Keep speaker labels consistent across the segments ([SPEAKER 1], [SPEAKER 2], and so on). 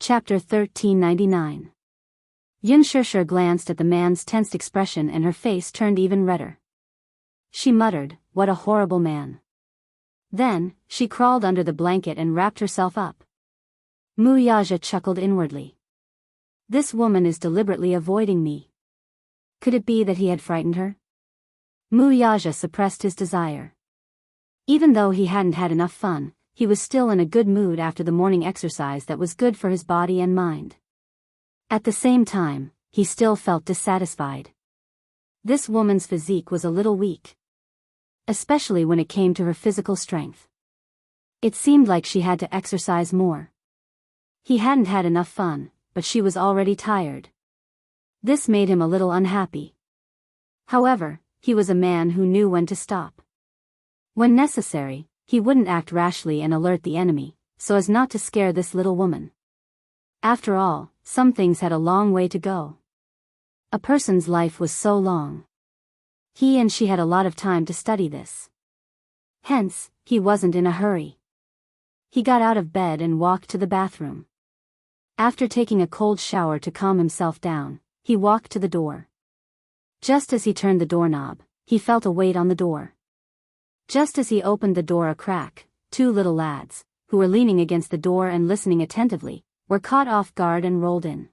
[SPEAKER 1] Chapter 1399. Yunshishir glanced at the man's tensed expression and her face turned even redder. She muttered, "What a horrible man." Then, she crawled under the blanket and wrapped herself up. Muyaja chuckled inwardly. This woman is deliberately avoiding me. Could it be that he had frightened her? Muyaja suppressed his desire. Even though he hadn't had enough fun, he was still in a good mood after the morning exercise that was good for his body and mind. At the same time, he still felt dissatisfied. This woman's physique was a little weak. Especially when it came to her physical strength. It seemed like she had to exercise more. He hadn't had enough fun, but she was already tired. This made him a little unhappy. However, he was a man who knew when to stop. When necessary, he wouldn't act rashly and alert the enemy, so as not to scare this little woman. After all, some things had a long way to go. A person's life was so long. He and she had a lot of time to study this. Hence, he wasn't in a hurry. He got out of bed and walked to the bathroom. After taking a cold shower to calm himself down, he walked to the door. Just as he turned the doorknob, he felt a weight on the door. Just as he opened the door a crack, two little lads, who were leaning against the door and listening attentively, were caught off guard and rolled in.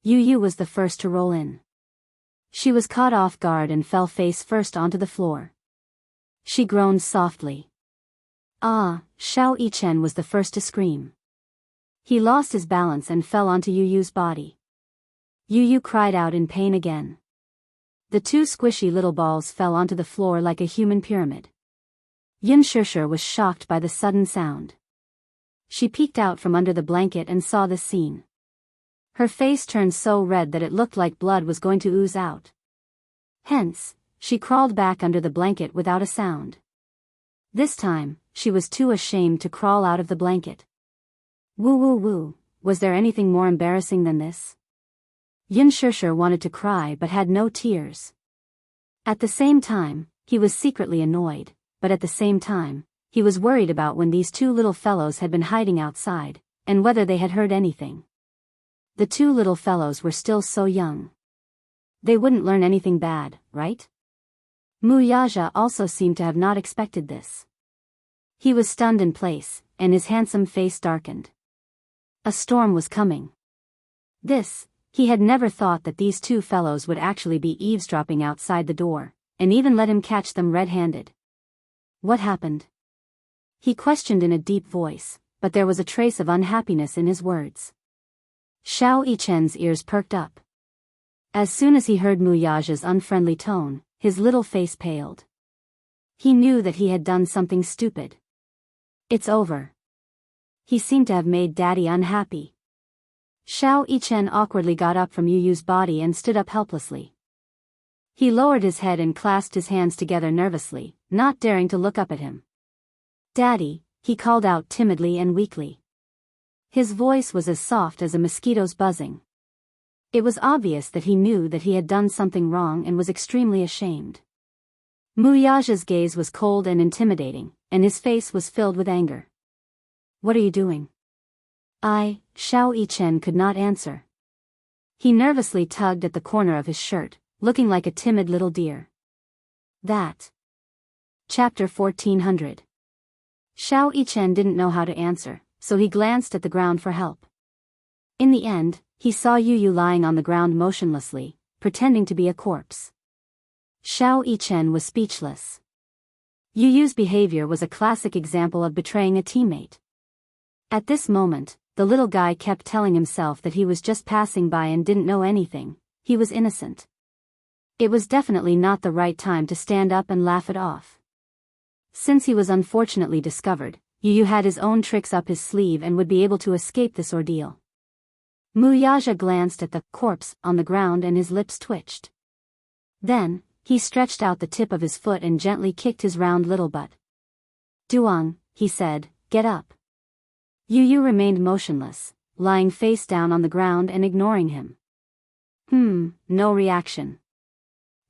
[SPEAKER 1] Yu was the first to roll in. She was caught off guard and fell face first onto the floor. She groaned softly. Ah, Xiao Yichen was the first to scream. He lost his balance and fell onto Yu's body. Yu cried out in pain again. The two squishy little balls fell onto the floor like a human pyramid. Yunshishir was shocked by the sudden sound. She peeked out from under the blanket and saw this scene. Her face turned so red that it looked like blood was going to ooze out. Hence, she crawled back under the blanket without a sound. This time, she was too ashamed to crawl out of the blanket. Woo, was there anything more embarrassing than this? Yunshishir wanted to cry but had no tears. At the same time, he was secretly annoyed, but at the same time, he was worried about when these two little fellows had been hiding outside, and whether they had heard anything. The two little fellows were still so young. They wouldn't learn anything bad, right? Muyaja also seemed to have not expected this. He was stunned in place, and his handsome face darkened. A storm was coming. He had never thought that these two fellows would actually be eavesdropping outside the door, and even let him catch them red-handed. What happened? He questioned in a deep voice, but there was a trace of unhappiness in his words. Xiao Yichen's ears perked up. As soon as he heard Muyaja's unfriendly tone, his little face paled. He knew that he had done something stupid. It's over. He seemed to have made Daddy unhappy. Xiao Yichen awkwardly got up from Yu's body and stood up helplessly. He lowered his head and clasped his hands together nervously, not daring to look up at him. Daddy, he called out timidly and weakly. His voice was as soft as a mosquito's buzzing. It was obvious that he knew that he had done something wrong and was extremely ashamed. Muyaja's gaze was cold and intimidating, and his face was filled with anger. What are you doing? Xiao Yichen could not answer. He nervously tugged at the corner of his shirt, looking like a timid little deer. Chapter 1400. Xiao Yichen didn't know how to answer, so he glanced at the ground for help. In the end, he saw Yu lying on the ground motionlessly, pretending to be a corpse. Xiao Yichen was speechless. Yu's behavior was a classic example of betraying a teammate. At this moment, the little guy kept telling himself that he was just passing by and didn't know anything, he was innocent. It was definitely not the right time to stand up and laugh it off. Since he was unfortunately discovered, Yu had his own tricks up his sleeve and would be able to escape this ordeal. Muyaja glanced at the corpse on the ground and his lips twitched. Then, he stretched out the tip of his foot and gently kicked his round little butt. Duang, he said, get up. Yu remained motionless, lying face down on the ground and ignoring him. No reaction.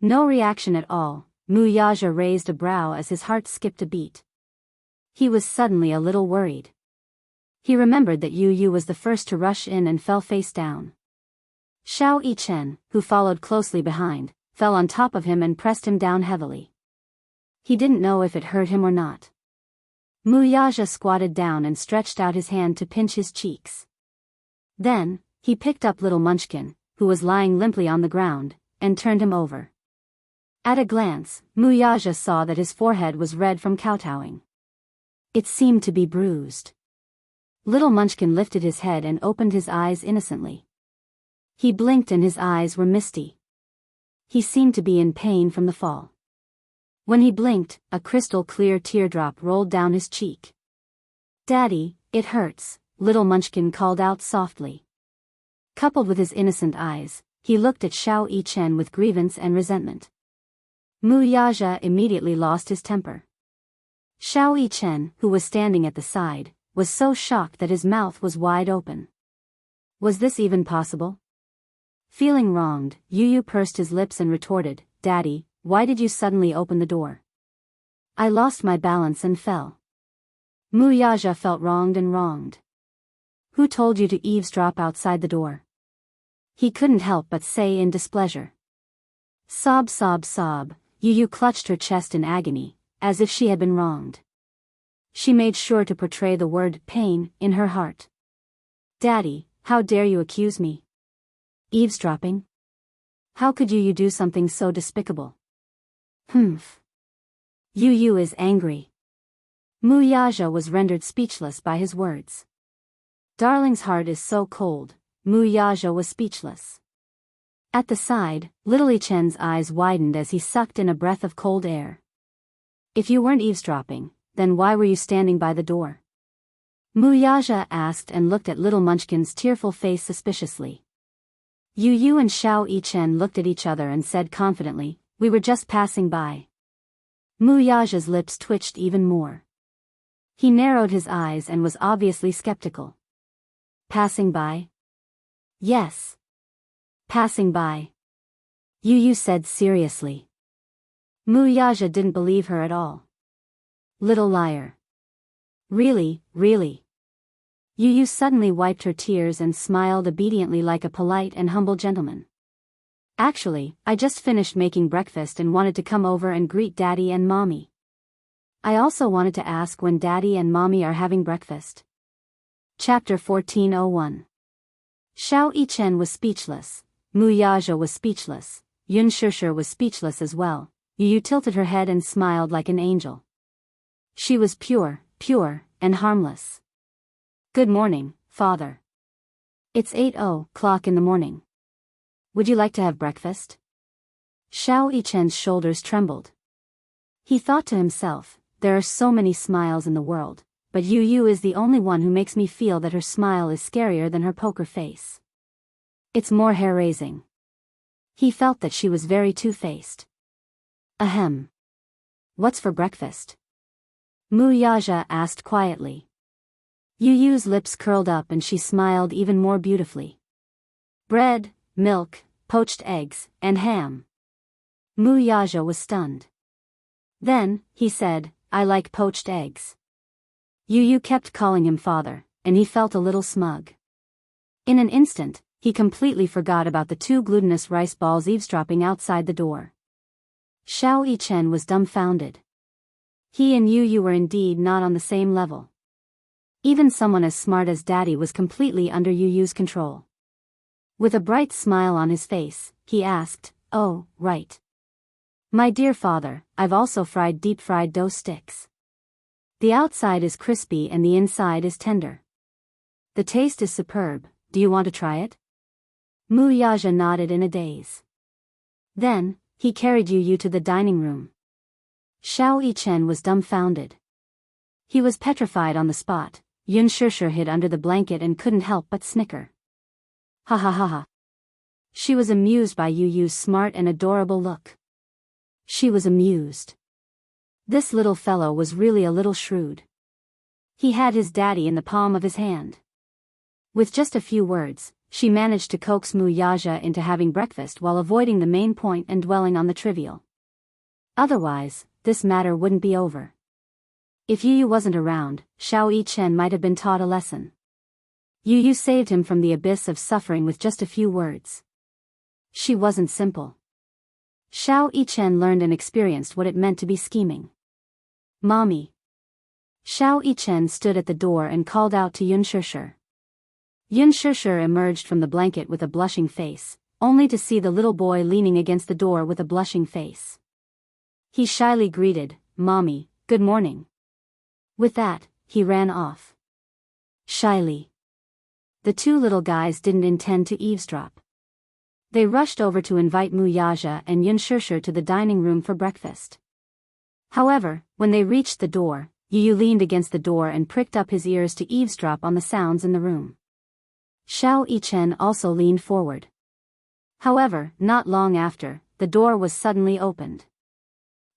[SPEAKER 1] No reaction at all. Muyaja raised a brow as his heart skipped a beat. He was suddenly a little worried. He remembered that Yu Yu was the first to rush in and fell face down. Xiao Yichen, who followed closely behind, fell on top of him and pressed him down heavily. He didn't know if it hurt him or not. Mu Yaja squatted down and stretched out his hand to pinch his cheeks. Then, he picked up little Munchkin, who was lying limply on the ground, and turned him over. At a glance, Mu Yaja saw that his forehead was red from kowtowing. It seemed to be bruised. Little Munchkin lifted his head and opened his eyes innocently. He blinked and his eyes were misty. He seemed to be in pain from the fall. When he blinked, a crystal-clear teardrop rolled down his cheek. "Daddy, it hurts," little Munchkin called out softly. Coupled with his innocent eyes, he looked at Xiao Yichen with grievance and resentment. Mu Yaja immediately lost his temper. Xiao Yichen, who was standing at the side, was so shocked that his mouth was wide open. Was this even possible? Feeling wronged, Yu Yu pursed his lips and retorted, "Daddy, why did you suddenly open the door?" "I lost my balance and fell." Mu Yaja felt wronged. "Who told you to eavesdrop outside the door?" he couldn't help but say in displeasure. Sob, Yu Yu clutched her chest in agony, as if she had been wronged. She made sure to portray the word pain in her heart. "Daddy, how dare you accuse me? Eavesdropping? How could you do something so despicable?" "Humph. Yu Yu is angry." Mu Yaja was rendered speechless by his words. Darling's heart is so cold, Mu Yaja was speechless. At the side, little Ichen's eyes widened as he sucked in a breath of cold air. "If you weren't eavesdropping, then why were you standing by the door?" Mu Yaja asked and looked at little Munchkin's tearful face suspiciously. Yu Yu and Xiao Yichen looked at each other and said confidently, "We were just passing by." Mu Yaja's lips twitched even more. He narrowed his eyes and was obviously skeptical. "Passing by?" "Yes. Passing by," Yu Yu said seriously. Mu Yaja didn't believe her at all. "Little liar. Really. Yu Yu suddenly wiped her tears and smiled obediently like a polite and humble gentleman. "Actually, I just finished making breakfast and wanted to come over and greet Daddy and Mommy. I also wanted to ask when Daddy and Mommy are having breakfast." Chapter 1401. Xiao Yichen was speechless, Mu Yaja was speechless, Yun Shishir was speechless as well. Yu Yu tilted her head and smiled like an angel. She was pure, and harmless. "Good morning, Father. It's 8:00 in the morning. Would you like to have breakfast?" Xiao Yichen's shoulders trembled. He thought to himself, there are so many smiles in the world, but Yu Yu is the only one who makes me feel that her smile is scarier than her poker face. It's more hair-raising. He felt that she was very two-faced. "Ahem. What's for breakfast?" Mu Yaja asked quietly. Yu Yu's lips curled up and she smiled even more beautifully. "Bread, milk, poached eggs, and ham." Mu Yaja was stunned. Then, he said, "I like poached eggs." Yu Yu kept calling him father, and he felt a little smug. In an instant, he completely forgot about the two glutinous rice balls eavesdropping outside the door. Xiao Yichen was dumbfounded. He and Yu Yu were indeed not on the same level. Even someone as smart as Daddy was completely under Yu Yu's control. With a bright smile on his face, he asked, "Oh, right. My dear father, I've also fried deep-fried dough sticks. The outside is crispy and the inside is tender. The taste is superb. Do you want to try it?" Mu Yaja nodded in a daze. Then, he carried Yu Yu to the dining room. Xiao Yichen was dumbfounded. He was petrified on the spot. Yun Shishir hid under the blanket and couldn't help but snicker. Ha ha ha ha. She was amused by Yu Yu's smart and adorable look. She was amused. This little fellow was really a little shrewd. He had his daddy in the palm of his hand. With just a few words, she managed to coax Mu Yaja into having breakfast while avoiding the main point and dwelling on the trivial. Otherwise, this matter wouldn't be over. If Yu Yu wasn't around, Xiao Yichen might have been taught a lesson. Yu saved him from the abyss of suffering with just a few words. She wasn't simple. Xiao Yichen learned and experienced what it meant to be scheming. Mommy. Xiao Yichen stood at the door and called out to Yun Shishir. Yun Shishir emerged from the blanket with a blushing face, only to see the little boy leaning against the door with a blushing face. He shyly greeted, "Mommy, good morning." With that, he ran off. Shyly. The two little guys didn't intend to eavesdrop. They rushed over to invite Mu Yaja and Yun Shishir to the dining room for breakfast. However, when they reached the door, Yu leaned against the door and pricked up his ears to eavesdrop on the sounds in the room. Xiao Yichen also leaned forward. However, not long after, the door was suddenly opened.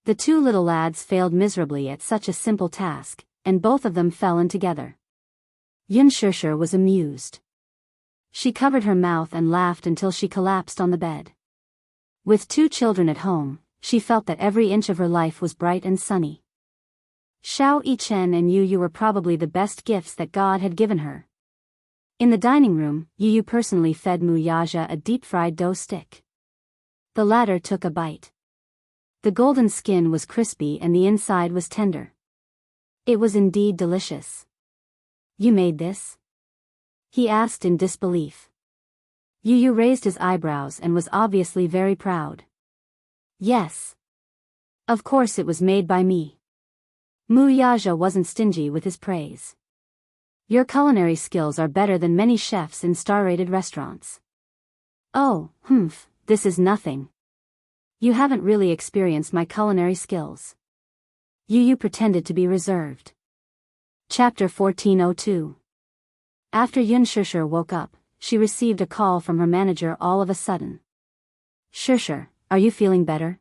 [SPEAKER 1] The two little lads failed miserably at such a simple task, and both of them fell in together. Yun Shishir was amused. She covered her mouth and laughed until she collapsed on the bed. With two children at home, she felt that every inch of her life was bright and sunny. Xiao Yichen and Yu were probably the best gifts that God had given her. In the dining room, Yu personally fed Mu Yaja a deep-fried dough stick. The latter took a bite. The golden skin was crispy and the inside was tender. It was indeed delicious. "You made this?" he asked in disbelief. Yu raised his eyebrows and was obviously very proud. "Yes. Of course it was made by me." Mu Yaja wasn't stingy with his praise. "Your culinary skills are better than many chefs in star-rated restaurants." "Oh, this is nothing. You haven't really experienced my culinary skills." Yu pretended to be reserved. Chapter 1402. After Yun Shishir woke up, she received a call from her manager all of a sudden. "Shishir, are you feeling better?"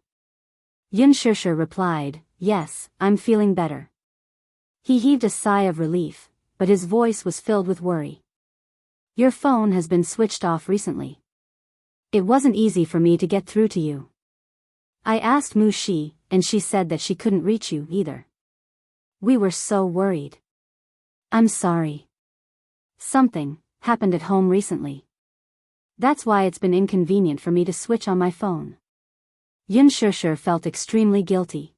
[SPEAKER 1] Yun Shishir replied, "Yes, I'm feeling better." He heaved a sigh of relief, but his voice was filled with worry. "Your phone has been switched off recently. It wasn't easy for me to get through to you. I asked Mu Shi, and she said that she couldn't reach you either. We were so worried." "I'm sorry. Something happened at home recently. That's why it's been inconvenient for me to switch on my phone." Yun Shishir felt extremely guilty.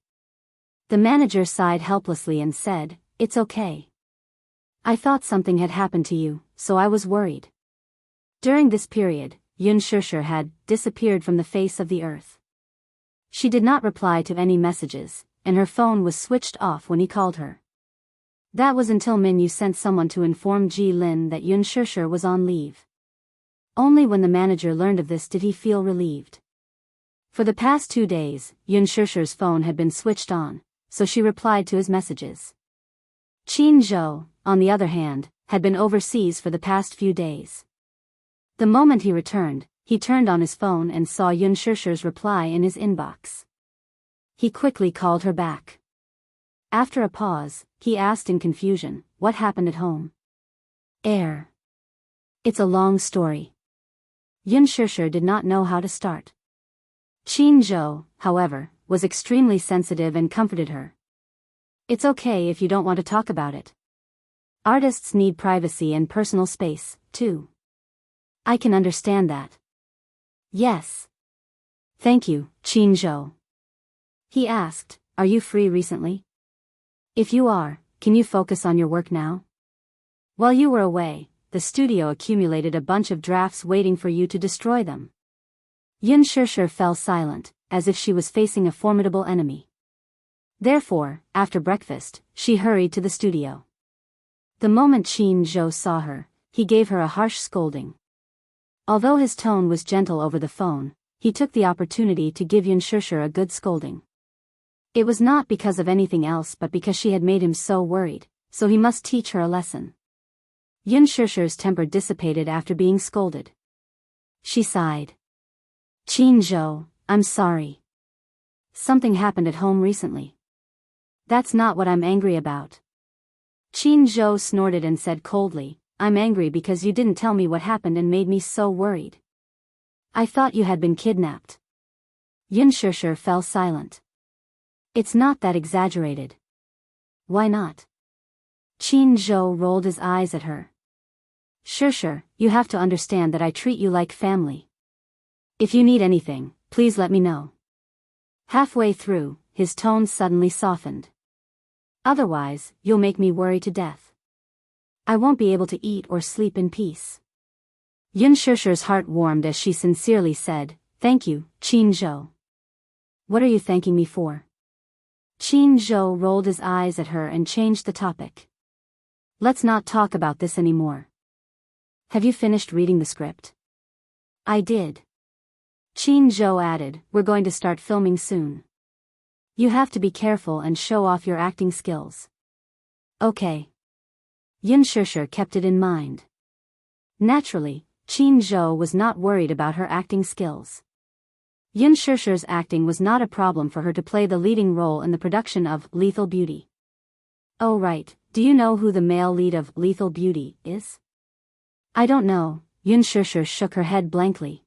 [SPEAKER 1] The manager sighed helplessly and said, "It's okay. I thought something had happened to you, so I was worried." During this period, Yun Shishir had disappeared from the face of the earth. She did not reply to any messages, and her phone was switched off when he called her. That was until Min Yu sent someone to inform Ji Lin that Yun Shishir was on leave. Only when the manager learned of this did he feel relieved. For the past 2 days, Yun Shishir's phone had been switched on, so she replied to his messages. Qin Zhou, on the other hand, had been overseas for the past few days. The moment he returned, he turned on his phone and saw Yun Shishir's reply in his inbox. He quickly called her back. After a pause, he asked in confusion, "What happened at home?" It's a long story." Yun Shishir did not know how to start. Qin Zhou, however, was extremely sensitive and comforted her. "It's okay if you don't want to talk about it. Artists need privacy and personal space, too." "I can understand that." "Yes. Thank you, Qin Zhou." He asked, "Are you free recently? If you are, can you focus on your work now? While you were away, the studio accumulated a bunch of drafts waiting for you to destroy them." Yun Shishir fell silent, as if she was facing a formidable enemy. Therefore, after breakfast, she hurried to the studio. The moment Qin Zhou saw her, he gave her a harsh scolding. Although his tone was gentle over the phone, he took the opportunity to give Yun Shishir a good scolding. It was not because of anything else but because she had made him so worried, so he must teach her a lesson. Yun Shishir's temper dissipated after being scolded. She sighed. "Qin Zhou, I'm sorry. Something happened at home recently. That's not what I'm angry about." Qin Zhou snorted and said coldly, "I'm angry because you didn't tell me what happened and made me so worried. I thought you had been kidnapped." Yun Shishir fell silent. "It's not that exaggerated." "Why not?" Qin Zhou rolled his eyes at her. Sure, you have to understand that I treat you like family. If you need anything, please let me know. Halfway through, his tone suddenly softened. Otherwise, you'll make me worry to death. I won't be able to eat or sleep in peace. Yun Shusher's heart warmed as she sincerely said, "Thank you, Qin Zhou." "What are you thanking me for?" Qin Zhou rolled his eyes at her and changed the topic. "Let's not talk about this anymore. Have you finished reading the script?" "I did." Qin Zhou added, "We're going to start filming soon. You have to be careful and show off your acting skills." "Okay." Yun Shusher kept it in mind. Naturally, Qin Zhou was not worried about her acting skills. Yun Shusher's acting was not a problem for her to play the leading role in the production of Lethal Beauty. "Oh right, do you know who the male lead of Lethal Beauty is?" "I don't know." Yun Shusher shook her head blankly.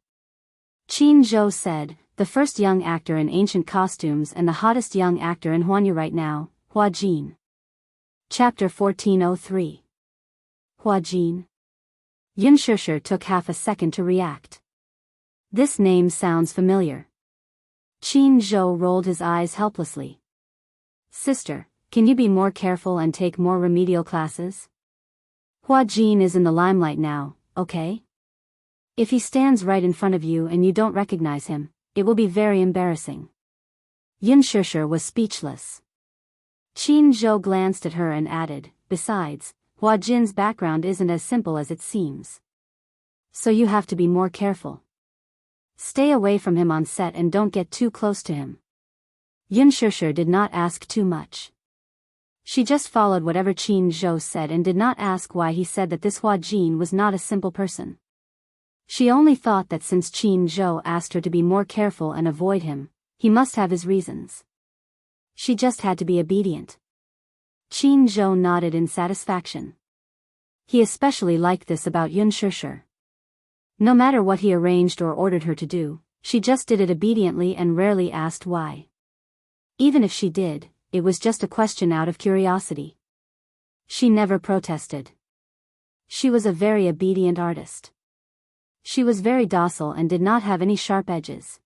[SPEAKER 1] Qin Zhou said, "The first young actor in ancient costumes and the hottest young actor in Huanyu right now, Hua Jin." Chapter 1403. Hua Jin. Yun Shusher took half a second to react. This name sounds familiar. Qin Zhou rolled his eyes helplessly. "Sister, can you be more careful and take more remedial classes? Hua Jin is in the limelight now, okay? If he stands right in front of you and you don't recognize him, it will be very embarrassing." Yun Shusher was speechless. Qin Zhou glanced at her and added, "Besides, Hua Jin's background isn't as simple as it seems. So you have to be more careful. Stay away from him on set and don't get too close to him." Yun Shusher did not ask too much. She just followed whatever Qin Zhou said and did not ask why he said that this Hua Jin was not a simple person. She only thought that since Qin Zhou asked her to be more careful and avoid him, he must have his reasons. She just had to be obedient. Qin Zhou nodded in satisfaction. He especially liked this about Yun Shusher. No matter what he arranged or ordered her to do, she just did it obediently and rarely asked why. Even if she did, it was just a question out of curiosity. She never protested. She was a very obedient artist. She was very docile and did not have any sharp edges.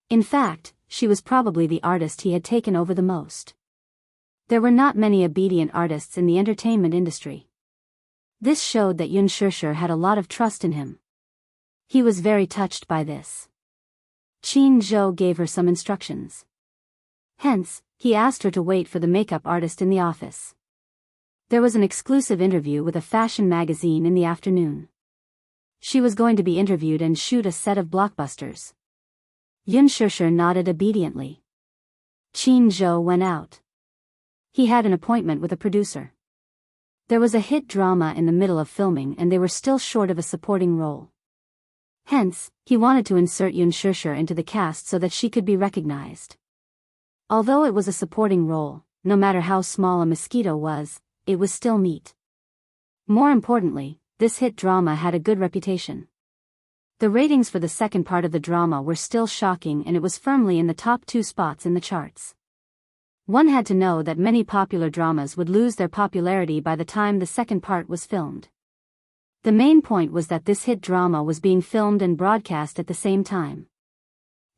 [SPEAKER 1] In fact, she was probably the artist he had taken over the most. There were not many obedient artists in the entertainment industry. This showed that Yun Shusher had a lot of trust in him. He was very touched by this. Qin Zhou gave her some instructions. Hence, he asked her to wait for the makeup artist in the office. There was an exclusive interview with a fashion magazine in the afternoon. She was going to be interviewed and shoot a set of blockbusters. Yun Shusher nodded obediently. Qin Zhou went out. He had an appointment with a producer. There was a hit drama in the middle of filming and they were still short of a supporting role. Hence, he wanted to insert Yun Shusher into the cast so that she could be recognized. Although it was a supporting role, no matter how small a mosquito was, it was still meat. More importantly, this hit drama had a good reputation. The ratings for the second part of the drama were still shocking and it was firmly in the top 2 spots in the charts. One had to know that many popular dramas would lose their popularity by the time the second part was filmed. The main point was that this hit drama was being filmed and broadcast at the same time.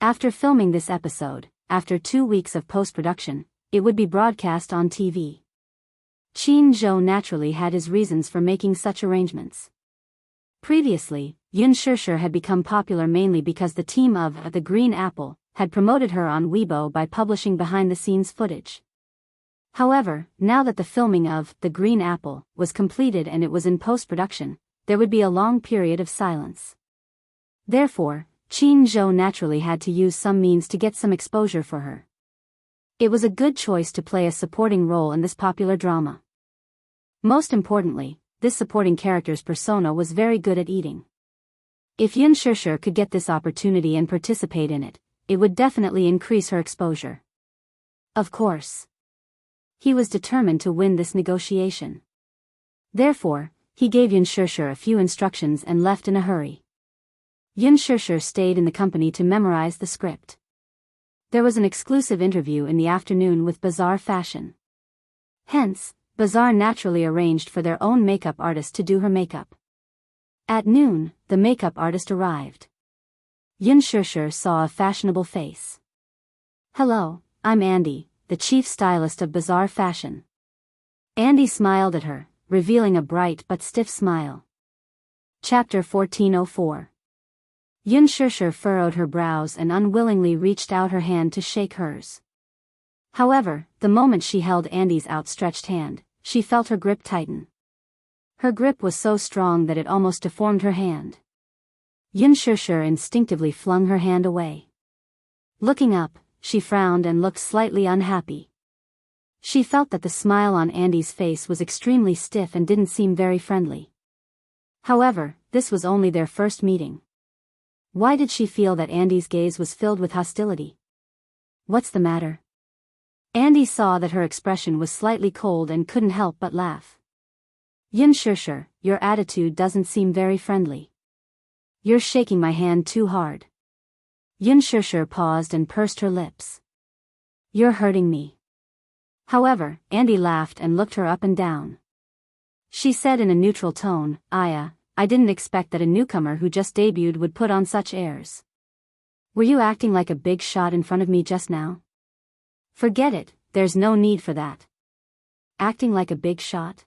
[SPEAKER 1] After filming this episode, after 2 weeks of post-production, it would be broadcast on TV. Qin Zhou naturally had his reasons for making such arrangements. Previously, Yun Shusher had become popular mainly because the team of The Green Apple had promoted her on Weibo by publishing behind-the-scenes footage. However, now that the filming of The Green Apple was completed and it was in post-production, there would be a long period of silence. Therefore, Qin Zhou naturally had to use some means to get some exposure for her. It was a good choice to play a supporting role in this popular drama. Most importantly, this supporting character's persona was very good at eating. If Yun Shusher could get this opportunity and participate in it, it would definitely increase her exposure. Of course. He was determined to win this negotiation. Therefore, he gave Yun Shusher a few instructions and left in a hurry. Yun Shusher stayed in the company to memorize the script. There was an exclusive interview in the afternoon with Bazaar Fashion. Hence, Bazaar naturally arranged for their own makeup artist to do her makeup. At noon, the makeup artist arrived. Yun Shishir saw a fashionable face. "Hello, I'm Andy, the chief stylist of Bazaar Fashion." Andy smiled at her, revealing a bright but stiff smile. Chapter 1404. Yun Shishir furrowed her brows and unwillingly reached out her hand to shake hers. However, the moment she held Andy's outstretched hand, she felt her grip tighten. Her grip was so strong that it almost deformed her hand. Yun Shishir instinctively flung her hand away. Looking up, she frowned and looked slightly unhappy. She felt that the smile on Andy's face was extremely stiff and didn't seem very friendly. However, this was only their first meeting. Why did she feel that Andy's gaze was filled with hostility? "What's the matter?" Andy saw that her expression was slightly cold and couldn't help but laugh. "Yun Shishir, your attitude doesn't seem very friendly. You're shaking my hand too hard." Yun Shishir paused and pursed her lips. "You're hurting me." However, Andy laughed and looked her up and down. She said in a neutral tone, I didn't expect that a newcomer who just debuted would put on such airs. Were you acting like a big shot in front of me just now?" "Forget it, there's no need for that." "Acting like a big shot?"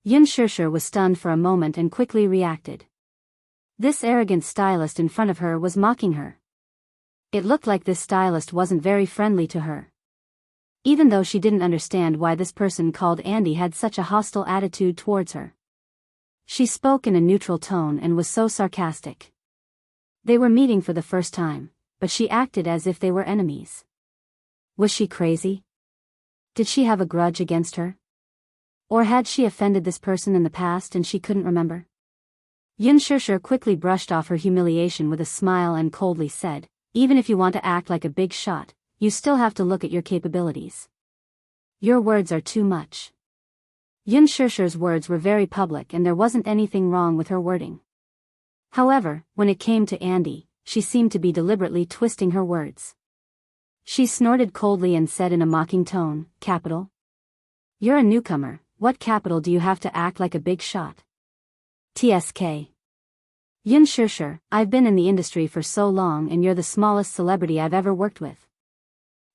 [SPEAKER 1] Yun Shishir was stunned for a moment and quickly reacted. This arrogant stylist in front of her was mocking her. It looked like this stylist wasn't very friendly to her. Even though she didn't understand why this person called Andy had such a hostile attitude towards her. She spoke in a neutral tone and was so sarcastic. They were meeting for the first time, but she acted as if they were enemies. Was she crazy? Did she have a grudge against her? Or had she offended this person in the past and she couldn't remember? Yun Shishir quickly brushed off her humiliation with a smile and coldly said, "Even if you want to act like a big shot, you still have to look at your capabilities. Your words are too much." Yun Shishir's words were very public and there wasn't anything wrong with her wording. However, when it came to Andy, she seemed to be deliberately twisting her words. She snorted coldly and said in a mocking tone, "Capital? You're a newcomer, what capital do you have to act like a big shot?" "TSK. Yun Shishir, I've been in the industry for so long and you're the smallest celebrity I've ever worked with.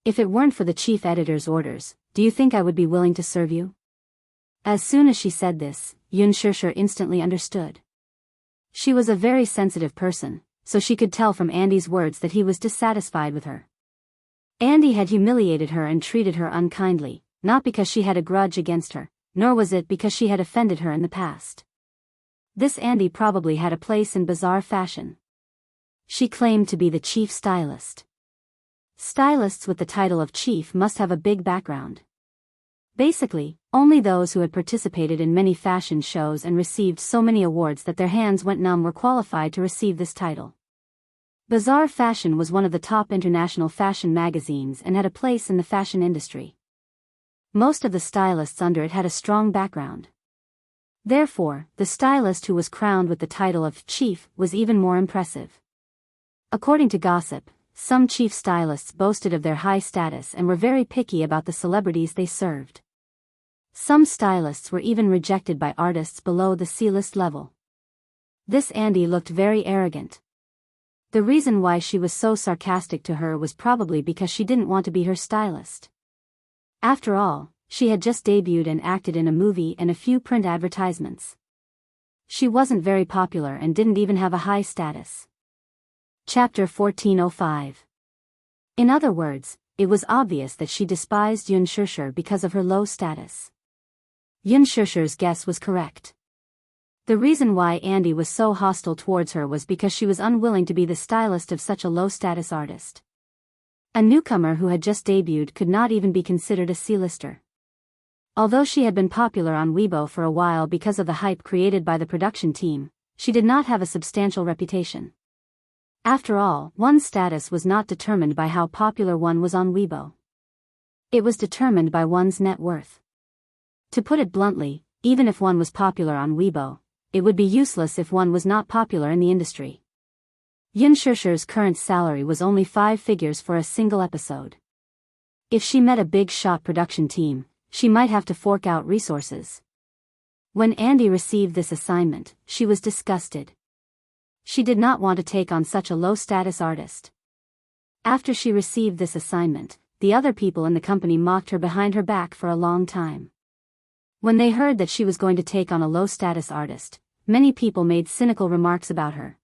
[SPEAKER 1] If it weren't for the chief editor's orders, do you think I would be willing to serve you?" As soon as she said this, Yun Shishir instantly understood. She was a very sensitive person, so she could tell from Andy's words that he was dissatisfied with her. Andy had humiliated her and treated her unkindly, not because she had a grudge against her, nor was it because she had offended her in the past. This Andy probably had a place in Bazaar Fashion. She claimed to be the chief stylist. Stylists with the title of chief must have a big background. Basically, only those who had participated in many fashion shows and received so many awards that their hands went numb were qualified to receive this title. Bazaar Fashion was one of the top international fashion magazines and had a place in the fashion industry. Most of the stylists under it had a strong background. Therefore, the stylist who was crowned with the title of chief was even more impressive. According to gossip, some chief stylists boasted of their high status and were very picky about the celebrities they served. Some stylists were even rejected by artists below the C-list level. This Andy looked very arrogant. The reason why she was so sarcastic to her was probably because she didn't want to be her stylist. After all, she had just debuted and acted in a movie and a few print advertisements. She wasn't very popular and didn't even have a high status. Chapter 1405. In other words, it was obvious that she despised Yun Shishir because of her low status. Yun Shishir's guess was correct. The reason why Andy was so hostile towards her was because she was unwilling to be the stylist of such a low-status artist. A newcomer who had just debuted could not even be considered a C-lister. Although she had been popular on Weibo for a while because of the hype created by the production team, she did not have a substantial reputation. After all, one's status was not determined by how popular one was on Weibo. It was determined by one's net worth. To put it bluntly, even if one was popular on Weibo, it would be useless if one was not popular in the industry. Yun Shishir's current salary was only 5 figures for a single episode. If she met a big shot production team, she might have to fork out resources. When Andy received this assignment, she was disgusted. She did not want to take on such a low-status artist. After she received this assignment, the other people in the company mocked her behind her back for a long time. When they heard that she was going to take on a low-status artist, many people made cynical remarks about her.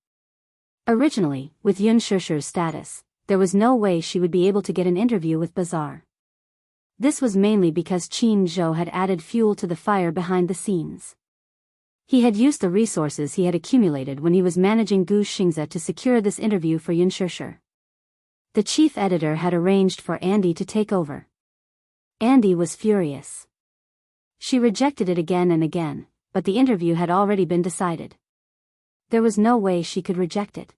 [SPEAKER 1] Originally, with Yun Shusher's status, there was no way she would be able to get an interview with Bazaar. This was mainly because Qin Zhou had added fuel to the fire behind the scenes. He had used the resources he had accumulated when he was managing Gu Xingze to secure this interview for Yun Shusher. The chief editor had arranged for Andy to take over. Andy was furious. She rejected it again and again, but the interview had already been decided. There was no way she could reject it.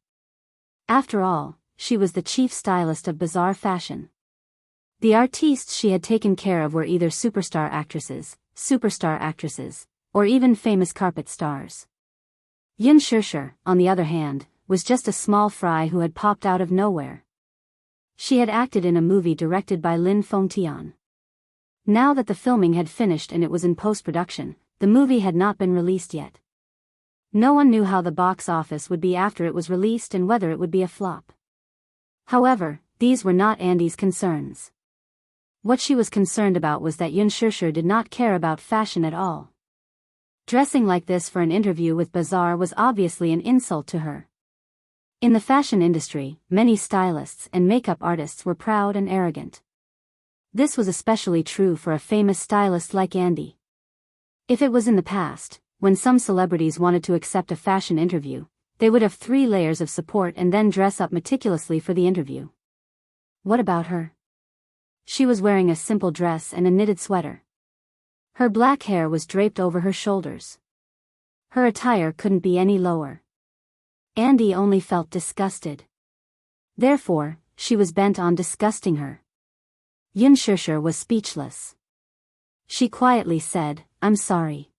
[SPEAKER 1] After all, she was the chief stylist of Bazaar Fashion. The artistes she had taken care of were either superstar actresses, or even famous carpet stars. Yun Shusher, on the other hand, was just a small fry who had popped out of nowhere. She had acted in a movie directed by Lin Fengtian. Now that the filming had finished and it was in post-production, the movie had not been released yet. No one knew how the box office would be after it was released and whether it would be a flop. However, these were not Andy's concerns. What she was concerned about was that Yun Shusher did not care about fashion at all. Dressing like this for an interview with Bazaar was obviously an insult to her. In the fashion industry, many stylists and makeup artists were proud and arrogant. This was especially true for a famous stylist like Andy. If it was in the past, when some celebrities wanted to accept a fashion interview, they would have 3 layers of support and then dress up meticulously for the interview. What about her? She was wearing a simple dress and a knitted sweater. Her black hair was draped over her shoulders. Her attire couldn't be any lower. Andy only felt disgusted. Therefore, she was bent on disgusting her. Yun Shusher was speechless. She quietly said, "I'm sorry.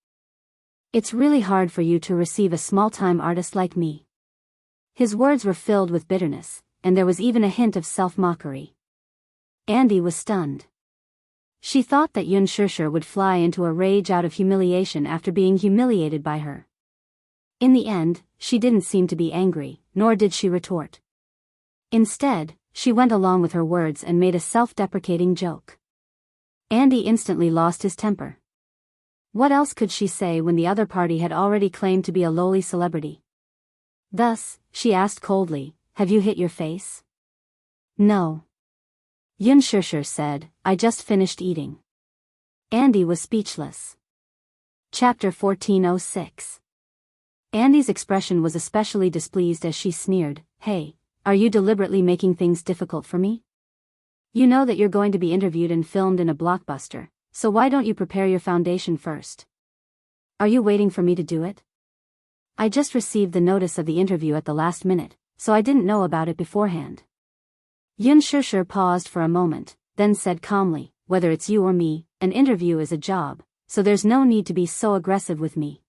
[SPEAKER 1] It's really hard for you to receive a small-time artist like me." His words were filled with bitterness, and there was even a hint of self-mockery. Andy was stunned. She thought that Yun Shusher would fly into a rage out of humiliation after being humiliated by her. In the end, she didn't seem to be angry, nor did she retort. Instead, she went along with her words and made a self-deprecating joke. Andy instantly lost his temper. What else could she say when the other party had already claimed to be a lowly celebrity? Thus, she asked coldly, "Have you hit your face?" "No." Yun Shusher said, "I just finished eating." Andy was speechless. Chapter 1406. Andy's expression was especially displeased as she sneered, "Hey, are you deliberately making things difficult for me? You know that you're going to be interviewed and filmed in a blockbuster, so why don't you prepare your foundation first? Are you waiting for me to do it? I just received the notice of the interview at the last minute, so I didn't know about it beforehand." Yun Shusher paused for a moment, then said calmly, "Whether it's you or me, an interview is a job, so there's no need to be so aggressive with me.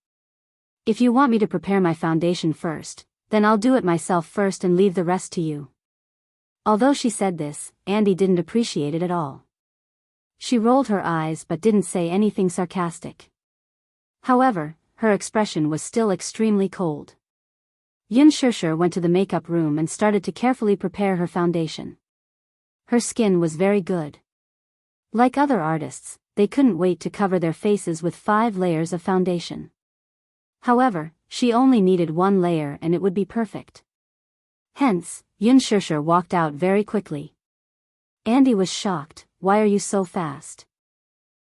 [SPEAKER 1] If you want me to prepare my foundation first, then I'll do it myself first and leave the rest to you." Although she said this, Andy didn't appreciate it at all. She rolled her eyes but didn't say anything sarcastic. However, her expression was still extremely cold. Yun Shusher went to the makeup room and started to carefully prepare her foundation. Her skin was very good. Like other artists, they couldn't wait to cover their faces with 5 layers of foundation. However, she only needed 1 layer and it would be perfect. Hence, Yun Shusher walked out very quickly. Andy was shocked. "Why are you so fast?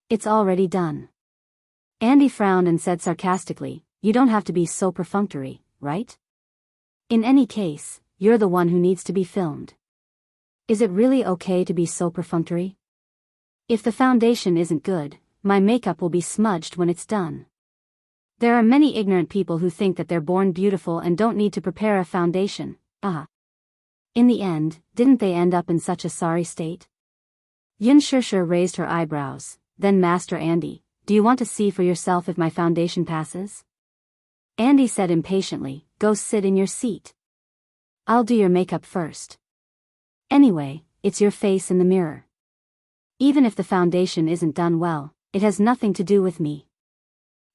[SPEAKER 1] It's already done." Andy frowned and said sarcastically, "You don't have to be so perfunctory, right? In any case, you're the one who needs to be filmed. Is it really okay to be so perfunctory? If the foundation isn't good, my makeup will be smudged when it's done. There are many ignorant people who think that they're born beautiful and don't need to prepare a foundation. In the end, didn't they end up in such a sorry state?" Yun Shusher raised her eyebrows. Then, "Master Andy, do you want to see for yourself if my foundation passes?" Andy said impatiently, "Go sit in your seat. I'll do your makeup first. Anyway, it's your face in the mirror. Even if the foundation isn't done well, it has nothing to do with me."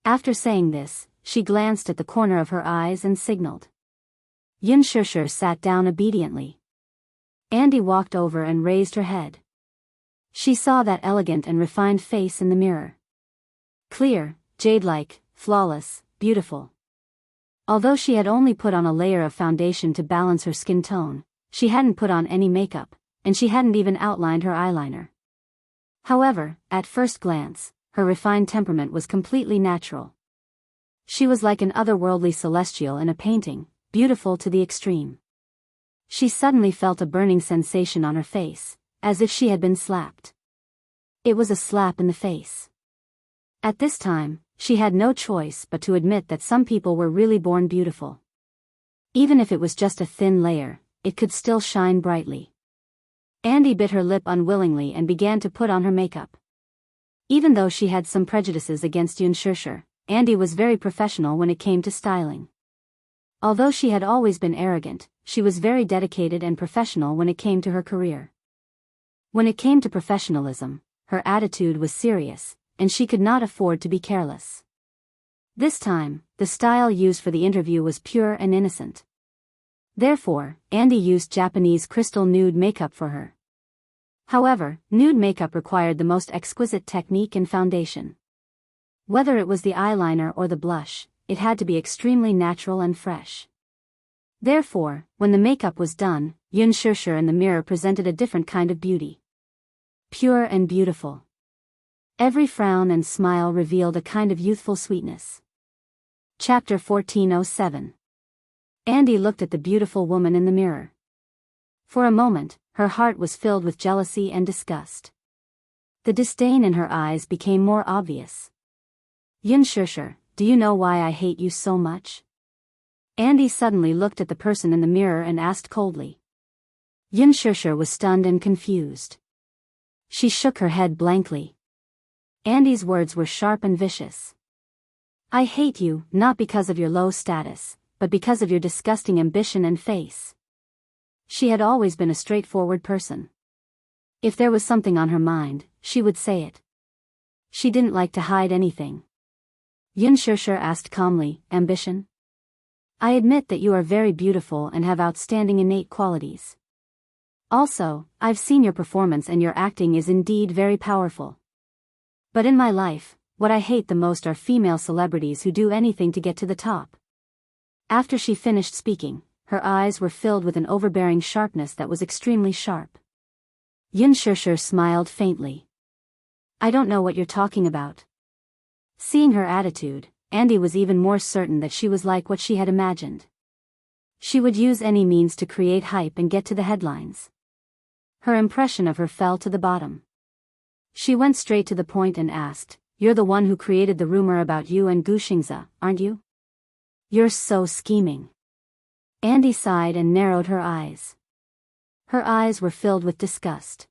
[SPEAKER 1] After saying this, she glanced at the corner of her eyes and signaled. Yun Shishir sat down obediently. Andy walked over and raised her head. She saw that elegant and refined face in the mirror. Clear, jade-like, flawless, beautiful. Although she had only put on a layer of foundation to balance her skin tone, she hadn't put on any makeup, and she hadn't even outlined her eyeliner. However, at first glance, her refined temperament was completely natural. She was like an otherworldly celestial in a painting, beautiful to the extreme. She suddenly felt a burning sensation on her face, as if she had been slapped. It was a slap in the face. At this time, she had no choice but to admit that some people were really born beautiful. Even if it was just a thin layer, it could still shine brightly. Andy bit her lip unwillingly and began to put on her makeup. Even though she had some prejudices against Yun Shishir, Andy was very professional when it came to styling. Although she had always been arrogant, she was very dedicated and professional when it came to her career. When it came to professionalism, her attitude was serious, and she could not afford to be careless. This time, the style used for the interview was pure and innocent. Therefore, Andy used Japanese crystal nude makeup for her. However, nude makeup required the most exquisite technique and foundation. Whether it was the eyeliner or the blush, it had to be extremely natural and fresh. Therefore, when the makeup was done, Yun Shishir in the mirror presented a different kind of beauty. Pure and beautiful. Every frown and smile revealed a kind of youthful sweetness. Chapter 1407. Andy looked at the beautiful woman in the mirror. For a moment, her heart was filled with jealousy and disgust. The disdain in her eyes became more obvious. Yun Shishir, do you know why I hate you so much? Andy suddenly looked at the person in the mirror and asked coldly. Yun Shishir was stunned and confused. She shook her head blankly. Andy's words were sharp and vicious. I hate you, not because of your low status, but because of your disgusting ambition and face. She had always been a straightforward person. If there was something on her mind, she would say it. She didn't like to hide anything. Yun Shishir asked calmly, ambition? I admit that you are very beautiful and have outstanding innate qualities. Also, I've seen your performance and your acting is indeed very powerful. But in my life, what I hate the most are female celebrities who do anything to get to the top. After she finished speaking, her eyes were filled with an overbearing sharpness that was extremely sharp. Yun Shishir smiled faintly. I don't know what you're talking about. Seeing her attitude, Andy was even more certain that she was like what she had imagined. She would use any means to create hype and get to the headlines. Her impression of her fell to the bottom. She went straight to the point and asked, You're the one who created the rumor about you and Gu Xingze, aren't you? You're so scheming. Andy sighed and narrowed her eyes. Her eyes were filled with disgust.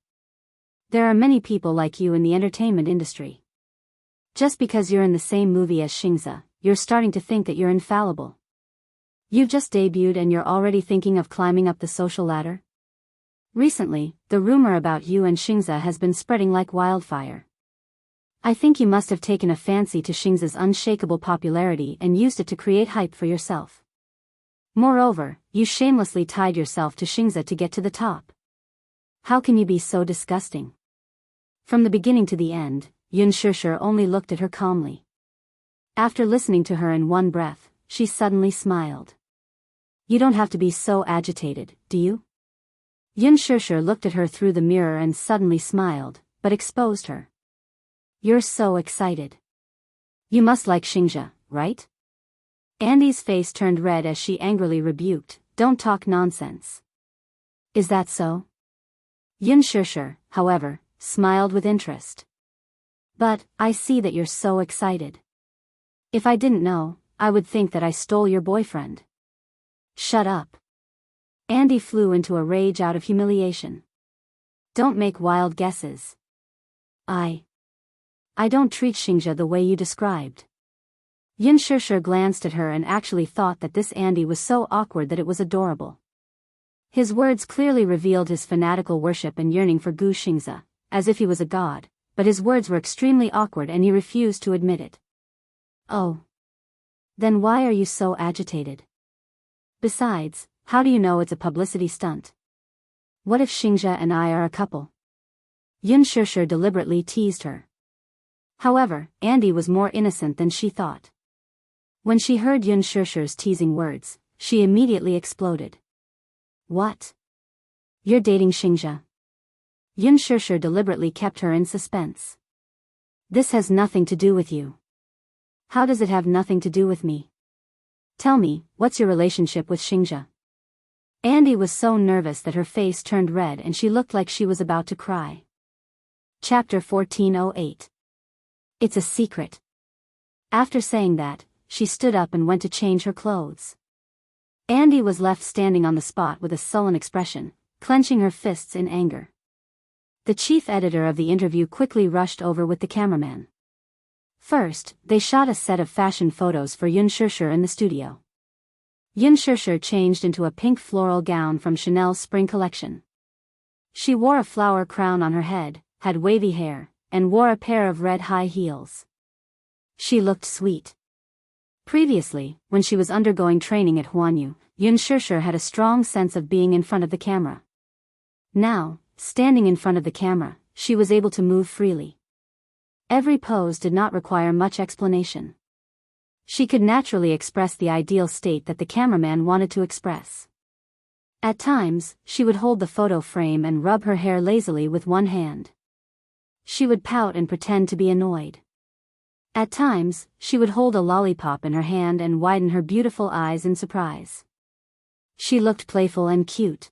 [SPEAKER 1] There are many people like you in the entertainment industry. Just because you're in the same movie as Xingze, you're starting to think that you're infallible. You've just debuted and you're already thinking of climbing up the social ladder? Recently, the rumor about you and Xingze has been spreading like wildfire. I think you must have taken a fancy to Xingze's unshakable popularity and used it to create hype for yourself. Moreover, you shamelessly tied yourself to Xingze to get to the top. How can you be so disgusting? From the beginning to the end, Yun Shishir only looked at her calmly. After listening to her in one breath, she suddenly smiled. You don't have to be so agitated, do you? Yun Shishir looked at her through the mirror and suddenly smiled, but exposed her. You're so excited. You must like Xingze, right? Andy's face turned red as she angrily rebuked, Don't talk nonsense. Is that so? Yun Shishir, however, smiled with interest. But, I see that you're so excited. If I didn't know, I would think that I stole your boyfriend. Shut up. Andy flew into a rage out of humiliation. Don't make wild guesses. I don't treat Xingze the way you described. Yun Shishir glanced at her and actually thought that this Andy was so awkward that it was adorable. His words clearly revealed his fanatical worship and yearning for Gu Xingze, as if he was a god, but his words were extremely awkward and he refused to admit it. Oh. Then why are you so agitated? Besides, how do you know it's a publicity stunt? What if Xingzhe and I are a couple? Yun Shishir deliberately teased her. However, Andy was more innocent than she thought. When she heard Yun Shishir's teasing words, she immediately exploded. What? You're dating Xingzhe? Yun Shishir deliberately kept her in suspense. This has nothing to do with you. How does it have nothing to do with me? Tell me, what's your relationship with Xingzhe? Andy was so nervous that her face turned red and she looked like she was about to cry. Chapter 1408. It's a secret. After saying that, she stood up and went to change her clothes. Andy was left standing on the spot with a sullen expression, clenching her fists in anger. The chief editor of the interview quickly rushed over with the cameraman. First, they shot a set of fashion photos for Yun Shishir in the studio. Yun Shishir changed into a pink floral gown from Chanel's spring collection. She wore a flower crown on her head, had wavy hair, and wore a pair of red high heels. She looked sweet. Previously, when she was undergoing training at Huanyu, Yun Shishir had a strong sense of being in front of the camera. Now, standing in front of the camera, she was able to move freely. Every pose did not require much explanation. She could naturally express the ideal state that the cameraman wanted to express. At times, she would hold the photo frame and rub her hair lazily with one hand. She would pout and pretend to be annoyed. At times, she would hold a lollipop in her hand and widen her beautiful eyes in surprise. She looked playful and cute.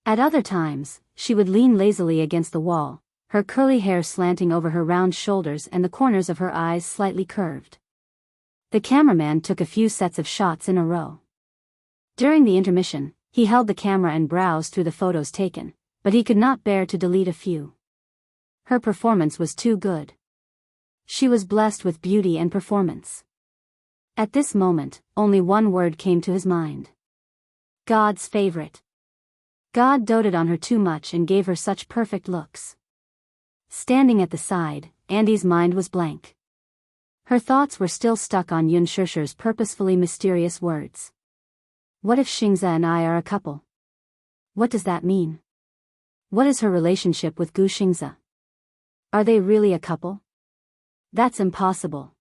[SPEAKER 1] At other times, she would lean lazily against the wall, her curly hair slanting over her round shoulders and the corners of her eyes slightly curved. The cameraman took a few sets of shots in a row. During the intermission, he held the camera and browsed through the photos taken, but he could not bear to delete a few. Her performance was too good. She was blessed with beauty and performance. At this moment, only one word came to his mind. God's favorite. God doted on her too much and gave her such perfect looks. Standing at the side, Andy's mind was blank. Her thoughts were still stuck on Yun Shishir's purposefully mysterious words. What if Xingzhe and I are a couple? What does that mean? What is her relationship with Gu Xingzhe? Are they really a couple? That's impossible.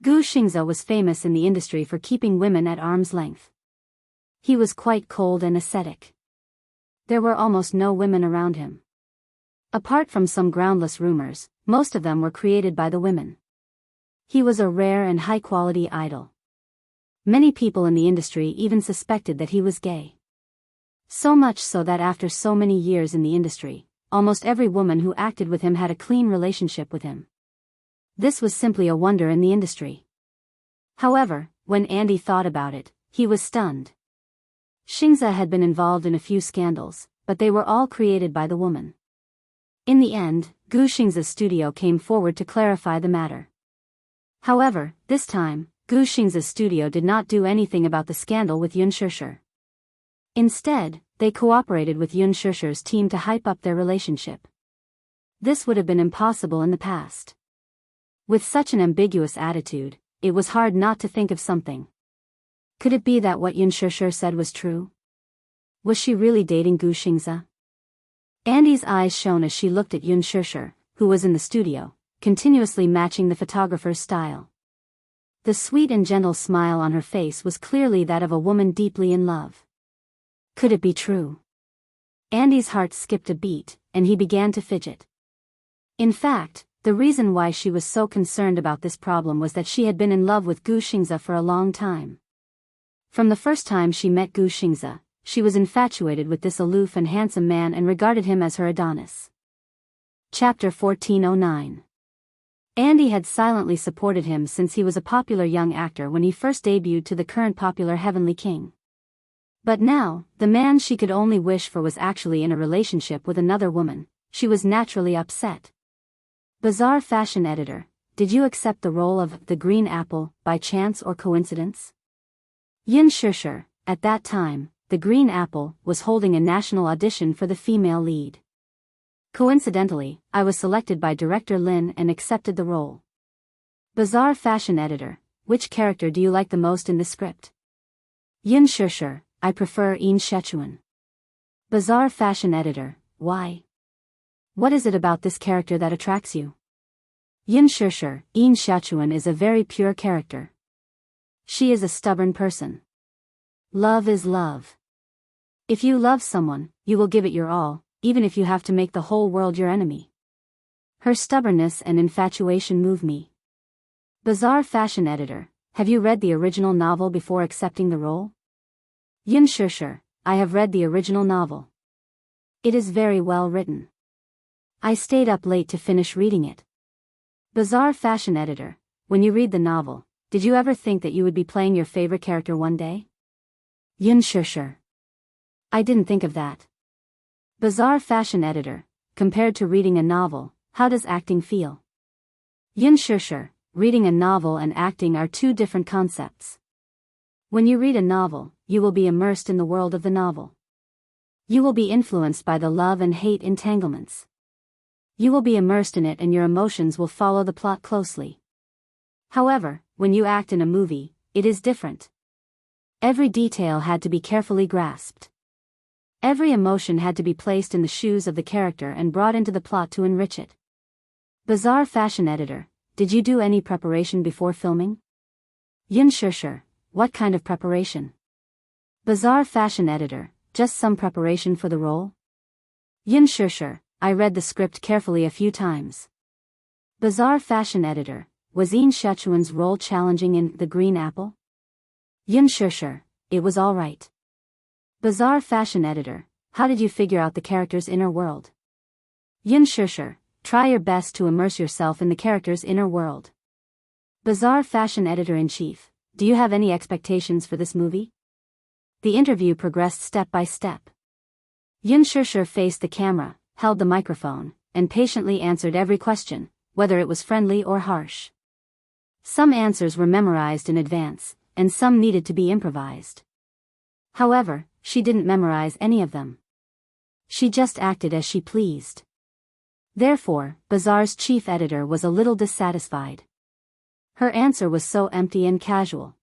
[SPEAKER 1] Gu Xingzhe was famous in the industry for keeping women at arm's length. He was quite cold and ascetic. There were almost no women around him. Apart from some groundless rumors, most of them were created by the women. He was a rare and high-quality idol. Many people in the industry even suspected that he was gay. So much so that after so many years in the industry, almost every woman who acted with him had a clean relationship with him. This was simply a wonder in the industry. However, when Andy thought about it, he was stunned. Xingzhe had been involved in a few scandals, but they were all created by the woman. In the end, Gu Xingzhe's studio came forward to clarify the matter. However, this time, Gu Xingzhe's studio did not do anything about the scandal with Yun Shishir. Instead, they cooperated with Yun Shishir's team to hype up their relationship. This would have been impossible in the past. With such an ambiguous attitude, it was hard not to think of something. Could it be that what Yun Shishir said was true? Was she really dating Gu Xingzhe? Andy's eyes shone as she looked at Yun Shishir, who was in the studio, continuously matching the photographer's style. The sweet and gentle smile on her face was clearly that of a woman deeply in love. Could it be true? Andy's heart skipped a beat, and he began to fidget. In fact, the reason why she was so concerned about this problem was that she had been in love with Gu Xingzhe for a long time. From the first time she met Gu Xingzhe, she was infatuated with this aloof and handsome man and regarded him as her Adonis. Chapter 1409. Andy had silently supported him since he was a popular young actor when he first debuted to the current popular Heavenly King. But now, the man she could only wish for was actually in a relationship with another woman. She was naturally upset. Bizarre fashion editor, did you accept the role of the Green Apple by chance or coincidence? Yun Shishir, at that time, the Green Apple, was holding a national audition for the female lead. Coincidentally, I was selected by director Lin and accepted the role. Bizarre fashion editor, which character do you like the most in this script? Yin Shishir, I prefer Yin Shechuan. Bizarre fashion editor, why? What is it about this character that attracts you? Yin Shishir, Yin Shechuan is a very pure character. She is a stubborn person. Love is love. If you love someone, you will give it your all, even if you have to make the whole world your enemy. Her stubbornness and infatuation move me. Bizarre fashion editor, have you read the original novel before accepting the role? Yin Shishir, I have read the original novel. It is very well written. I stayed up late to finish reading it. Bizarre fashion editor, when you read the novel, did you ever think that you would be playing your favorite character one day? Yin Shishir. I didn't think of that. Bizarre fashion editor, compared to reading a novel, how does acting feel? Yin Shishir, reading a novel and acting are two different concepts. When you read a novel, you will be immersed in the world of the novel. You will be influenced by the love and hate entanglements. You will be immersed in it and your emotions will follow the plot closely. However, when you act in a movie, it is different. Every detail had to be carefully grasped. Every emotion had to be placed in the shoes of the character and brought into the plot to enrich it. Bizarre fashion editor, did you do any preparation before filming? Yin Shishir, what kind of preparation? Bizarre fashion editor, just some preparation for the role? Yin Shishir, I read the script carefully a few times. Bizarre fashion editor, was Yin Shechuan's role challenging in The Green Apple? Yin Shishir, it was alright. Bizarre fashion editor, how did you figure out the character's inner world? Yin Shishir, try your best to immerse yourself in the character's inner world. Bizarre fashion editor-in-chief, do you have any expectations for this movie? The interview progressed step by step. Yin Shishir faced the camera, held the microphone, and patiently answered every question, whether it was friendly or harsh. Some answers were memorized in advance, and some needed to be improvised. However, she didn't memorize any of them. She just acted as she pleased. Therefore, Bizarre's chief editor was a little dissatisfied. Her answer was so empty and casual.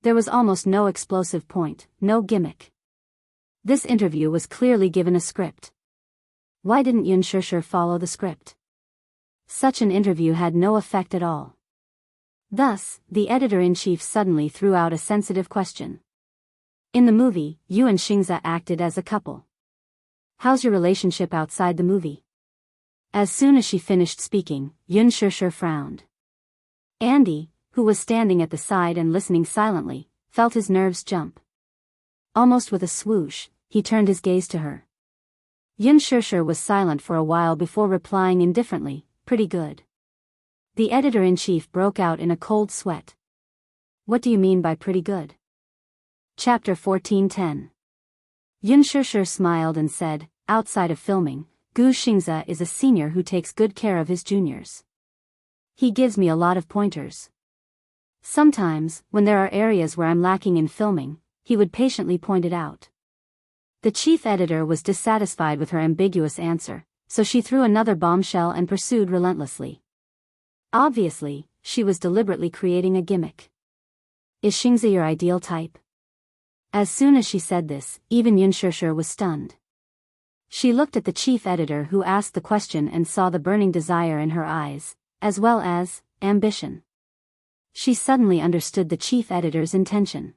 [SPEAKER 1] There was almost no explosive point, no gimmick. This interview was clearly given a script. Why didn't Yin Shishir follow the script? Such an interview had no effect at all. Thus, the editor-in-chief suddenly threw out a sensitive question. In the movie, you and Xingza acted as a couple. How's your relationship outside the movie? As soon as she finished speaking, Yin Shishir frowned. Andy, who was standing at the side and listening silently, felt his nerves jump. Almost with a swoosh, he turned his gaze to her. Yin Shishir was silent for a while before replying indifferently, pretty good. The editor-in-chief broke out in a cold sweat. What do you mean by pretty good? Chapter 14:10. Yin Shishir smiled and said, outside of filming, Gu Xingza is a senior who takes good care of his juniors. He gives me a lot of pointers. Sometimes, when there are areas where I'm lacking in filming, he would patiently point it out. The chief editor was dissatisfied with her ambiguous answer, so she threw another bombshell and pursued relentlessly. Obviously, she was deliberately creating a gimmick. Is Xingza your ideal type? As soon as she said this, even Yin Shishir was stunned. She looked at the chief editor who asked the question and saw the burning desire in her eyes, as well as ambition. She suddenly understood the chief editor's intention.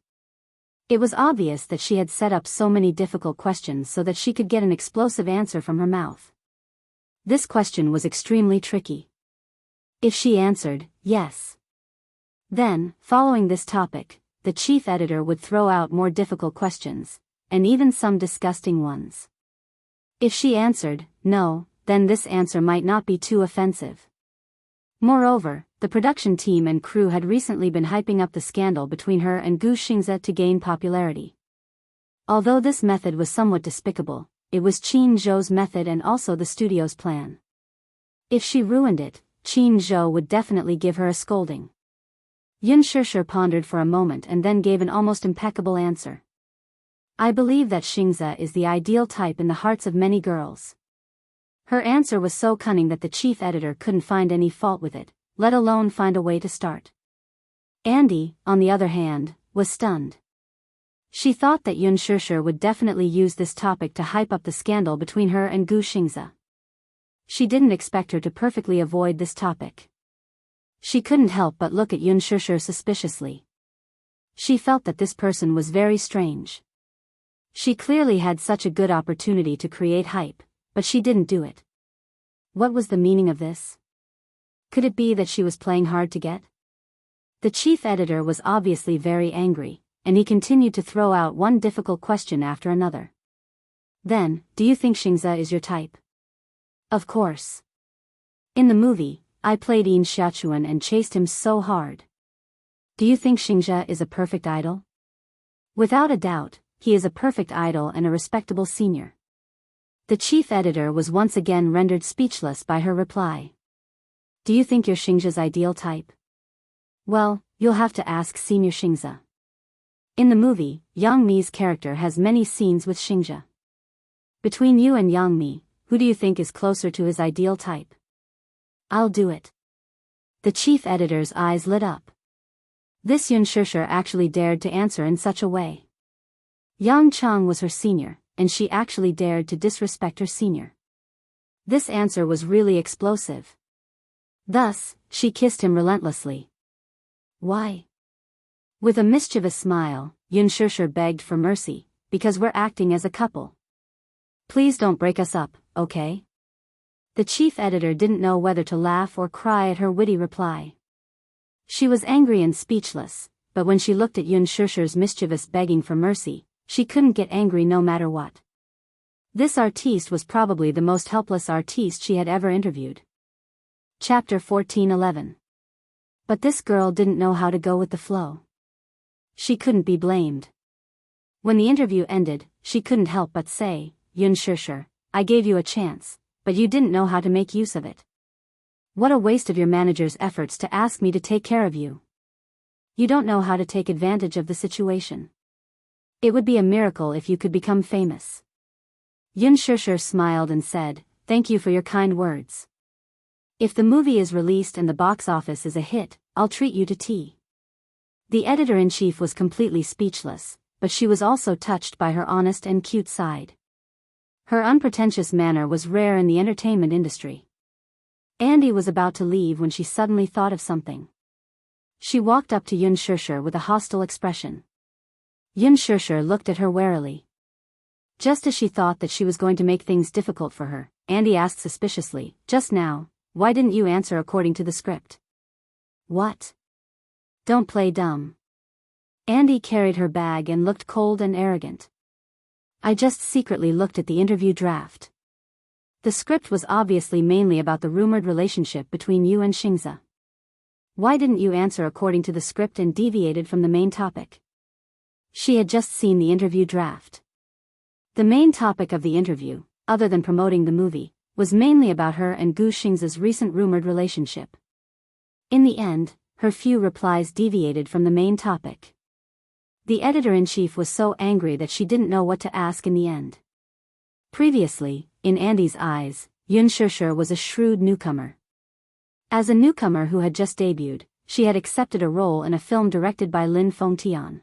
[SPEAKER 1] It was obvious that she had set up so many difficult questions so that she could get an explosive answer from her mouth. This question was extremely tricky. If she answered, yes, then, following this topic, the chief editor would throw out more difficult questions, and even some disgusting ones. If she answered, no, then this answer might not be too offensive. Moreover, the production team and crew had recently been hyping up the scandal between her and Gu Xingza to gain popularity. Although this method was somewhat despicable, it was Qin Zhou's method and also the studio's plan. If she ruined it, Qin Zhou would definitely give her a scolding. Yin Shishir pondered for a moment and then gave an almost impeccable answer. I believe that Xingza is the ideal type in the hearts of many girls. Her answer was so cunning that the chief editor couldn't find any fault with it, let alone find a way to start. Andy, on the other hand, was stunned. She thought that Yun Shishir would definitely use this topic to hype up the scandal between her and Gu Xingze. She didn't expect her to perfectly avoid this topic. She couldn't help but look at Yun Shishir suspiciously. She felt that this person was very strange. She clearly had such a good opportunity to create hype, but she didn't do it. What was the meaning of this? Could it be that she was playing hard to get? The chief editor was obviously very angry, and he continued to throw out one difficult question after another. Then, do you think Xingze is your type? Of course. In the movie, I played Yin Xiaochuan and chased him so hard. Do you think Xingze is a perfect idol? Without a doubt, he is a perfect idol and a respectable senior. The chief editor was once again rendered speechless by her reply. Do you think you're Xingze's ideal type? Well, you'll have to ask Senior Xingze. In the movie, Yang Mi's character has many scenes with Xingze. Between you and Yang Mi, who do you think is closer to his ideal type? I'll do it. The chief editor's eyes lit up. This Yun Shishir actually dared to answer in such a way. Yang Chang was her senior, and she actually dared to disrespect her senior. This answer was really explosive. Thus, she kissed him relentlessly. Why? With a mischievous smile, Yun Shishir begged for mercy, because we're acting as a couple. Please don't break us up, okay? The chief editor didn't know whether to laugh or cry at her witty reply. She was angry and speechless, but when she looked at Yun Shishir's mischievous begging for mercy, she couldn't get angry no matter what. This artiste was probably the most helpless artiste she had ever interviewed. Chapter 14:11. But this girl didn't know how to go with the flow. She couldn't be blamed. When the interview ended, she couldn't help but say, Yun Shishir, I gave you a chance, but you didn't know how to make use of it. What a waste of your manager's efforts to ask me to take care of you. You don't know how to take advantage of the situation. It would be a miracle if you could become famous. Yun Shishir smiled and said, thank you for your kind words. If the movie is released and the box office is a hit, I'll treat you to tea. The editor-in-chief was completely speechless, but she was also touched by her honest and cute side. Her unpretentious manner was rare in the entertainment industry. Andy was about to leave when she suddenly thought of something. She walked up to Yun Shishir with a hostile expression. Yun Shishir looked at her warily. Just as she thought that she was going to make things difficult for her, Andy asked suspiciously, just now, why didn't you answer according to the script? What? Don't play dumb. Andy carried her bag and looked cold and arrogant. I just secretly looked at the interview draft. The script was obviously mainly about the rumored relationship between you and Xingze. Why didn't you answer according to the script and deviated from the main topic? She had just seen the interview draft. The main topic of the interview, other than promoting the movie, was mainly about her and Gu Xingze's recent rumored relationship. In the end, her few replies deviated from the main topic. The editor-in-chief was so angry that she didn't know what to ask in the end. Previously, in Andy's eyes, Yun Shishir was a shrewd newcomer. As a newcomer who had just debuted, she had accepted a role in a film directed by Lin Fengtian.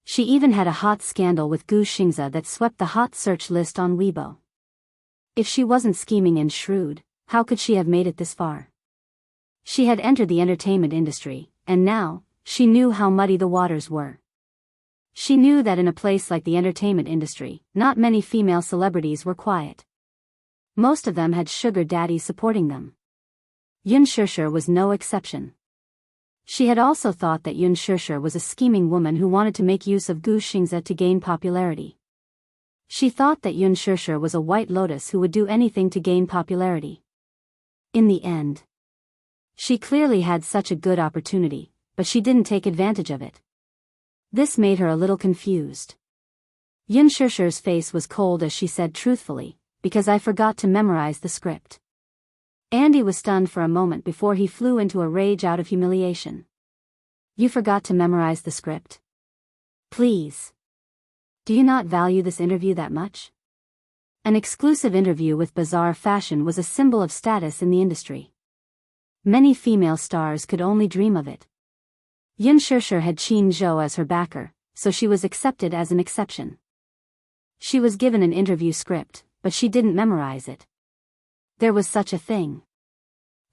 [SPEAKER 1] She even had a hot scandal with Gu Xingze that swept the hot search list on Weibo. If she wasn't scheming and shrewd, how could she have made it this far? She had entered the entertainment industry, and now, she knew how muddy the waters were. She knew that in a place like the entertainment industry, not many female celebrities were quiet. Most of them had sugar daddies supporting them. Yun Shishir was no exception. She had also thought that Yun Shishir was a scheming woman who wanted to make use of Gu Xingze to gain popularity. She thought that Yun Shishir was a white lotus who would do anything to gain popularity. In the end, she clearly had such a good opportunity, but she didn't take advantage of it. This made her a little confused. Yun Shishir's face was cold as she said truthfully, because I forgot to memorize the script. Andy was stunned for a moment before he flew into a rage out of humiliation. You forgot to memorize the script? Please. Do you not value this interview that much? An exclusive interview with Bazaar Fashion was a symbol of status in the industry. Many female stars could only dream of it. Yun Shishir had Qin Zhou as her backer, so she was accepted as an exception. She was given an interview script, but she didn't memorize it. There was such a thing.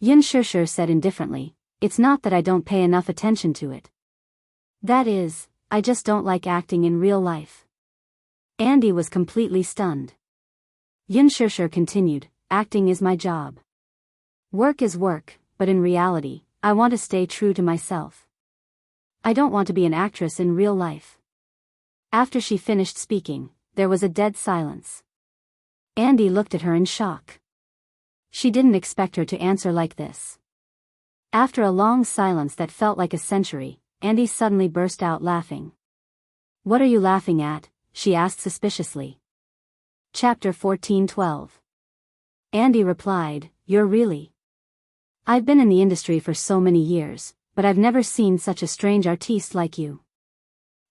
[SPEAKER 1] Yun Shishir said indifferently, "It's not that I don't pay enough attention to it. That is, I just don't like acting in real life." Andy was completely stunned. Yun Shishir continued, "Acting is my job. Work is work, but in reality, I want to stay true to myself. I don't want to be an actress in real life." After she finished speaking, there was a dead silence. Andy looked at her in shock. She didn't expect her to answer like this. After a long silence that felt like a century, Andy suddenly burst out laughing. "What are you laughing at?" she asked suspiciously. Chapter 14:12. Andy replied, "You're really. I've been in the industry for so many years, but I've never seen such a strange artiste like you."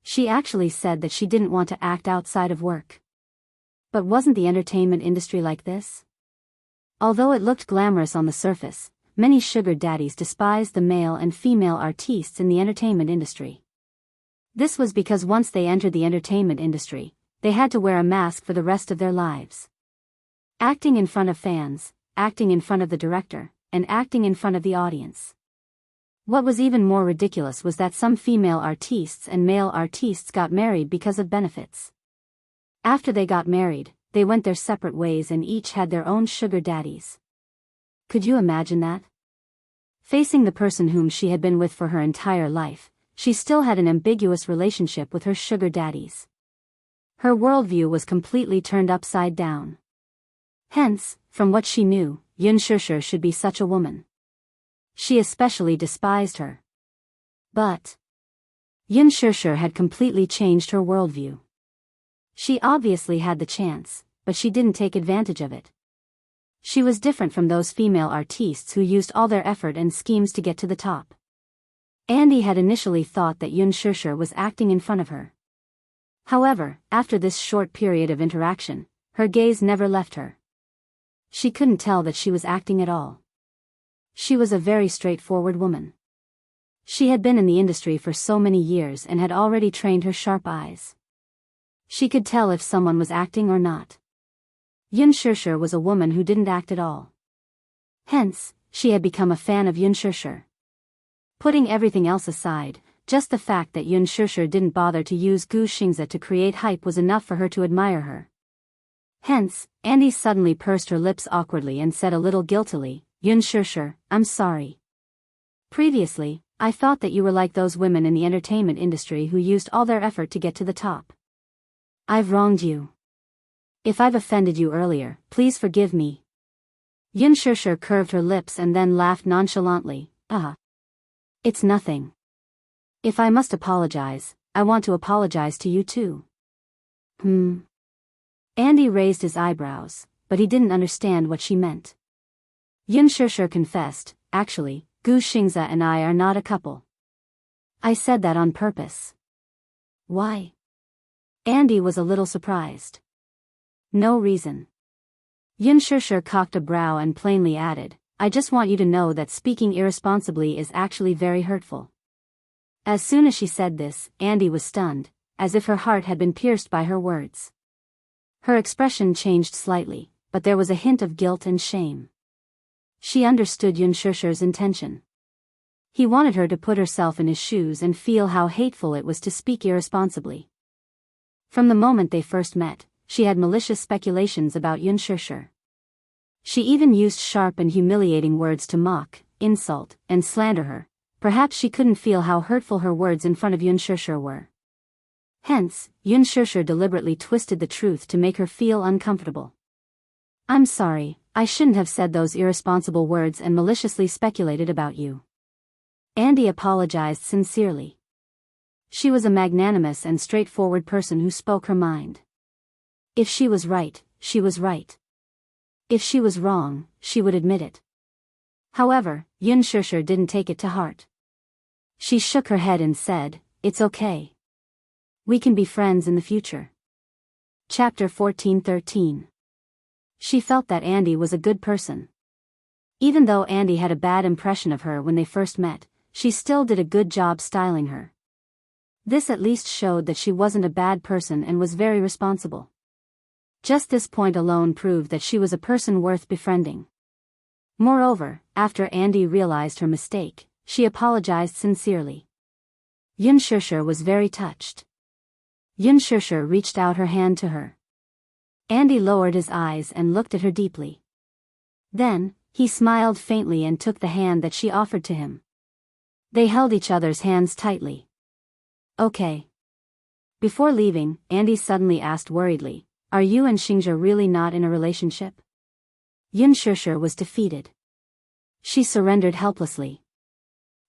[SPEAKER 1] She actually said that she didn't want to act outside of work. But wasn't the entertainment industry like this? Although it looked glamorous on the surface, many sugar daddies despised the male and female artistes in the entertainment industry. This was because once they entered the entertainment industry, they had to wear a mask for the rest of their lives. Acting in front of fans, acting in front of the director, and acting in front of the audience. What was even more ridiculous was that some female artistes and male artistes got married because of benefits. After they got married, they went their separate ways and each had their own sugar daddies. Could you imagine that? Facing the person whom she had been with for her entire life, she still had an ambiguous relationship with her sugar daddies. Her worldview was completely turned upside down. Hence, from what she knew, Yun Shishir should be such a woman. She especially despised her. But Yun Shishir had completely changed her worldview. She obviously had the chance, but she didn't take advantage of it. She was different from those female artistes who used all their effort and schemes to get to the top. Andy had initially thought that Yun Shishir was acting in front of her. However, after this short period of interaction, her gaze never left her. She couldn't tell that she was acting at all. She was a very straightforward woman. She had been in the industry for so many years and had already trained her sharp eyes. She could tell if someone was acting or not. Yun Shishir was a woman who didn't act at all. Hence, she had become a fan of Yun Shishir. Putting everything else aside, just the fact that Yun Shishir didn't bother to use Gu Xingzi to create hype was enough for her to admire her. Hence, Andy suddenly pursed her lips awkwardly and said a little guiltily, "Yun Shishir, I'm sorry. Previously, I thought that you were like those women in the entertainment industry who used all their effort to get to the top. I've wronged you. If I've offended you earlier, please forgive me." Yun Shishir curved her lips and then laughed nonchalantly, It's nothing. If I must apologize, I want to apologize to you too." Andy raised his eyebrows, but he didn't understand what she meant. Yun Shishir confessed, "Actually, Gu Xingzi and I are not a couple. I said that on purpose." "Why?" Andy was a little surprised. "No reason." Yun Shishir cocked a brow and plainly added, "I just want you to know that speaking irresponsibly is actually very hurtful." As soon as she said this, Andy was stunned, as if her heart had been pierced by her words. Her expression changed slightly, but there was a hint of guilt and shame. She understood Yun Shishir's intention. He wanted her to put herself in his shoes and feel how hateful it was to speak irresponsibly. From the moment they first met, she had malicious speculations about Yun Shishir. She even used sharp and humiliating words to mock, insult, and slander her. Perhaps she couldn't feel how hurtful her words in front of Yun Shishir were. Hence, Yun Shishir deliberately twisted the truth to make her feel uncomfortable. "I'm sorry, I shouldn't have said those irresponsible words and maliciously speculated about you." Andy apologized sincerely. She was a magnanimous and straightforward person who spoke her mind. If she was right, she was right. If she was wrong, she would admit it. However, Yun Shishir didn't take it to heart. She shook her head and said, "It's okay. We can be friends in the future." Chapter 14:13. She felt that Andy was a good person. Even though Andy had a bad impression of her when they first met, she still did a good job styling her. This at least showed that she wasn't a bad person and was very responsible. Just this point alone proved that she was a person worth befriending. Moreover, after Andy realized her mistake, she apologized sincerely. Yun Shishir was very touched. Yun Shishir reached out her hand to her. Andy lowered his eyes and looked at her deeply. Then, he smiled faintly and took the hand that she offered to him. They held each other's hands tightly. Okay. Before leaving, Andy suddenly asked worriedly, "Are you and Xingzhe really not in a relationship?" Yun Shishir was defeated. She surrendered helplessly.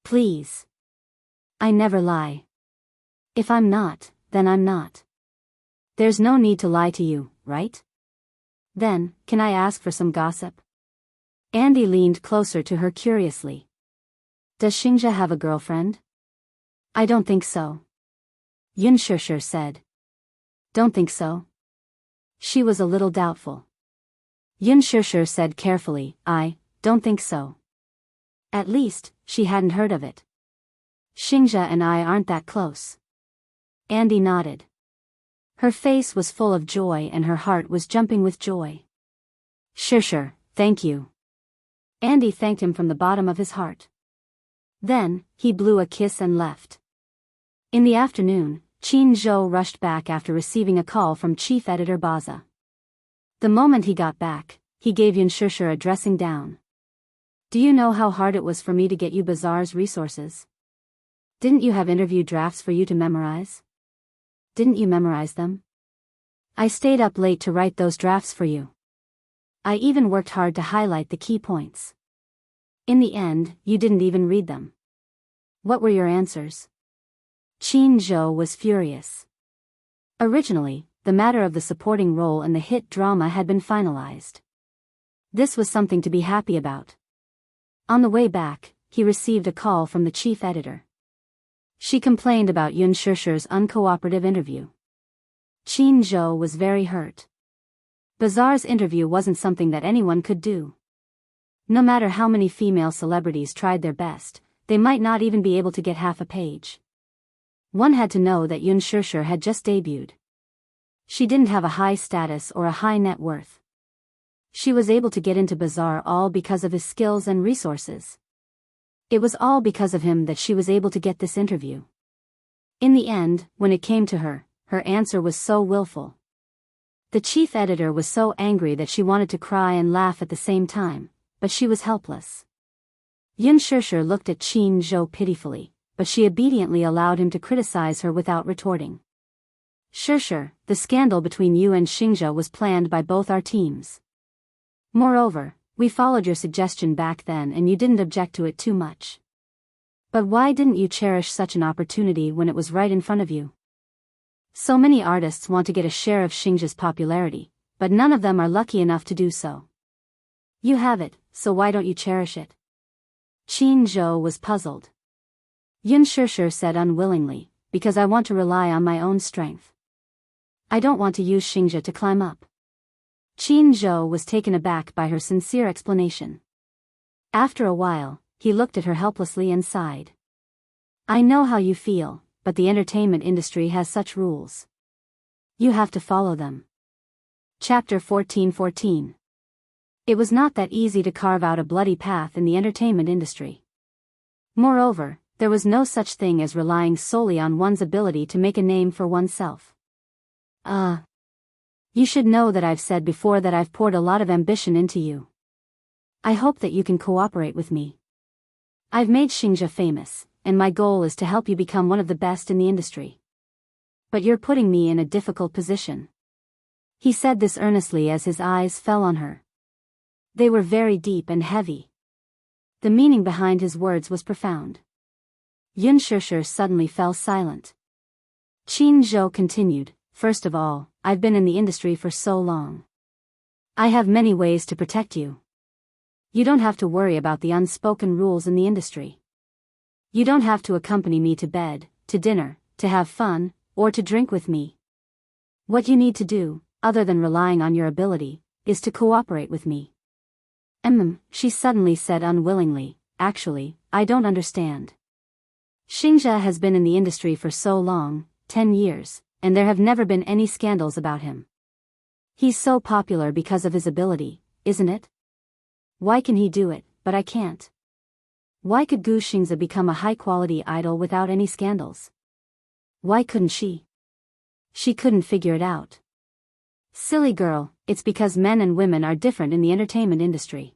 [SPEAKER 1] "Please. I never lie. If I'm not, then I'm not. There's no need to lie to you, right? Then, can I ask for some gossip?" Andy leaned closer to her curiously. "Does Xingzhe have a girlfriend?" "I don't think so." Yun Shishir said. "Don't think so?" She was a little doubtful. Yun Shishir said carefully, "I don't think so." At least, she hadn't heard of it. "Xingzhe and I aren't that close." Andy nodded. Her face was full of joy and her heart was jumping with joy. "Shishir, thank you." Andy thanked him from the bottom of his heart. Then, he blew a kiss and left. In the afternoon, Qin Zhou rushed back after receiving a call from Chief Editor Baza. The moment he got back, he gave Yun Shishir a dressing down. "Do you know how hard it was for me to get you Bazaar's resources? Didn't you have interview drafts for you to memorize? Didn't you memorize them? I stayed up late to write those drafts for you. I even worked hard to highlight the key points. In the end, you didn't even read them. What were your answers?" Qin Zhou was furious. Originally, the matter of the supporting role in the hit drama had been finalized. This was something to be happy about. On the way back, he received a call from the chief editor. She complained about Yun Shishir's uncooperative interview. Qin Zhou was very hurt. Bazaar's interview wasn't something that anyone could do. No matter how many female celebrities tried their best, they might not even be able to get half a page. One had to know that Yun Shishir had just debuted. She didn't have a high status or a high net worth. She was able to get into Bazaar all because of his skills and resources. It was all because of him that she was able to get this interview. In the end, when it came to her, her answer was so willful. The chief editor was so angry that she wanted to cry and laugh at the same time, but she was helpless. Yun Shishir looked at Qin Zhou pitifully, but she obediently allowed him to criticize her without retorting. "Shishir, the scandal between you and Xingzhe was planned by both our teams. Moreover, we followed your suggestion back then and you didn't object to it too much. But why didn't you cherish such an opportunity when it was right in front of you? So many artists want to get a share of Xingzhe's popularity, but none of them are lucky enough to do so. You have it, so why don't you cherish it?" Qin Zhou was puzzled. Yun Shishir said unwillingly, "Because I want to rely on my own strength. I don't want to use Xingzhe to climb up." Qin Zhou was taken aback by her sincere explanation. After a while, he looked at her helplessly and sighed. "I know how you feel, but the entertainment industry has such rules. You have to follow them." Chapter 14:14. It was not that easy to carve out a bloody path in the entertainment industry. Moreover, there was no such thing as relying solely on one's ability to make a name for oneself. You should know that I've said before that I've poured a lot of ambition into you. I hope that you can cooperate with me. I've made Xingzhe famous, and my goal is to help you become one of the best in the industry. But you're putting me in a difficult position." He said this earnestly as his eyes fell on her. They were very deep and heavy. The meaning behind his words was profound. Yun Shishir suddenly fell silent. Qin Zhou continued, "First of all, I've been in the industry for so long. I have many ways to protect you. You don't have to worry about the unspoken rules in the industry. You don't have to accompany me to bed, to dinner, to have fun, or to drink with me. What you need to do, other than relying on your ability, is to cooperate with me. She suddenly said unwillingly, actually, I don't understand. Xingzhe has been in the industry for so long, 10 years, and there have never been any scandals about him. He's so popular because of his ability, isn't it? Why can he do it, but I can't? Why could Gu Xingzhe become a high-quality idol without any scandals? Why couldn't she? She couldn't figure it out. Silly girl, it's because men and women are different in the entertainment industry.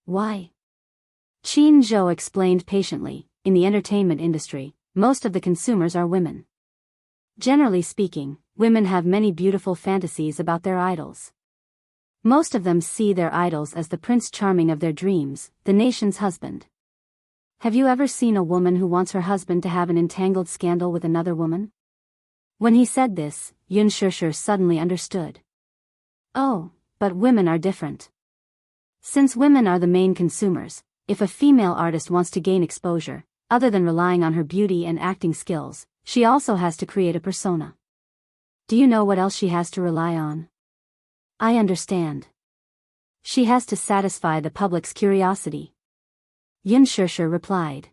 [SPEAKER 1] Why? Qin Zhou explained patiently, in the entertainment industry, most of the consumers are women. Generally speaking, women have many beautiful fantasies about their idols. Most of them see their idols as the Prince Charming of their dreams, the nation's husband. Have you ever seen a woman who wants her husband to have an entangled scandal with another woman? When he said this, Yun Shishir suddenly understood. Oh, but women are different. Since women are the main consumers, if a female artist wants to gain exposure, other than relying on her beauty and acting skills, she also has to create a persona. Do you know what else she has to rely on? I understand. She has to satisfy the public's curiosity. Yun Shishir replied.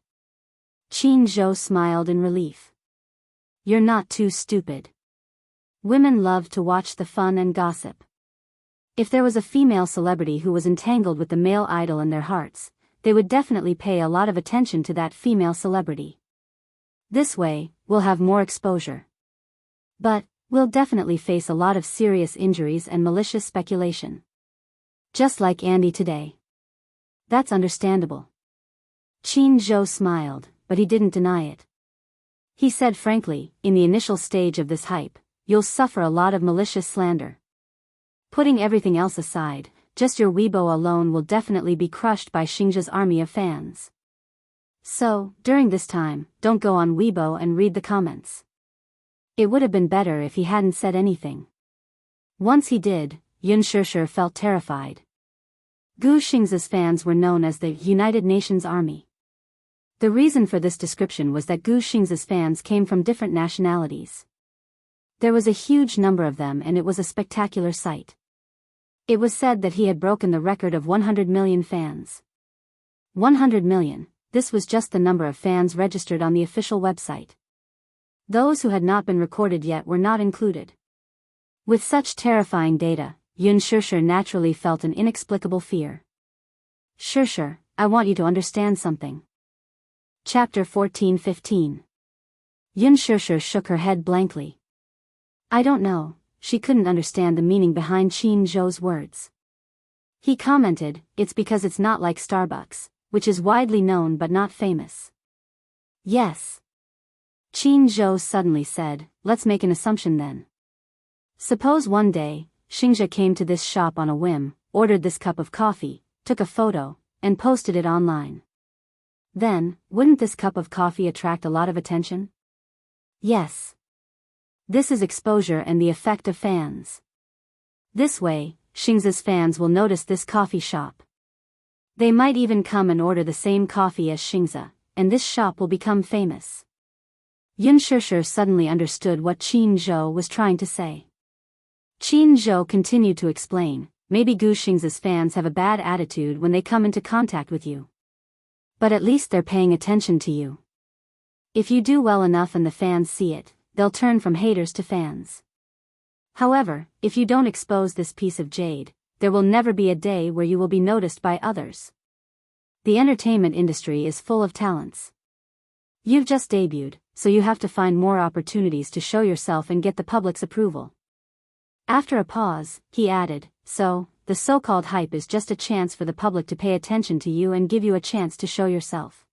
[SPEAKER 1] Qin Zhou smiled in relief. You're not too stupid. Women love to watch the fun and gossip. If there was a female celebrity who was entangled with the male idol in their hearts, they would definitely pay a lot of attention to that female celebrity. This way, we'll have more exposure. But, we'll definitely face a lot of serious injuries and malicious speculation. Just like Andy today. That's understandable. Qin Zhou smiled, but he didn't deny it. He said frankly, in the initial stage of this hype, you'll suffer a lot of malicious slander. Putting everything else aside, just your Weibo alone will definitely be crushed by Xingzhe's army of fans. So, during this time, don't go on Weibo and read the comments. It would have been better if he hadn't said anything. Once he did, Yun Shishir felt terrified. Gu Xingzhe's fans were known as the United Nations Army. The reason for this description was that Gu Xingzhe's fans came from different nationalities. There was a huge number of them and it was a spectacular sight. It was said that he had broken the record of 100 million fans. 100 million, this was just the number of fans registered on the official website. Those who had not been recorded yet were not included. With such terrifying data, Yun Shishir naturally felt an inexplicable fear. Shishir, I want you to understand something. Chapter 14-15. Yun Shishir shook her head blankly. I don't know, she couldn't understand the meaning behind Qin Zhou's words. He commented, it's because it's not like Starbucks, which is widely known but not famous. Yes. Qin Zhou suddenly said, let's make an assumption then. Suppose one day, Xingzhe came to this shop on a whim, ordered this cup of coffee, took a photo, and posted it online. Then, wouldn't this cup of coffee attract a lot of attention? Yes. This is exposure and the effect of fans. This way, Xingzhe's fans will notice this coffee shop. They might even come and order the same coffee as Xingzhe, and this shop will become famous. Yun Shishir suddenly understood what Qin Zhou was trying to say. Qin Zhou continued to explain, maybe Gu Xingzhe's fans have a bad attitude when they come into contact with you. But at least they're paying attention to you. If you do well enough and the fans see it, they'll turn from haters to fans. However, if you don't expose this piece of jade, there will never be a day where you will be noticed by others. The entertainment industry is full of talents. You've just debuted, so you have to find more opportunities to show yourself and get the public's approval. After a pause, he added, so, the so-called hype is just a chance for the public to pay attention to you and give you a chance to show yourself.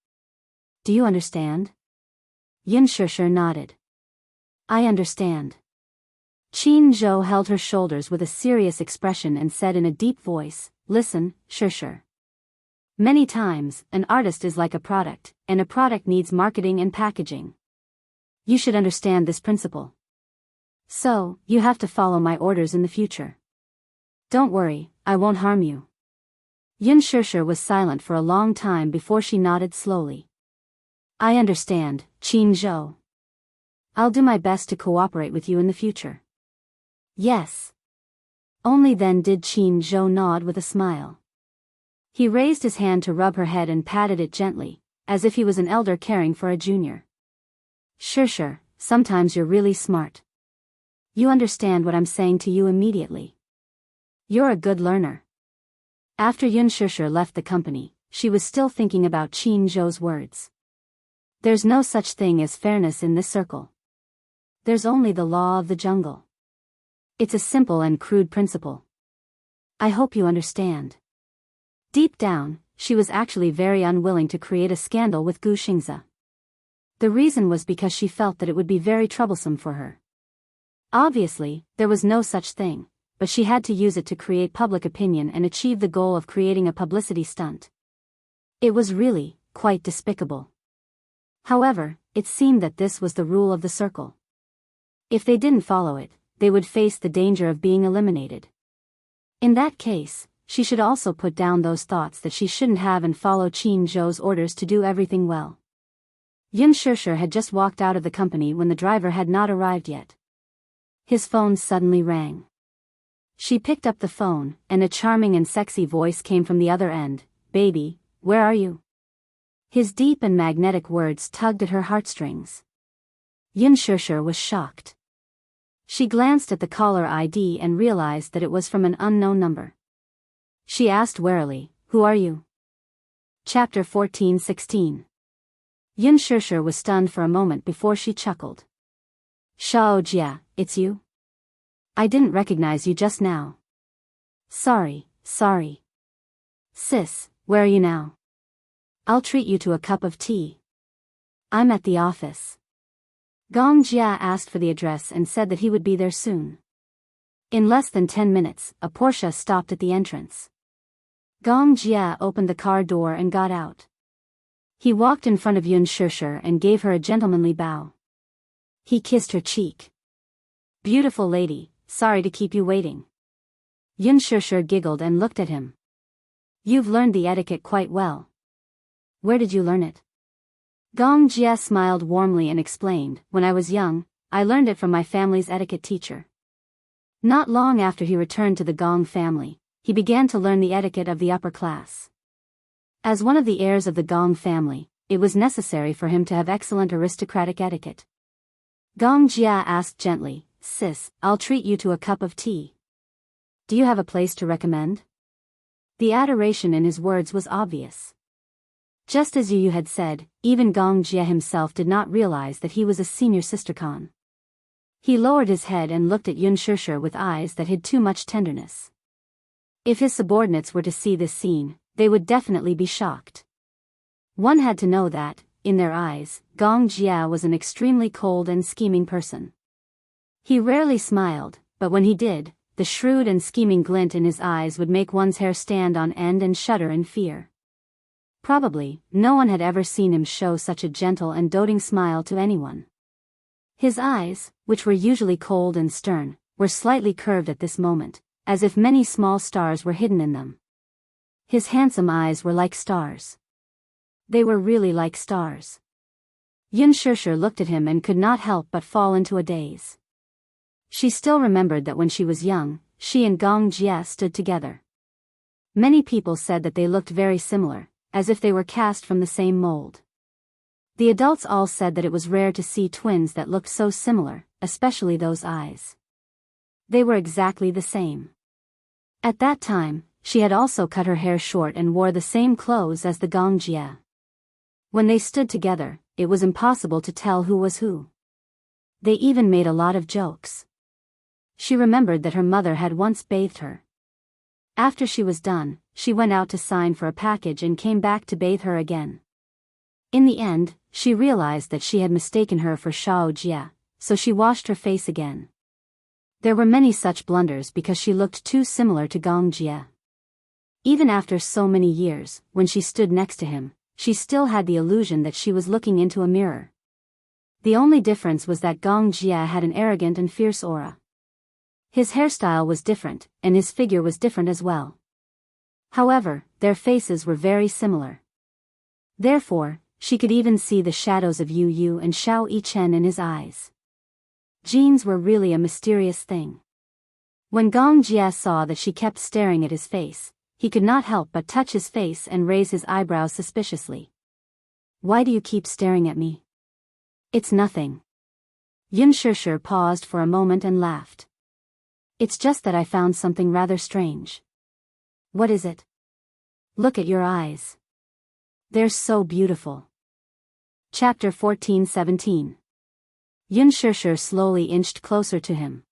[SPEAKER 1] Do you understand? Yun Shishir nodded. I understand. Qin Zhou held her shoulders with a serious expression and said in a deep voice, listen, Shishir. Many times, an artist is like a product, and a product needs marketing and packaging. You should understand this principle. So, you have to follow my orders in the future. Don't worry, I won't harm you. Yun Shishir was silent for a long time before she nodded slowly. I understand, Qin Zhou. I'll do my best to cooperate with you in the future. Yes. Only then did Qin Zhou nod with a smile. He raised his hand to rub her head and patted it gently, as if he was an elder caring for a junior. Sure, sometimes you're really smart. You understand what I'm saying to you immediately. You're a good learner. After Yun Shisha left the company, she was still thinking about Qin Zhou's words. There's no such thing as fairness in this circle. There's only the law of the jungle. It's a simple and crude principle. I hope you understand. Deep down, she was actually very unwilling to create a scandal with Gu Xingze. The reason was because she felt that it would be very troublesome for her. Obviously, there was no such thing, but she had to use it to create public opinion and achieve the goal of creating a publicity stunt. It was really, quite despicable. However, it seemed that this was the rule of the circle. If they didn't follow it, they would face the danger of being eliminated. In that case, she should also put down those thoughts that she shouldn't have and follow Qin Zhou's orders to do everything well. Yun Shisha had just walked out of the company when the driver had not arrived yet. His phone suddenly rang. She picked up the phone, and a charming and sexy voice came from the other end. "Baby, where are you?" His deep and magnetic words tugged at her heartstrings. Yun Shisha was shocked. She glanced at the caller ID and realized that it was from an unknown number. She asked warily, "Who are you?" Chapter 14:16. Yun Shisha was stunned for a moment before she chuckled. "Shao Jia, it's you? I didn't recognize you just now." Sorry. Sis, where are you now? I'll treat you to a cup of tea." "I'm at the office." Gong Jia asked for the address and said that he would be there soon. In less than 10 minutes, a Porsche stopped at the entrance. Gong Jia opened the car door and got out. He walked in front of Yun Shisha and gave her a gentlemanly bow. He kissed her cheek. "Beautiful lady, sorry to keep you waiting." Yun Shisha giggled and looked at him. "You've learned the etiquette quite well. Where did you learn it?" Gong Jia smiled warmly and explained, "When I was young, I learned it from my family's etiquette teacher." Not long after he returned to the Gong family, he began to learn the etiquette of the upper class. As one of the heirs of the Gong family, it was necessary for him to have excellent aristocratic etiquette. Gong Jia asked gently, "Sis, I'll treat you to a cup of tea. Do you have a place to recommend?" The adoration in his words was obvious. Just as Yu had said, even Gong Jia himself did not realize that he was a senior sister Khan. He lowered his head and looked at Yun Shisha with eyes that hid too much tenderness. If his subordinates were to see this scene, they would definitely be shocked. One had to know that, in their eyes, Gong Jia was an extremely cold and scheming person. He rarely smiled, but when he did, the shrewd and scheming glint in his eyes would make one's hair stand on end and shudder in fear. Probably, no one had ever seen him show such a gentle and doting smile to anyone. His eyes, which were usually cold and stern, were slightly curved at this moment, as if many small stars were hidden in them. His handsome eyes were like stars. They were really like stars. Yun Shisha looked at him and could not help but fall into a daze. She still remembered that when she was young, she and Gong Jia stood together. Many people said that they looked very similar, as if they were cast from the same mold. The adults all said that it was rare to see twins that looked so similar, especially those eyes. They were exactly the same. At that time, she had also cut her hair short and wore the same clothes as the Gong Jia. When they stood together, it was impossible to tell who was who. They even made a lot of jokes. She remembered that her mother had once bathed her. After she was done, she went out to sign for a package and came back to bathe her again. In the end, she realized that she had mistaken her for Shao Jia, so she washed her face again. There were many such blunders because she looked too similar to Gong Jia. Even after so many years, when she stood next to him, she still had the illusion that she was looking into a mirror. The only difference was that Gong Jia had an arrogant and fierce aura. His hairstyle was different, and his figure was different as well. However, their faces were very similar. Therefore, she could even see the shadows of Yu Yu and Shao Yichen in his eyes. Genes were really a mysterious thing. When Gong Jia saw that she kept staring at his face, he could not help but touch his face and raise his eyebrows suspiciously. Why do you keep staring at me? It's nothing. Yun Shishir paused for a moment and laughed. It's just that I found something rather strange. What is it? Look at your eyes. They're so beautiful. Chapter 14:17. Yun Shishir slowly inched closer to him.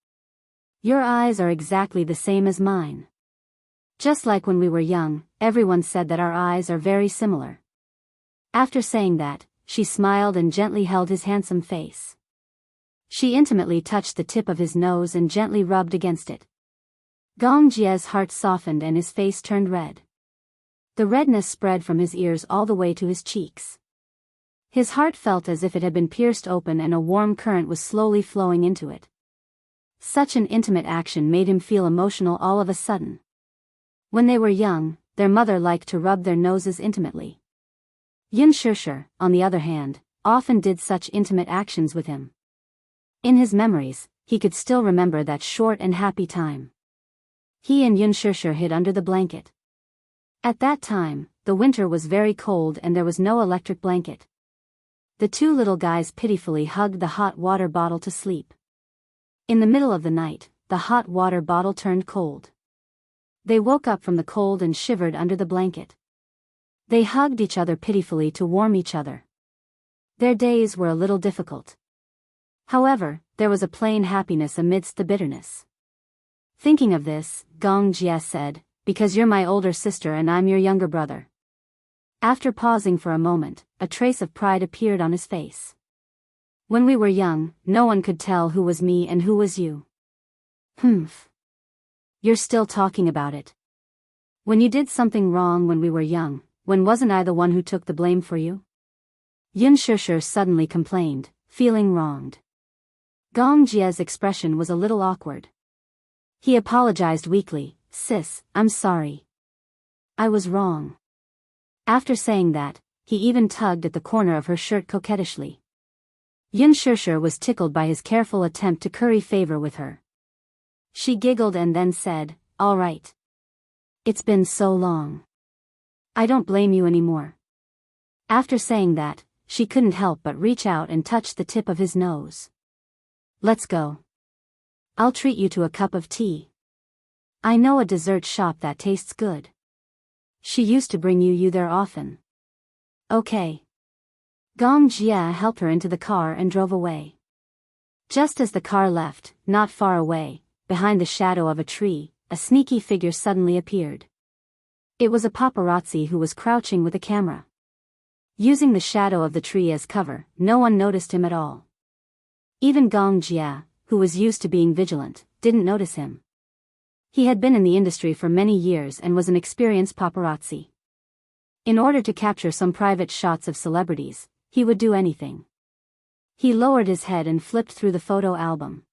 [SPEAKER 1] Your eyes are exactly the same as mine. Just like when we were young, everyone said that our eyes are very similar. After saying that, she smiled and gently held his handsome face. She intimately touched the tip of his nose and gently rubbed against it. Gong Jie's heart softened and his face turned red. The redness spread from his ears all the way to his cheeks. His heart felt as if it had been pierced open and a warm current was slowly flowing into it. Such an intimate action made him feel emotional all of a sudden. When they were young, their mother liked to rub their noses intimately. Yun Shishir, on the other hand, often did such intimate actions with him. In his memories, he could still remember that short and happy time. He and Yun Shishir hid under the blanket. At that time, the winter was very cold and there was no electric blanket. The two little guys pitifully hugged the hot water bottle to sleep. In the middle of the night, the hot water bottle turned cold. They woke up from the cold and shivered under the blanket. They hugged each other pitifully to warm each other. Their days were a little difficult. However, there was a plain happiness amidst the bitterness. Thinking of this, Gong Jie said, because you're my older sister and I'm your younger brother. After pausing for a moment, a trace of pride appeared on his face. When we were young, no one could tell who was me and who was you. Humph. You're still talking about it. When you did something wrong when we were young, when wasn't I the one who took the blame for you? Yun Shishir suddenly complained, feeling wronged. Gong Jie's expression was a little awkward. He apologized weakly, Sis, I'm sorry. I was wrong. After saying that, he even tugged at the corner of her shirt coquettishly. Yun Shishir was tickled by his careful attempt to curry favor with her. She giggled and then said, all right. It's been so long. I don't blame you anymore. After saying that, she couldn't help but reach out and touch the tip of his nose. Let's go. I'll treat you to a cup of tea. I know a dessert shop that tastes good. She used to bring you there often. Okay. Gong Jie helped her into the car and drove away. Just as the car left, not far away, behind the shadow of a tree, a sneaky figure suddenly appeared. It was a paparazzi who was crouching with a camera. Using the shadow of the tree as cover, no one noticed him at all. Even Gong Jie, who was used to being vigilant, didn't notice him. He had been in the industry for many years and was an experienced paparazzi. In order to capture some private shots of celebrities, he would do anything. He lowered his head and flipped through the photo album.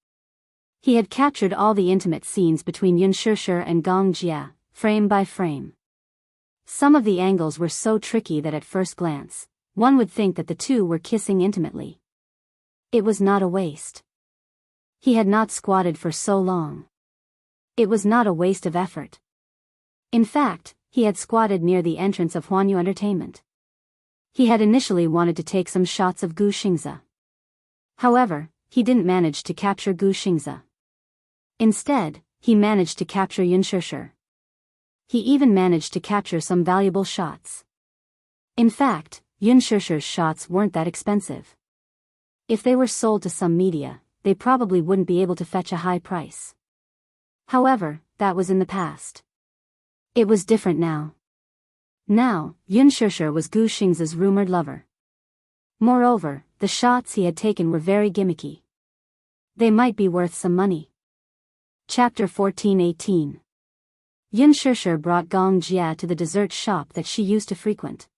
[SPEAKER 1] He had captured all the intimate scenes between Yun Shishir and Gong Jie, frame by frame. Some of the angles were so tricky that at first glance, one would think that the two were kissing intimately. It was not a waste. He had not squatted for so long. It was not a waste of effort. In fact, he had squatted near the entrance of Huanyu Entertainment. He had initially wanted to take some shots of Gu Xingze. However, he didn't manage to capture Gu Xingze. Instead, he managed to capture Yun Shishir. He even managed to capture some valuable shots. In fact, Yun Shishir's shots weren't that expensive. If they were sold to some media, they probably wouldn't be able to fetch a high price. However, that was in the past. It was different now. Now, Yun Shishir was Gu Xingze's rumored lover. Moreover, the shots he had taken were very gimmicky. They might be worth some money. Chapter 14:18. Yun Shishir brought Gong Jie to the dessert shop that she used to frequent.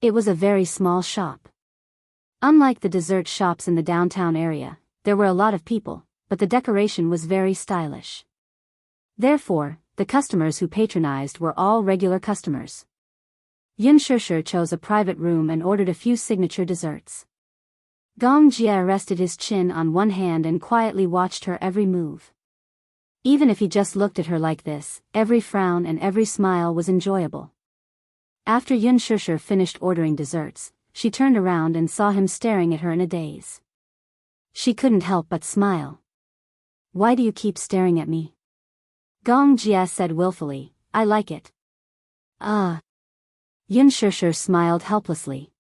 [SPEAKER 1] It was a very small shop. Unlike the dessert shops in the downtown area, there were a lot of people, but the decoration was very stylish. Therefore, the customers who patronized were all regular customers. Yun Shishir chose a private room and ordered a few signature desserts. Gong Jie rested his chin on one hand and quietly watched her every move. Even if he just looked at her like this, every frown and every smile was enjoyable. After Yun Shusher finished ordering desserts, she turned around and saw him staring at her in a daze. She couldn't help but smile. "Why do you keep staring at me?" Gong Jia said willfully, "I like it." "Ah." Yun Shusher smiled helplessly.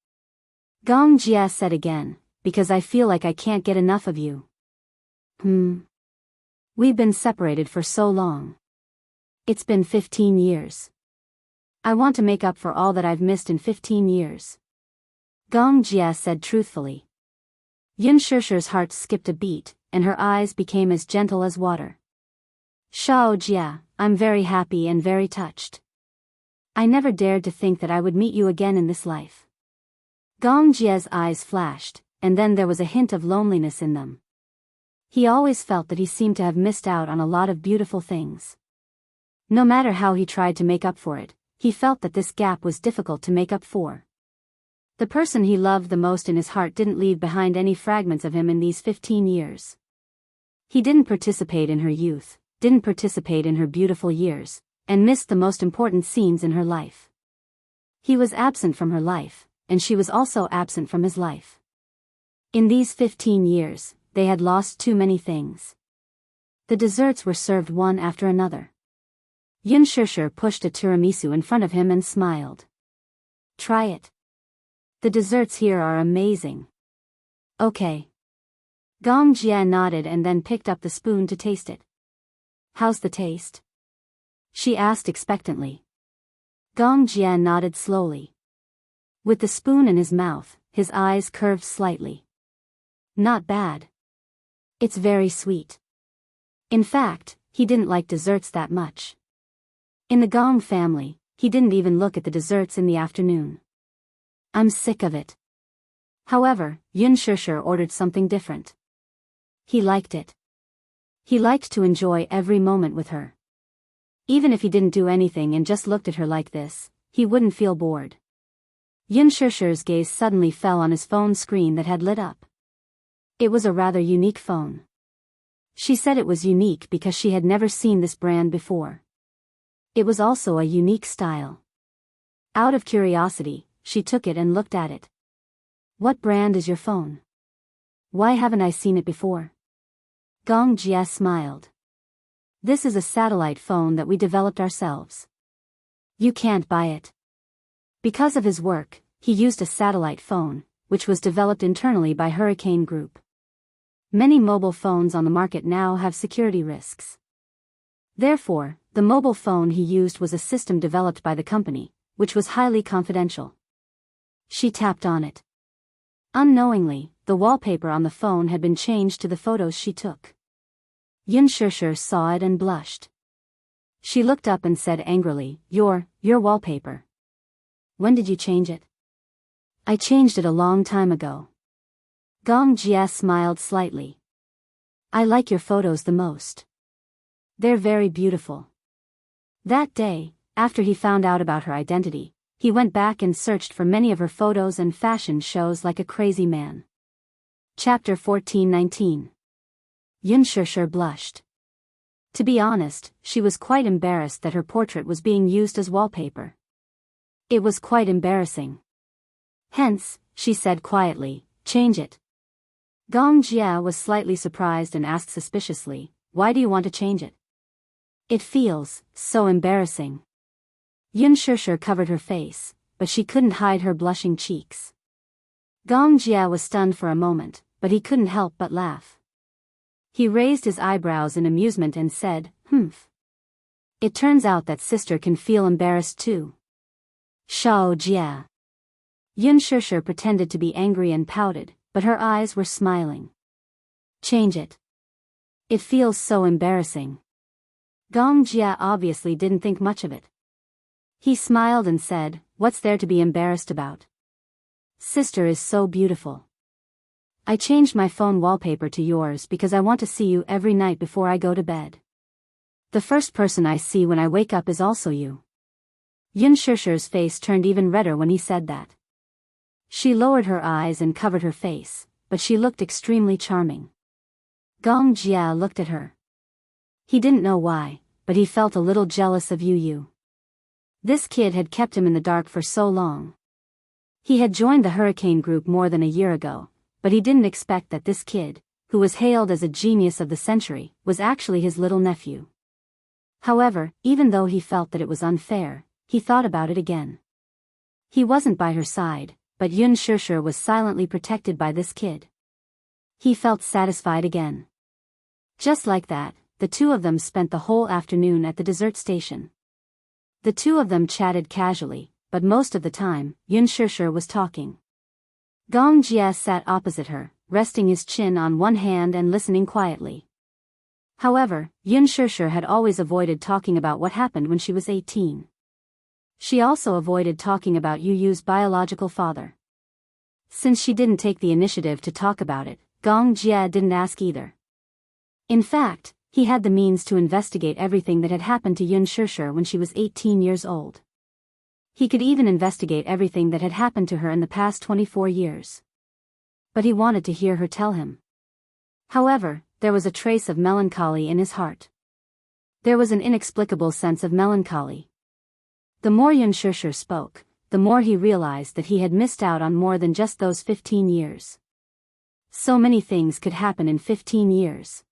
[SPEAKER 1] Gong Jia said again, "Because I feel like I can't get enough of you." We've been separated for so long. It's been 15 years. I want to make up for all that I've missed in 15 years. Gong Jia said truthfully. Yun Shusher's heart skipped a beat, and her eyes became as gentle as water. "Shao Jia, I'm very happy and very touched. I never dared to think that I would meet you again in this life." Gong Jia's eyes flashed, and then there was a hint of loneliness in them. He always felt that he seemed to have missed out on a lot of beautiful things. No matter how he tried to make up for it, he felt that this gap was difficult to make up for. The person he loved the most in his heart didn't leave behind any fragments of him in these 15 years. He didn't participate in her youth, didn't participate in her beautiful years, and missed the most important scenes in her life. He was absent from her life, and she was also absent from his life. In these 15 years, they had lost too many things. The desserts were served one after another. Yun Shusher pushed a tiramisu in front of him and smiled. "Try it. The desserts here are amazing." "Okay." Gong Jia nodded and then picked up the spoon to taste it. "How's the taste?" she asked expectantly. Gong Jia nodded slowly. With the spoon in his mouth, his eyes curved slightly. "Not bad. It's very sweet." In fact, he didn't like desserts that much. In the Gong family, he didn't even look at the desserts in the afternoon. "I'm sick of it." However, Yun Shusher ordered something different. He liked it. He liked to enjoy every moment with her. Even if he didn't do anything and just looked at her like this, he wouldn't feel bored. Yun Shusher's gaze suddenly fell on his phone screen that had lit up. It was a rather unique phone. She said it was unique because she had never seen this brand before. It was also a unique style. Out of curiosity, she took it and looked at it. "What brand is your phone? Why haven't I seen it before?" Gong Jia smiled. "This is a satellite phone that we developed ourselves. You can't buy it." Because of his work, he used a satellite phone, which was developed internally by Hurricane Group. Many mobile phones on the market now have security risks. Therefore, the mobile phone he used was a system developed by the company, which was highly confidential. She tapped on it. Unknowingly, the wallpaper on the phone had been changed to the photos she took. Yun Shusher saw it and blushed. She looked up and said angrily, Your wallpaper. When did you change it?" "I changed it a long time ago." Gong Jia smiled slightly. "I like your photos the most. They're very beautiful." That day, after he found out about her identity, he went back and searched for many of her photos and fashion shows like a crazy man. Chapter 14:19. Yun Shusher blushed. To be honest, she was quite embarrassed that her portrait was being used as wallpaper. It was quite embarrassing. "Hence," she said quietly, "change it." Gong Jia was slightly surprised and asked suspiciously, "Why do you want to change it?" "It feels so embarrassing." Yun Shusher covered her face, but she couldn't hide her blushing cheeks. Gong Jia was stunned for a moment, but he couldn't help but laugh. He raised his eyebrows in amusement and said, "Humph. It turns out that sister can feel embarrassed too." "Shao Jia." Yun Shusher pretended to be angry and pouted, but her eyes were smiling. "Change it. It feels so embarrassing." Gong Jia obviously didn't think much of it. He smiled and said, "What's there to be embarrassed about? Sister is so beautiful. I changed my phone wallpaper to yours because I want to see you every night before I go to bed. The first person I see when I wake up is also you." Yun Shusher's face turned even redder when he said that. She lowered her eyes and covered her face, but she looked extremely charming. Gong Jia looked at her. He didn't know why, but he felt a little jealous of Yu. This kid had kept him in the dark for so long. He had joined the Hurricane group more than a year ago, but he didn't expect that this kid, who was hailed as a genius of the century, was actually his little nephew. However, even though he felt that it was unfair, he thought about it again. He wasn't by her side, but Yun Shishir was silently protected by this kid. He felt satisfied again. Just like that, the two of them spent the whole afternoon at the dessert station. The two of them chatted casually, but most of the time, Yun Shishir was talking. Gong Jia sat opposite her, resting his chin on one hand and listening quietly. However, Yun Shishir had always avoided talking about what happened when she was 18. She also avoided talking about Yu's biological father. Since she didn't take the initiative to talk about it, Gong Jia didn't ask either. In fact, he had the means to investigate everything that had happened to Yun Shishir when she was 18 years old. He could even investigate everything that had happened to her in the past 24 years. But he wanted to hear her tell him. However, there was a trace of melancholy in his heart. There was an inexplicable sense of melancholy. The more Yun Shishir spoke, the more he realized that he had missed out on more than just those 15 years. So many things could happen in 15 years.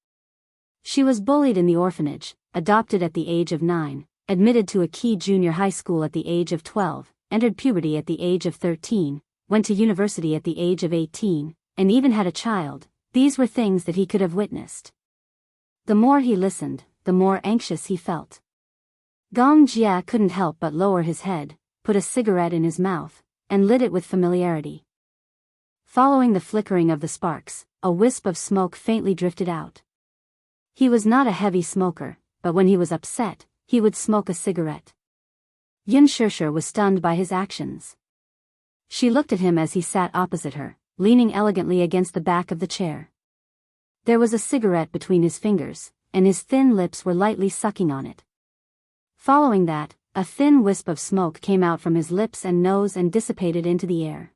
[SPEAKER 1] She was bullied in the orphanage, adopted at the age of 9, admitted to a key junior high school at the age of 12, entered puberty at the age of 13, went to university at the age of 18, and even had a child. These were things that he could have witnessed. The more he listened, the more anxious he felt. Gong Jia couldn't help but lower his head, put a cigarette in his mouth, and lit it with familiarity. Following the flickering of the sparks, a wisp of smoke faintly drifted out. He was not a heavy smoker, but when he was upset, he would smoke a cigarette. Yun Shishir was stunned by his actions. She looked at him as he sat opposite her, leaning elegantly against the back of the chair. There was a cigarette between his fingers, and his thin lips were lightly sucking on it. Following that, a thin wisp of smoke came out from his lips and nose and dissipated into the air.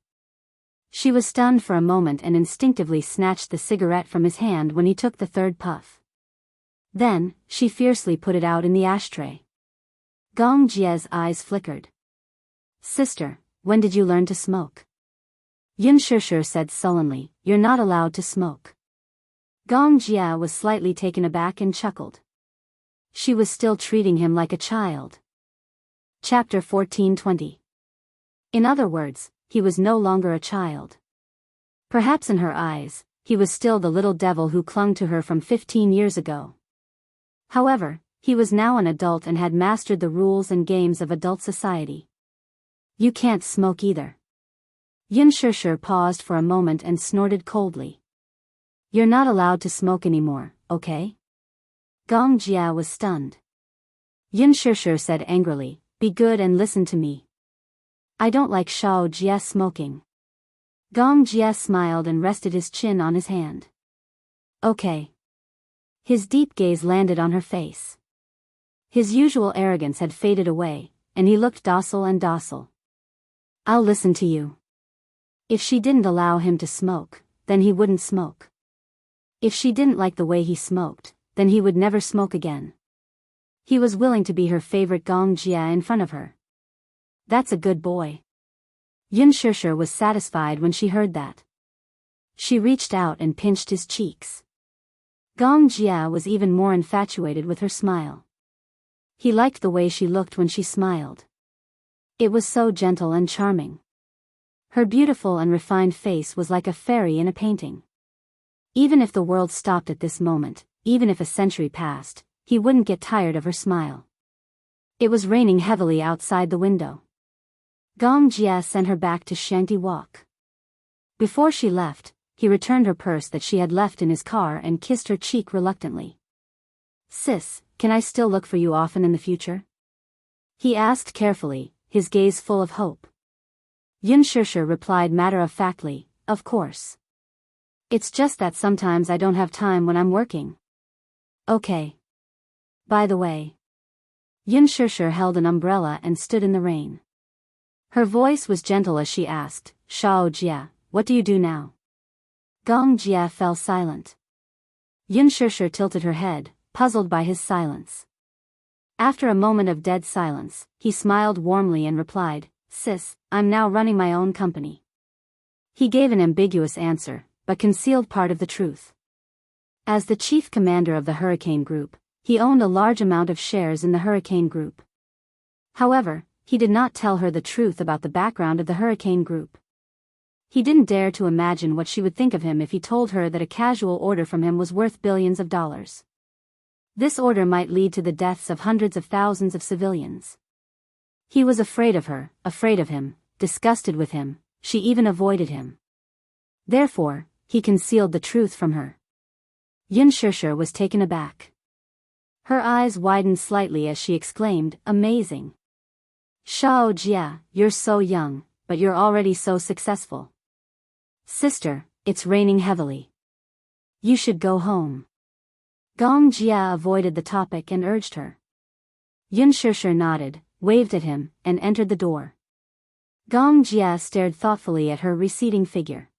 [SPEAKER 1] She was stunned for a moment and instinctively snatched the cigarette from his hand when he took the third puff. Then, she fiercely put it out in the ashtray. Gong Jia's eyes flickered. "Sister, when did you learn to smoke?" Yun Shishir said sullenly, "You're not allowed to smoke." Gong Jia was slightly taken aback and chuckled. She was still treating him like a child. Chapter 14:20. In other words, he was no longer a child. Perhaps in her eyes, he was still the little devil who clung to her from 15 years ago. However, he was now an adult and had mastered the rules and games of adult society. "You can't smoke either." Yun Shishir paused for a moment and snorted coldly. "You're not allowed to smoke anymore, okay?" Gong Jia was stunned. Yun Shishir said angrily, "Be good and listen to me. I don't like Shao Jia smoking." Gong Jia smiled and rested his chin on his hand. "Okay." His deep gaze landed on her face. His usual arrogance had faded away, and he looked docile and docile. "I'll listen to you." If she didn't allow him to smoke, then he wouldn't smoke. If she didn't like the way he smoked, then he would never smoke again. He was willing to be her favorite Gong Jia in front of her. "That's a good boy." Yun Shishir was satisfied when she heard that. She reached out and pinched his cheeks. Gong Jia was even more infatuated with her smile. He liked the way she looked when she smiled. It was so gentle and charming. Her beautiful and refined face was like a fairy in a painting. Even if the world stopped at this moment, even if a century passed, he wouldn't get tired of her smile. It was raining heavily outside the window. Gong Jia sent her back to Shangti Walk. Before she left, he returned her purse that she had left in his car and kissed her cheek reluctantly. "Sis, can I still look for you often in the future?" he asked carefully, his gaze full of hope. Yun Shishir replied matter-of-factly, "Of course. It's just that sometimes I don't have time when I'm working." "Okay. By the way." Yun Shishir held an umbrella and stood in the rain. Her voice was gentle as she asked, "Shao Jia, what do you do now?" Gong Jia fell silent. Yun Shishir tilted her head, puzzled by his silence. After a moment of dead silence, he smiled warmly and replied, "Sis, I'm now running my own company." He gave an ambiguous answer, but concealed part of the truth. As the chief commander of the Hurricane Group, he owned a large amount of shares in the Hurricane Group. However, he did not tell her the truth about the background of the Hurricane Group. He didn't dare to imagine what she would think of him if he told her that a casual order from him was worth billions of dollars. This order might lead to the deaths of hundreds of thousands of civilians. He was afraid of her, afraid of him, disgusted with him, she even avoided him. Therefore, he concealed the truth from her. Yunshushu was taken aback. Her eyes widened slightly as she exclaimed, "Amazing. Shao Jia, you're so young, but you're already so successful. Sister, it's raining heavily. You should go home." Gong Jia avoided the topic and urged her. Yunshushu nodded, waved at him, and entered the door. Gong Jia stared thoughtfully at her receding figure.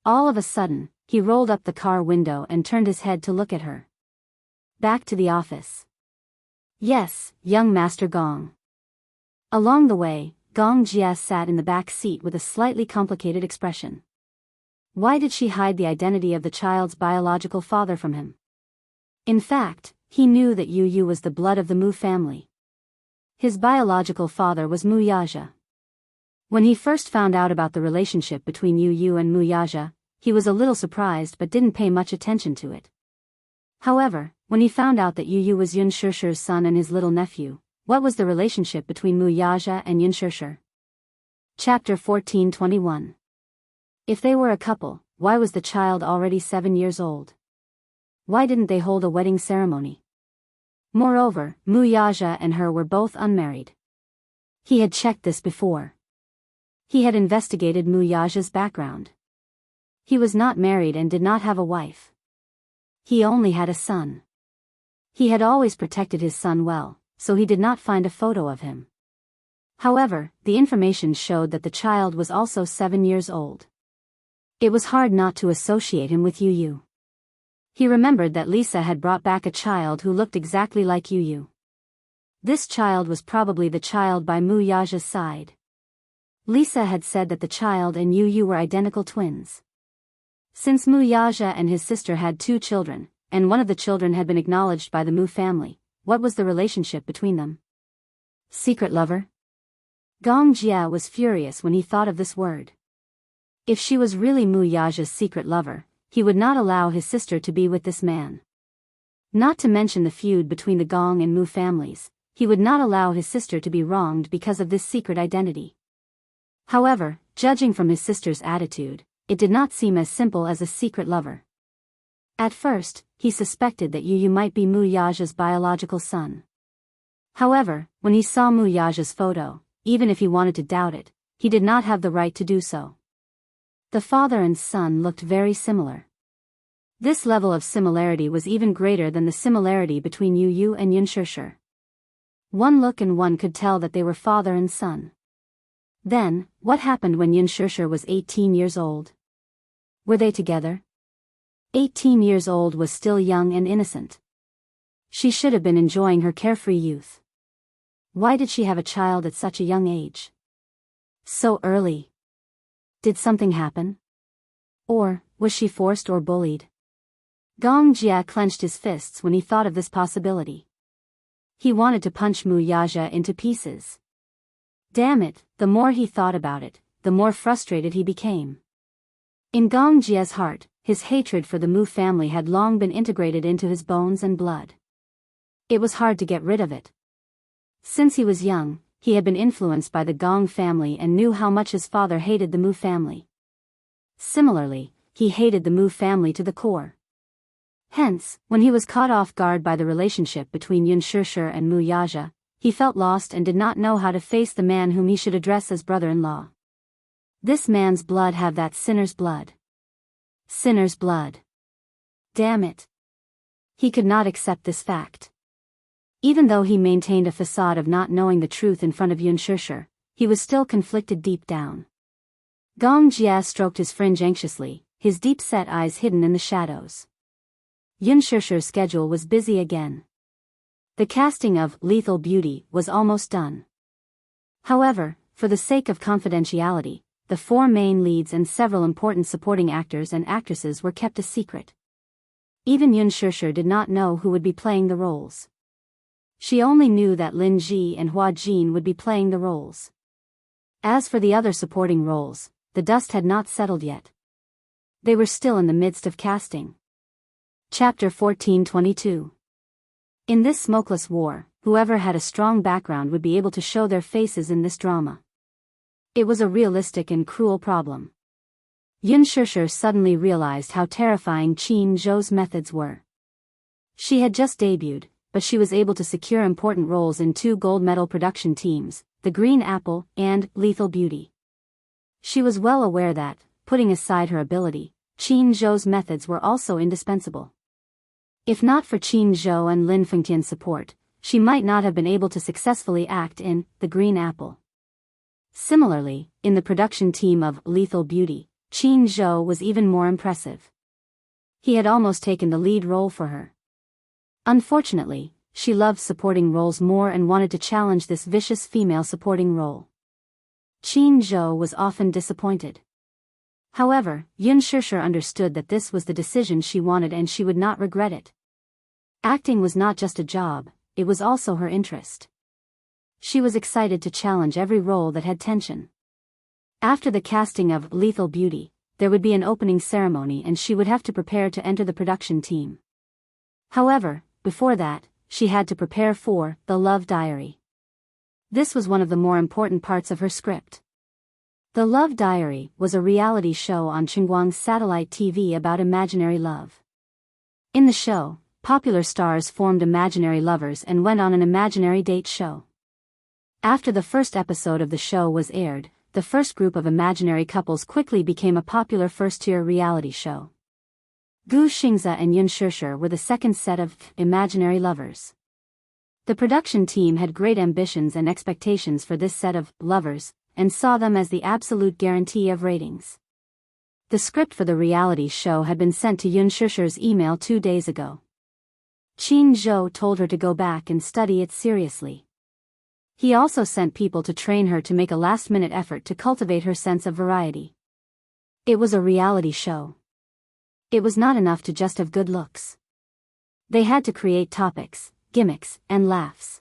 [SPEAKER 1] All of a sudden, he rolled up the car window and turned his head to look at her. "Back to the office." "Yes, young Master Gong." Along the way, Gong Jia sat in the back seat with a slightly complicated expression. Why did she hide the identity of the child's biological father from him? In fact, he knew that Yu Yu was the blood of the Mu family. His biological father was Mu Yaja. When he first found out about the relationship between Yu Yu and Mu Yaja, he was a little surprised but didn't pay much attention to it. However, when he found out that Yu Yu was Yunshushu's son and his little nephew, what was the relationship between Mu Yaja and Yunshushu? Chapter 14:21. If they were a couple, why was the child already 7 years old? Why didn't they hold a wedding ceremony? Moreover, Mu Yaja and her were both unmarried. He had checked this before. He had investigated Mu Yaja's background. He was not married and did not have a wife. He only had a son. He had always protected his son well, so he did not find a photo of him. However, the information showed that the child was also 7 years old. It was hard not to associate him with Yu Yu. He remembered that Lisa had brought back a child who looked exactly like Yu Yu. This child was probably the child by Mu Yaja's side. Lisa had said that the child and Yu Yu were identical twins. Since Mu Yaja and his sister had 2 children, and one of the children had been acknowledged by the Mu family, what was the relationship between them? Secret lover? Gong Jia was furious when he thought of this word. If she was really Mu Yaja's secret lover, he would not allow his sister to be with this man. Not to mention the feud between the Gong and Mu families, he would not allow his sister to be wronged because of this secret identity. However, judging from his sister's attitude, it did not seem as simple as a secret lover. At first, he suspected that Yu Yu might be Mu Yaja's biological son. However, when he saw Mu Yaja's photo, even if he wanted to doubt it, he did not have the right to do so. The father and son looked very similar. This level of similarity was even greater than the similarity between Yu Yu and Yunshushu. One look and one could tell that they were father and son. Then, what happened when Yunshushu was 18 years old? Were they together? 18 years old was still young and innocent. She should have been enjoying her carefree youth. Why did she have a child at such a young age? So early. Did something happen? Or, was she forced or bullied? Gong Jia clenched his fists when he thought of this possibility. He wanted to punch Mu Yaja into pieces. Damn it, the more he thought about it, the more frustrated he became. In Gong Jia's heart, his hatred for the Mu family had long been integrated into his bones and blood. It was hard to get rid of it. Since he was young, he had been influenced by the Gong family and knew how much his father hated the Mu family. Similarly, he hated the Mu family to the core. Hence, when he was caught off guard by the relationship between Yunshushu and Mu Yaja, he felt lost and did not know how to face the man whom he should address as brother-in-law. This man's blood had that sinner's blood. Sinner's blood. Damn it. He could not accept this fact. Even though he maintained a facade of not knowing the truth in front of Yunshushu, he was still conflicted deep down. Gong Jia stroked his fringe anxiously, his deep-set eyes hidden in the shadows. Yun Shishir's schedule was busy again. The casting of Lethal Beauty was almost done. However, for the sake of confidentiality, the 4 main leads and several important supporting actors and actresses were kept a secret. Even Yun Shishir did not know who would be playing the roles. She only knew that Lin Ji and Hua Jin would be playing the roles. As for the other supporting roles, the dust had not settled yet. They were still in the midst of casting. Chapter 1422. In this smokeless war, whoever had a strong background would be able to show their faces in this drama. It was a realistic and cruel problem. Yun Shishir suddenly realized how terrifying Qin Zhou's methods were. She had just debuted, but she was able to secure important roles in 2 gold medal production teams, The Green Apple and Lethal Beauty. She was well aware that, putting aside her ability, Qin Zhou's methods were also indispensable. If not for Qin Zhou and Lin Fengtian's support, she might not have been able to successfully act in The Green Apple. Similarly, in the production team of Lethal Beauty, Qin Zhou was even more impressive. He had almost taken the lead role for her. Unfortunately, she loved supporting roles more and wanted to challenge this vicious female supporting role. Qin Zhou was often disappointed. However, Yun Shishir understood that this was the decision she wanted and she would not regret it. Acting was not just a job, it was also her interest. She was excited to challenge every role that had tension. After the casting of Lethal Beauty, there would be an opening ceremony and she would have to prepare to enter the production team. However, before that, she had to prepare for The Love Diary. This was one of the more important parts of her script. The Love Diary was a reality show on Chungguang's satellite TV about imaginary love. In the show, popular stars formed imaginary lovers and went on an imaginary date show. After the first episode of the show was aired, the first group of imaginary couples quickly became a popular first-tier reality show. Gu Xingze and Yun Shishir were the second set of imaginary lovers. The production team had great ambitions and expectations for this set of lovers, and saw them as the absolute guarantee of ratings. The script for the reality show had been sent to Yun Shishir's email 2 days ago. Qin Zhou told her to go back and study it seriously. He also sent people to train her to make a last-minute effort to cultivate her sense of variety. It was a reality show. It was not enough to just have good looks. They had to create topics, gimmicks, and laughs.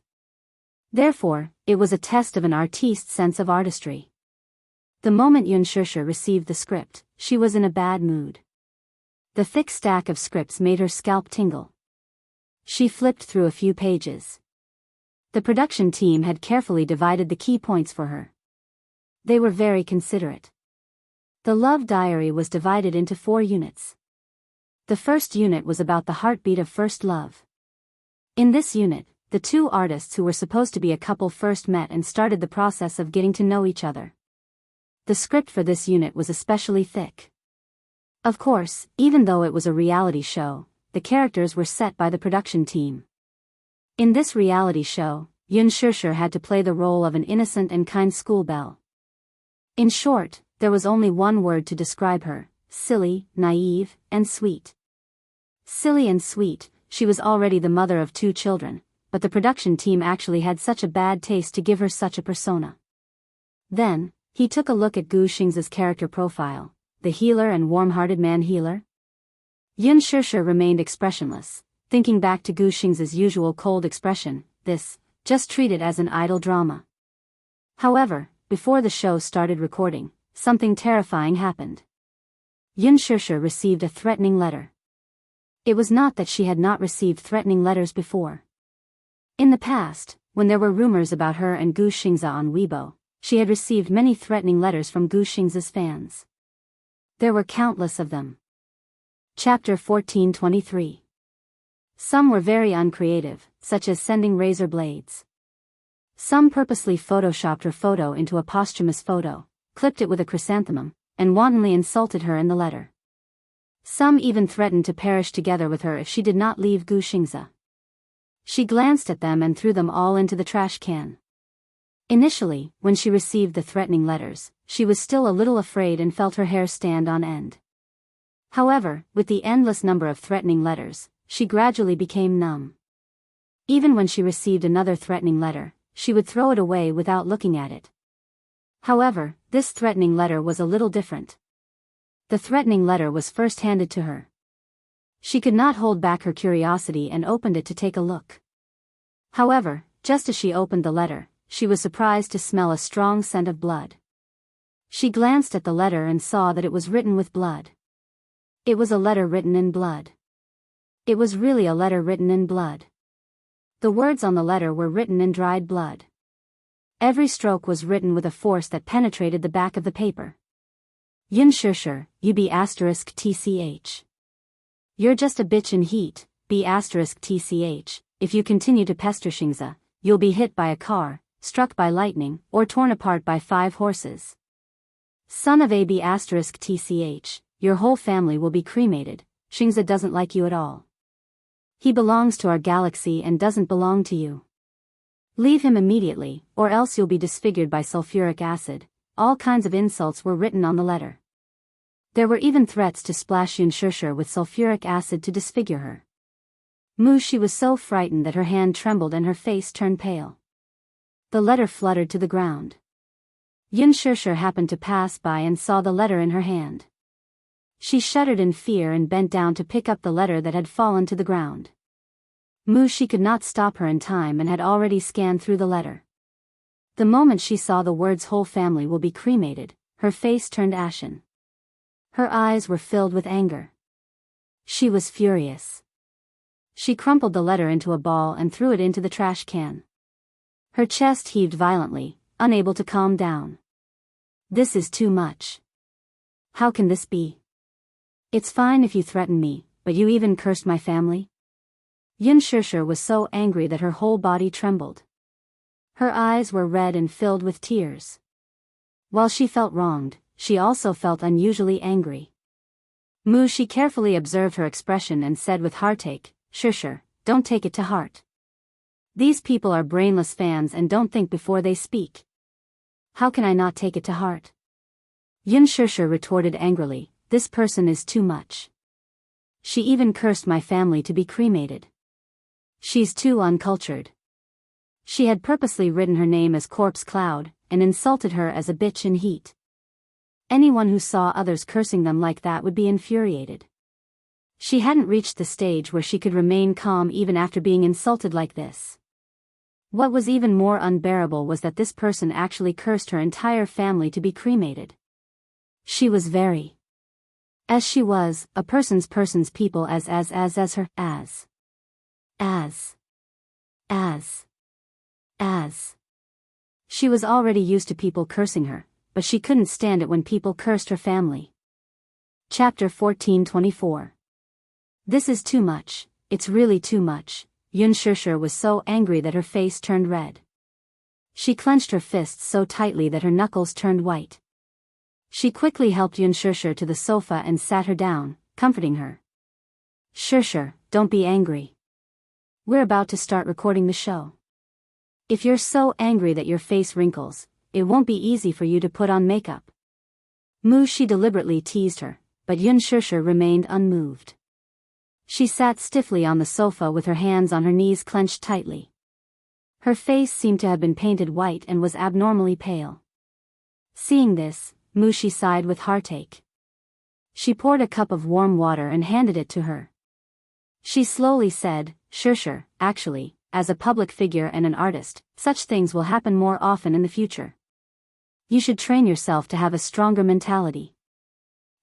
[SPEAKER 1] Therefore, it was a test of an artiste's sense of artistry. The moment Yun Shishir received the script, she was in a bad mood. The thick stack of scripts made her scalp tingle. She flipped through a few pages. The production team had carefully divided the key points for her. They were very considerate. The Love Diary was divided into 4 units. The first unit was about the heartbeat of first love. In this unit, the 2 artists who were supposed to be a couple first met and started the process of getting to know each other. The script for this unit was especially thick. Of course, even though it was a reality show, the characters were set by the production team. In this reality show, Yun Shishir had to play the role of an innocent and kind schoolbelle. In short, there was only one word to describe her: silly, naive, and sweet. Silly and sweet, she was already the mother of 2 children, but the production team actually had such a bad taste to give her such a persona. Then, he took a look at Gu Xingze's character profile, the healer and warm-hearted man healer. Yun Shishir remained expressionless, thinking back to Gu Xingze's usual cold expression, this, just treat it as an idle drama. However, before the show started recording, something terrifying happened. Yun Shishir received a threatening letter. It was not that she had not received threatening letters before. In the past, when there were rumors about her and Gu Xingze on Weibo, she had received many threatening letters from Gu Xingze's fans. There were countless of them. Chapter 1423. Some were very uncreative, such as sending razor blades. Some purposely photoshopped her photo into a posthumous photo, clipped it with a chrysanthemum, and wantonly insulted her in the letter. Some even threatened to perish together with her if she did not leave Gu Xingze. She glanced at them and threw them all into the trash can. Initially, when she received the threatening letters, she was still a little afraid and felt her hair stand on end. However, with the endless number of threatening letters, she gradually became numb. Even when she received another threatening letter, she would throw it away without looking at it. However, this threatening letter was a little different. The threatening letter was first handed to her. She could not hold back her curiosity and opened it to take a look. However, just as she opened the letter, she was surprised to smell a strong scent of blood. She glanced at the letter and saw that it was written with blood. It was a letter written in blood. It was really a letter written in blood. The words on the letter were written in dried blood. Every stroke was written with a force that penetrated the back of the paper. Yin Shishir, you be asterisk tch. You're just a bitch in heat, be asterisk tch, if you continue to pester Xingza, you'll be hit by a car, struck by lightning, or torn apart by 5 horses. Son of a b asterisk tch, your whole family will be cremated. Xingza doesn't like you at all. He belongs to our galaxy and doesn't belong to you. Leave him immediately, or else you'll be disfigured by sulfuric acid. All kinds of insults were written on the letter. There were even threats to splash Yin Shishir with sulfuric acid to disfigure her. She was so frightened that her hand trembled and her face turned pale. The letter fluttered to the ground. Yin Shishir happened to pass by and saw the letter in her hand. She shuddered in fear and bent down to pick up the letter that had fallen to the ground. She could not stop her in time and had already scanned through the letter. The moment she saw the words whole family will be cremated, her face turned ashen. Her eyes were filled with anger. She was furious. She crumpled the letter into a ball and threw it into the trash can. Her chest heaved violently, unable to calm down. This is too much. How can this be? It's fine if you threaten me, but you even cursed my family? Yin Shishir was so angry that her whole body trembled. Her eyes were red and filled with tears. While she felt wronged, she also felt unusually angry. She carefully observed her expression and said with heartache, Shishir, don't take it to heart. These people are brainless fans and don't think before they speak. How can I not take it to heart? Yin Shishir retorted angrily, this person is too much. She even cursed my family to be cremated. She's too uncultured. She had purposely written her name as Corpse Cloud, and insulted her as a bitch in heat. Anyone who saw others cursing them like that would be infuriated. She hadn't reached the stage where she could remain calm even after being insulted like this. What was even more unbearable was that this person actually cursed her entire family to be cremated. She was very. As she was, a person's people as her, as. She was already used to people cursing her, but she couldn't stand it when people cursed her family. Chapter 1424. This is too much, it's really too much. Yin Shishir was so angry that her face turned red. She clenched her fists so tightly that her knuckles turned white. She quickly helped Yin Shishir to the sofa and sat her down, comforting her. Shishir, don't be angry. We're about to start recording the show. If you're so angry that your face wrinkles, it won't be easy for you to put on makeup. She deliberately teased her, but Yin Shishir remained unmoved. She sat stiffly on the sofa with her hands on her knees clenched tightly. Her face seemed to have been painted white and was abnormally pale. Seeing this, she sighed with heartache. She poured a cup of warm water and handed it to her. She slowly said, Shishir, actually, as a public figure and an artist, such things will happen more often in the future. You should train yourself to have a stronger mentality.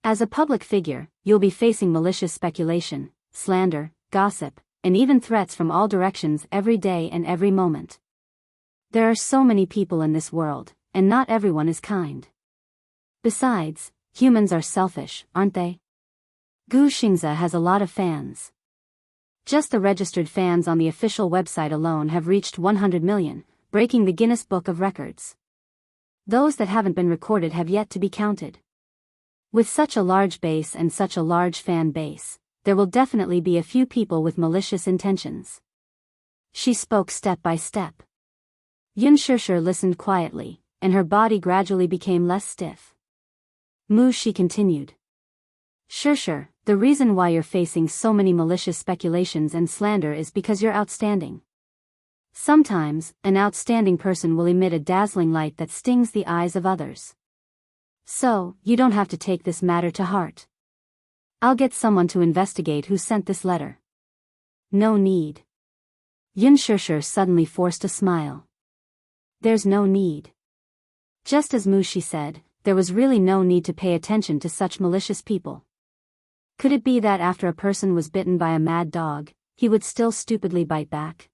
[SPEAKER 1] As a public figure, you'll be facing malicious speculation, slander, gossip, and even threats from all directions every day and every moment. There are so many people in this world, and not everyone is kind. Besides, humans are selfish, aren't they? Gu Xingza has a lot of fans. Just the registered fans on the official website alone have reached 100 million, breaking the Guinness Book of Records. Those that haven't been recorded have yet to be counted. With such a large base and such a large fan base, there will definitely be a few people with malicious intentions. She spoke step by step. Yin Shishir listened quietly, and her body gradually became less stiff. She continued. Sure, the reason why you're facing so many malicious speculations and slander is because you're outstanding. Sometimes, an outstanding person will emit a dazzling light that stings the eyes of others. So, you don't have to take this matter to heart. I'll get someone to investigate who sent this letter. No need. Yun Shishir suddenly forced a smile. There's no need. Just as Mushi said, there was really no need to pay attention to such malicious people. Could it be that after a person was bitten by a mad dog, he would still stupidly bite back?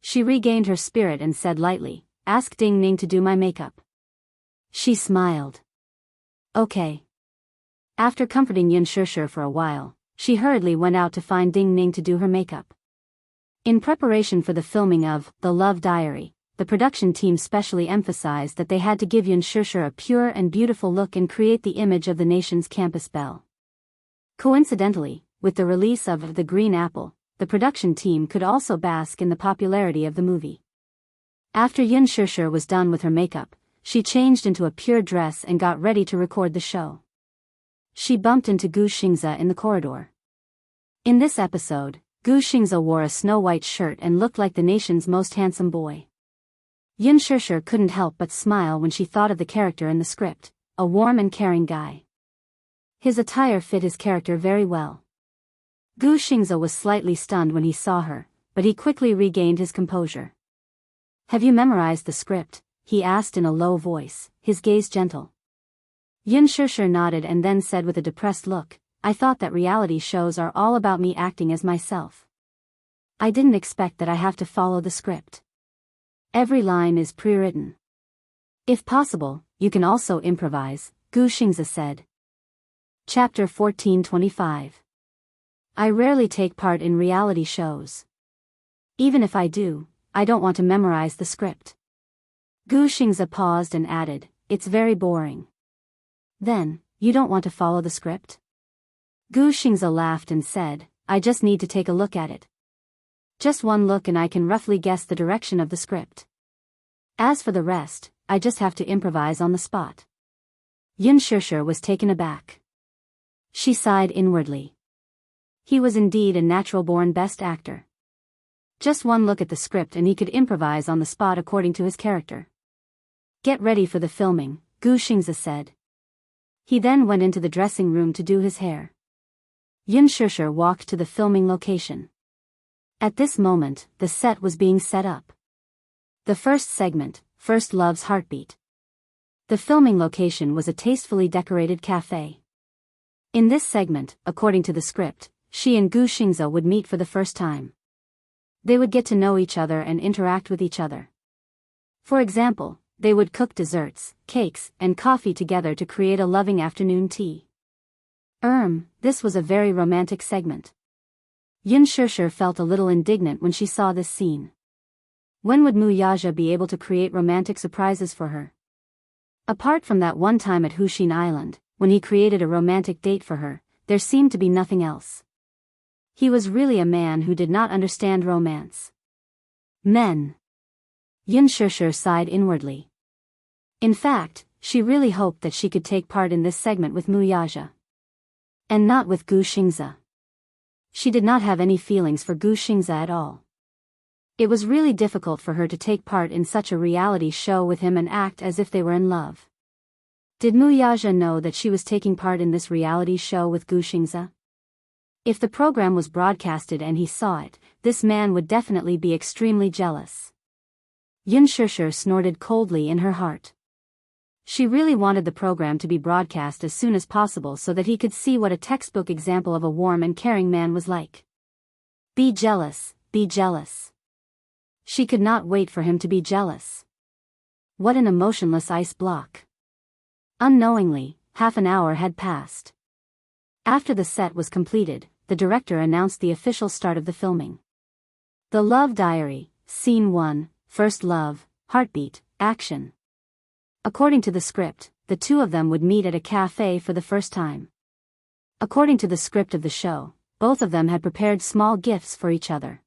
[SPEAKER 1] She regained her spirit and said lightly, "Ask Ding Ning to do my makeup." She smiled. Okay. After comforting Yun Shishir for a while, she hurriedly went out to find Ding Ning to do her makeup. In preparation for the filming of The Love Diary, the production team specially emphasized that they had to give Yun Shishir a pure and beautiful look and create the image of the nation's campus belle. Coincidentally, with the release of The Green Apple, the production team could also bask in the popularity of the movie. After Yun Shishir was done with her makeup, she changed into a pure dress and got ready to record the show. She bumped into Gu Xingze in the corridor. In this episode, Gu Xingze wore a snow-white shirt and looked like the nation's most handsome boy. Yun Shishir couldn't help but smile when she thought of the character in the script, a warm and caring guy. His attire fit his character very well. Gu Xingze was slightly stunned when he saw her, but he quickly regained his composure. "Have you memorized the script?" he asked in a low voice, his gaze gentle. Yun Shishir nodded and then said with a depressed look, "I thought that reality shows are all about me acting as myself. I didn't expect that I have to follow the script. Every line is pre-written." "If possible, you can also improvise," Gu Xingze said. Chapter 1425. I rarely take part in reality shows. Even if I do, I don't want to memorize the script. Gu Xingze paused and added, "It's very boring." "Then, you don't want to follow the script?" Gu Xingze laughed and said, "I just need to take a look at it. Just one look and I can roughly guess the direction of the script. As for the rest, I just have to improvise on the spot." Yun Shishir was taken aback. She sighed inwardly. He was indeed a natural-born best actor. Just one look at the script and he could improvise on the spot according to his character. "Get ready for the filming," Gu Xingze said. He then went into the dressing room to do his hair. Yun Shishir walked to the filming location. At this moment, the set was being set up. The first segment, First Love's Heartbeat. The filming location was a tastefully decorated cafe. In this segment, according to the script, she and Gu Xingze would meet for the first time. They would get to know each other and interact with each other. For example, they would cook desserts, cakes, and coffee together to create a loving afternoon tea. This was a very romantic segment. Yun Shishir felt a little indignant when she saw this scene. When would Muyaja be able to create romantic surprises for her? Apart from that one time at Hushin Island, when he created a romantic date for her, there seemed to be nothing else. He was really a man who did not understand romance. Men. Yun Shishir sighed inwardly. In fact, she really hoped that she could take part in this segment with Muyaja. And not with Gu Xingze. She did not have any feelings for Gu Xingze at all. It was really difficult for her to take part in such a reality show with him and act as if they were in love. Did Muyaja know that she was taking part in this reality show with Gu Xingze? If the program was broadcasted and he saw it, this man would definitely be extremely jealous. Yun Shishir snorted coldly in her heart. She really wanted the program to be broadcast as soon as possible so that he could see what a textbook example of a warm and caring man was like. Be jealous, be jealous. She could not wait for him to be jealous. What an emotionless ice block. Unknowingly, half an hour had passed. After the set was completed, the director announced the official start of the filming. The Love Diary, Scene 1, First Love, Heartbeat, Action. According to the script, the two of them would meet at a cafe for the first time. According to the script of the show, both of them had prepared small gifts for each other.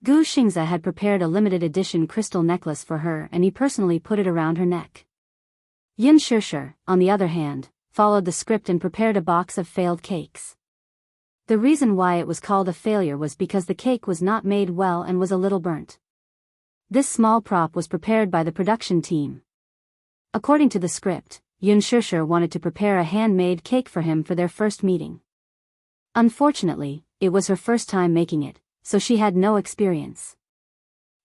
[SPEAKER 1] Gu Xingze had prepared a limited edition crystal necklace for her and he personally put it around her neck. Yun Shishir, on the other hand, followed the script and prepared a box of failed cakes. The reason why it was called a failure was because the cake was not made well and was a little burnt. This small prop was prepared by the production team. According to the script, Yun Shishir wanted to prepare a handmade cake for him for their first meeting. Unfortunately, it was her first time making it, so she had no experience.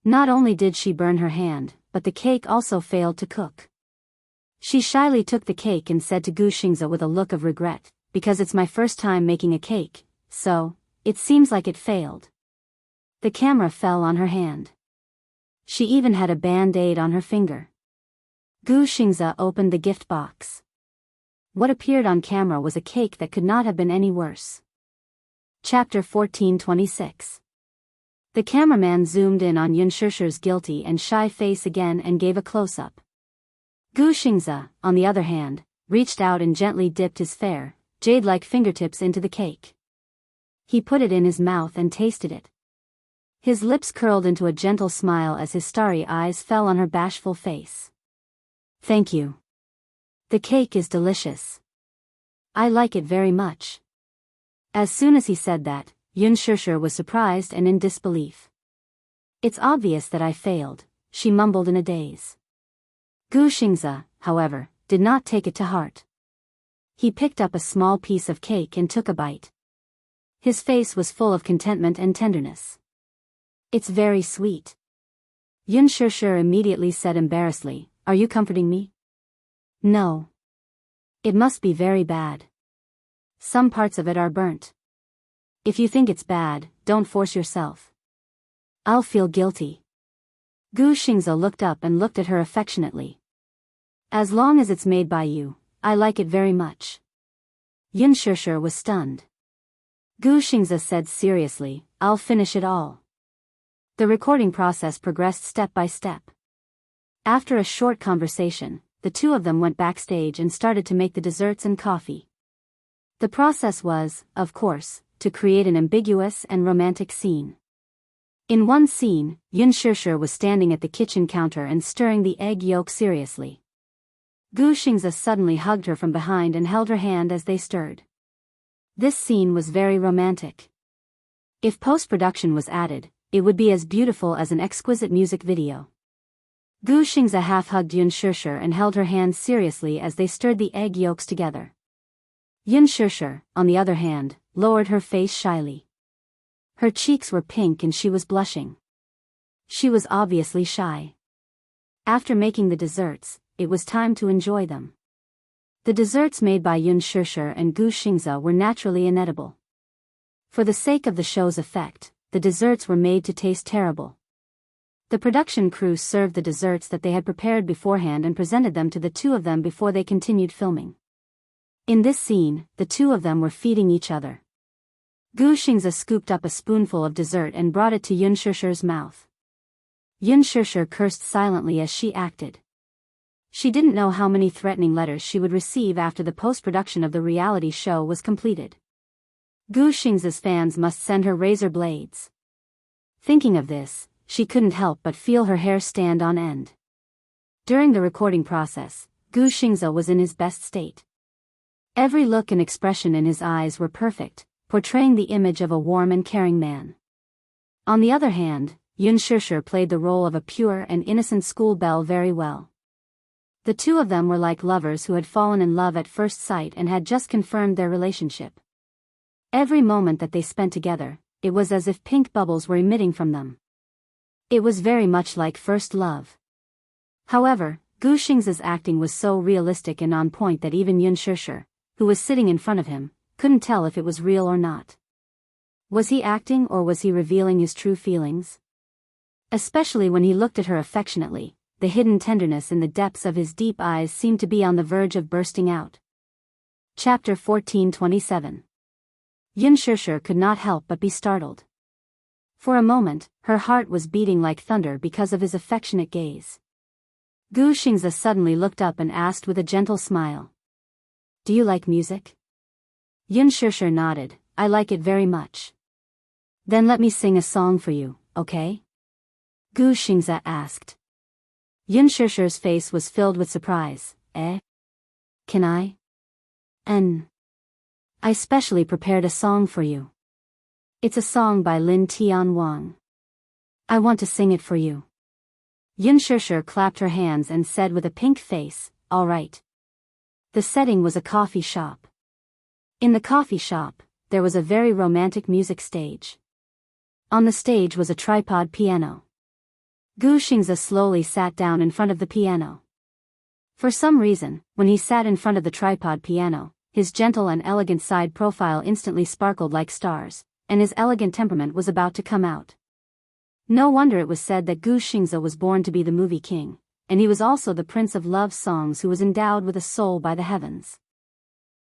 [SPEAKER 1] Not only did she burn her hand, but the cake also failed to cook. She shyly took the cake and said to Gu Xingze with a look of regret, "Because it's my first time making a cake, so, it seems like it failed." The camera fell on her hand. She even had a band-aid on her finger. Gu Xingze opened the gift box. What appeared on camera was a cake that could not have been any worse. Chapter 1426. The cameraman zoomed in on Yun Shishir's guilty and shy face again and gave a close-up. Gu Xingze, on the other hand, reached out and gently dipped his fair, jade-like fingertips into the cake. He put it in his mouth and tasted it. His lips curled into a gentle smile as his starry eyes fell on her bashful face. "Thank you. The cake is delicious. I like it very much." As soon as he said that, Yun Shishir was surprised and in disbelief. "It's obvious that I failed," she mumbled in a daze. Gu Xingze, however, did not take it to heart. He picked up a small piece of cake and took a bite. His face was full of contentment and tenderness. "It's very sweet." Yun Shishir immediately said embarrassedly, "Are you comforting me?" "No. It must be very bad. Some parts of it are burnt. If you think it's bad, don't force yourself. I'll feel guilty." Gu Xingze looked up and looked at her affectionately. "As long as it's made by you, I like it very much." Yun Shishir was stunned. Gu Xingze said seriously, "I'll finish it all." The recording process progressed step by step. After a short conversation, the two of them went backstage and started to make the desserts and coffee. The process was, of course, to create an ambiguous and romantic scene. In one scene, Yun Shishir was standing at the kitchen counter and stirring the egg yolk seriously. Gu Xingze suddenly hugged her from behind and held her hand as they stirred. This scene was very romantic. If post-production was added, it would be as beautiful as an exquisite music video. Gu Xingze half-hugged Yun Shishir and held her hand seriously as they stirred the egg yolks together. Yun Shishir, on the other hand, lowered her face shyly. Her cheeks were pink and she was blushing. She was obviously shy. After making the desserts, it was time to enjoy them. The desserts made by Yun Shishir and Gu Xingze were naturally inedible. For the sake of the show's effect, the desserts were made to taste terrible. The production crew served the desserts that they had prepared beforehand and presented them to the two of them before they continued filming. In this scene, the two of them were feeding each other. Gu Xingze scooped up a spoonful of dessert and brought it to Yun Shishir's mouth. Yun Shishir cursed silently as she acted. She didn't know how many threatening letters she would receive after the post-production of the reality show was completed. Gu Xingze's fans must send her razor blades. Thinking of this, she couldn't help but feel her hair stand on end. During the recording process, Gu Xingze was in his best state. Every look and expression in his eyes were perfect, portraying the image of a warm and caring man. On the other hand, Yun Shishir played the role of a pure and innocent school belle very well. The two of them were like lovers who had fallen in love at first sight and had just confirmed their relationship. Every moment that they spent together, it was as if pink bubbles were emitting from them. It was very much like first love. However, Gu Xingze's acting was so realistic and on point that even Yun Shishir, who was sitting in front of him, couldn't tell if it was real or not. Was he acting or was he revealing his true feelings? Especially when he looked at her affectionately, the hidden tenderness in the depths of his deep eyes seemed to be on the verge of bursting out. Chapter 1427. Yun Shishir could not help but be startled. For a moment, her heart was beating like thunder because of his affectionate gaze. Gu Xingze suddenly looked up and asked with a gentle smile, "Do you like music?" Yun Shishir nodded, "I like it very much." "Then let me sing a song for you, okay?" Gu Xingze asked. Yun Shishir's face was filled with surprise. "Eh? Can I?" And I specially prepared a song for you. It's a song by Lin Tian Wang. I want to sing it for you. Yun Shishir clapped her hands and said with a pink face, all right. The setting was a coffee shop. In the coffee shop, there was a very romantic music stage. On the stage was a tripod piano. Gu Xingzi slowly sat down in front of the piano. For some reason, when he sat in front of the tripod piano, his gentle and elegant side profile instantly sparkled like stars, and his elegant temperament was about to come out. No wonder it was said that Gu Xingzi was born to be the movie king, and he was also the prince of love songs who was endowed with a soul by the heavens.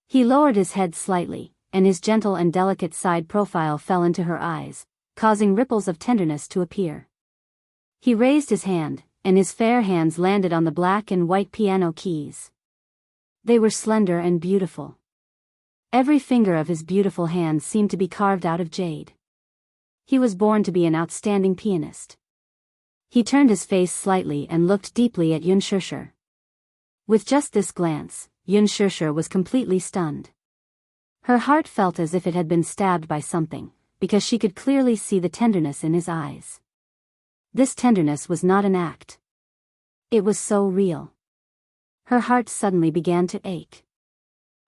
[SPEAKER 1] He lowered his head slightly, and his gentle and delicate side profile fell into her eyes, causing ripples of tenderness to appear. He raised his hand, and his fair hands landed on the black and white piano keys. They were slender and beautiful. Every finger of his beautiful hands seemed to be carved out of jade. He was born to be an outstanding pianist. He turned his face slightly and looked deeply at Yun Shishir. With just this glance, Yun Shishir was completely stunned. Her heart felt as if it had been stabbed by something, because she could clearly see the tenderness in his eyes. This tenderness was not an act. It was so real. Her heart suddenly began to ache.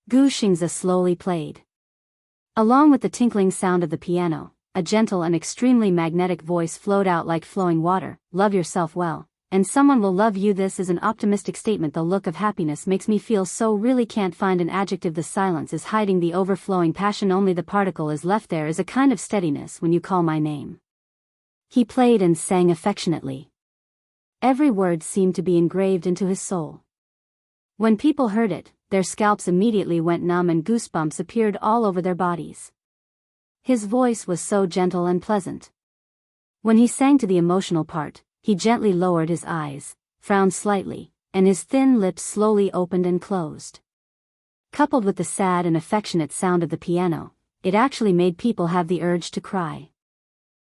[SPEAKER 1] Gu Xingzi slowly played. Along with the tinkling sound of the piano, a gentle and extremely magnetic voice flowed out like flowing water. Love yourself well, and someone will love you. This is an optimistic statement. The look of happiness makes me feel so. Really can't find an adjective. The silence is hiding the overflowing passion. Only the particle is left. There is a kind of steadiness when you call my name. He played and sang affectionately. Every word seemed to be engraved into his soul. When people heard it, their scalps immediately went numb and goosebumps appeared all over their bodies. His voice was so gentle and pleasant. When he sang to the emotional part, he gently lowered his eyes, frowned slightly, and his thin lips slowly opened and closed. Coupled with the sad and affectionate sound of the piano, it actually made people have the urge to cry.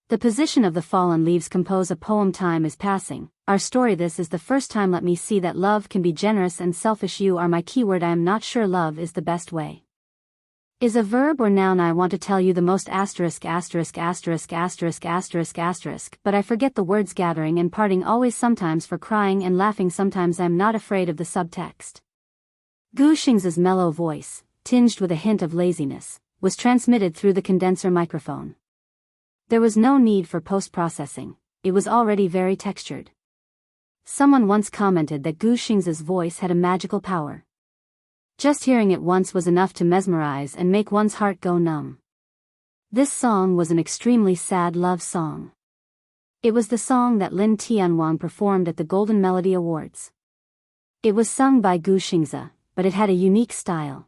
[SPEAKER 1] The position of the fallen leaves compose a poem. Time is passing, our story. This is the first time. Let me see that love can be generous and selfish. You are my keyword. I am not sure love is the best way. Is a verb or noun. I want to tell you the most asterisk, but I forget the words. Gathering and parting always, sometimes for crying and laughing, sometimes. I am not afraid of the subtext. Gu Xingzi's mellow voice, tinged with a hint of laziness, was transmitted through the condenser microphone. There was no need for post-processing, it was already very textured. Someone once commented that Gu Xingzi's voice had a magical power. Just hearing it once was enough to mesmerize and make one's heart go numb. This song was an extremely sad love song. It was the song that Lin Tianwang performed at the Golden Melody Awards. It was sung by Gu Xingzi, but it had a unique style.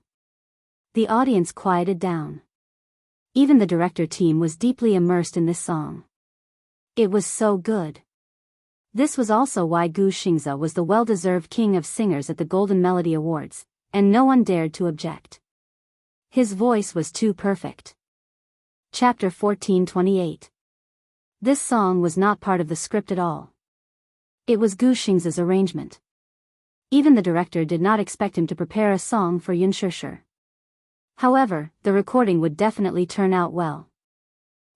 [SPEAKER 1] The audience quieted down. Even the director team was deeply immersed in this song. It was so good. This was also why Gu Xingzi was the well-deserved king of singers at the Golden Melody Awards, and no one dared to object. His voice was too perfect. Chapter 14:28. This song was not part of the script at all. It was Gu Xingzi's arrangement. Even the director did not expect him to prepare a song for Yun Shishir. However, the recording would definitely turn out well.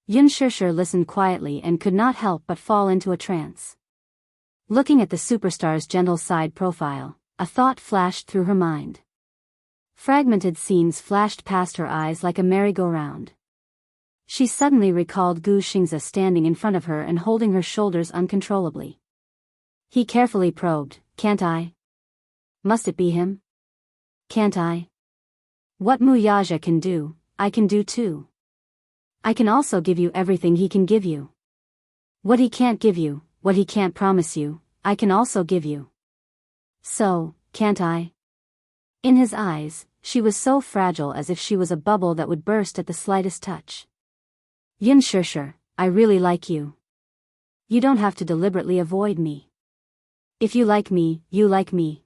[SPEAKER 1] Yun Shishir listened quietly and could not help but fall into a trance. Looking at the superstar's gentle side profile, a thought flashed through her mind. Fragmented scenes flashed past her eyes like a merry-go-round. She suddenly recalled Gu Xingzi standing in front of her and holding her shoulders uncontrollably. He carefully probed, "Can't I? Must it be him? Can't I? What Muyaja can do, I can do too. I can also give you everything he can give you. What he can't give you, what he can't promise you, I can also give you. So, can't I?" In his eyes, she was so fragile as if she was a bubble that would burst at the slightest touch. "Yun Shishir, I really like you. You don't have to deliberately avoid me. If you like me, you like me.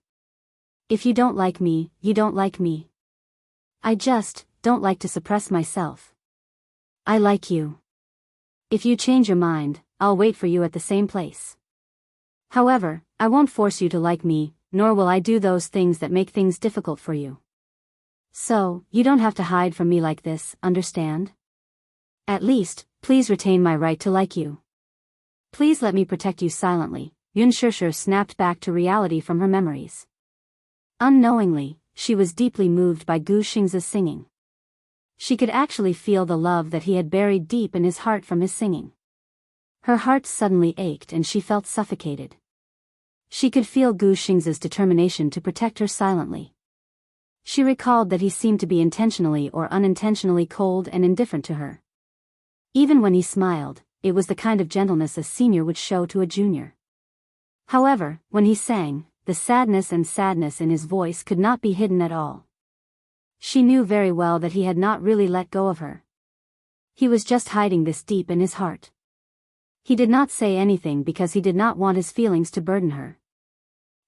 [SPEAKER 1] If you don't like me, you don't like me. I just don't like to suppress myself. I like you. If you change your mind, I'll wait for you at the same place. However, I won't force you to like me, nor will I do those things that make things difficult for you. So, you don't have to hide from me like this, understand? At least, please retain my right to like you. Please let me protect you silently. Yun Shishir snapped back to reality from her memories. Unknowingly, she was deeply moved by Gu Xing's singing. She could actually feel the love that he had buried deep in his heart from his singing. Her heart suddenly ached and she felt suffocated. She could feel Gu Xing's determination to protect her silently. She recalled that he seemed to be intentionally or unintentionally cold and indifferent to her. Even when he smiled, it was the kind of gentleness a senior would show to a junior. However, when he sang, the sadness in his voice could not be hidden at all. She knew very well that he had not really let go of her. He was just hiding this deep in his heart. He did not say anything because he did not want his feelings to burden her.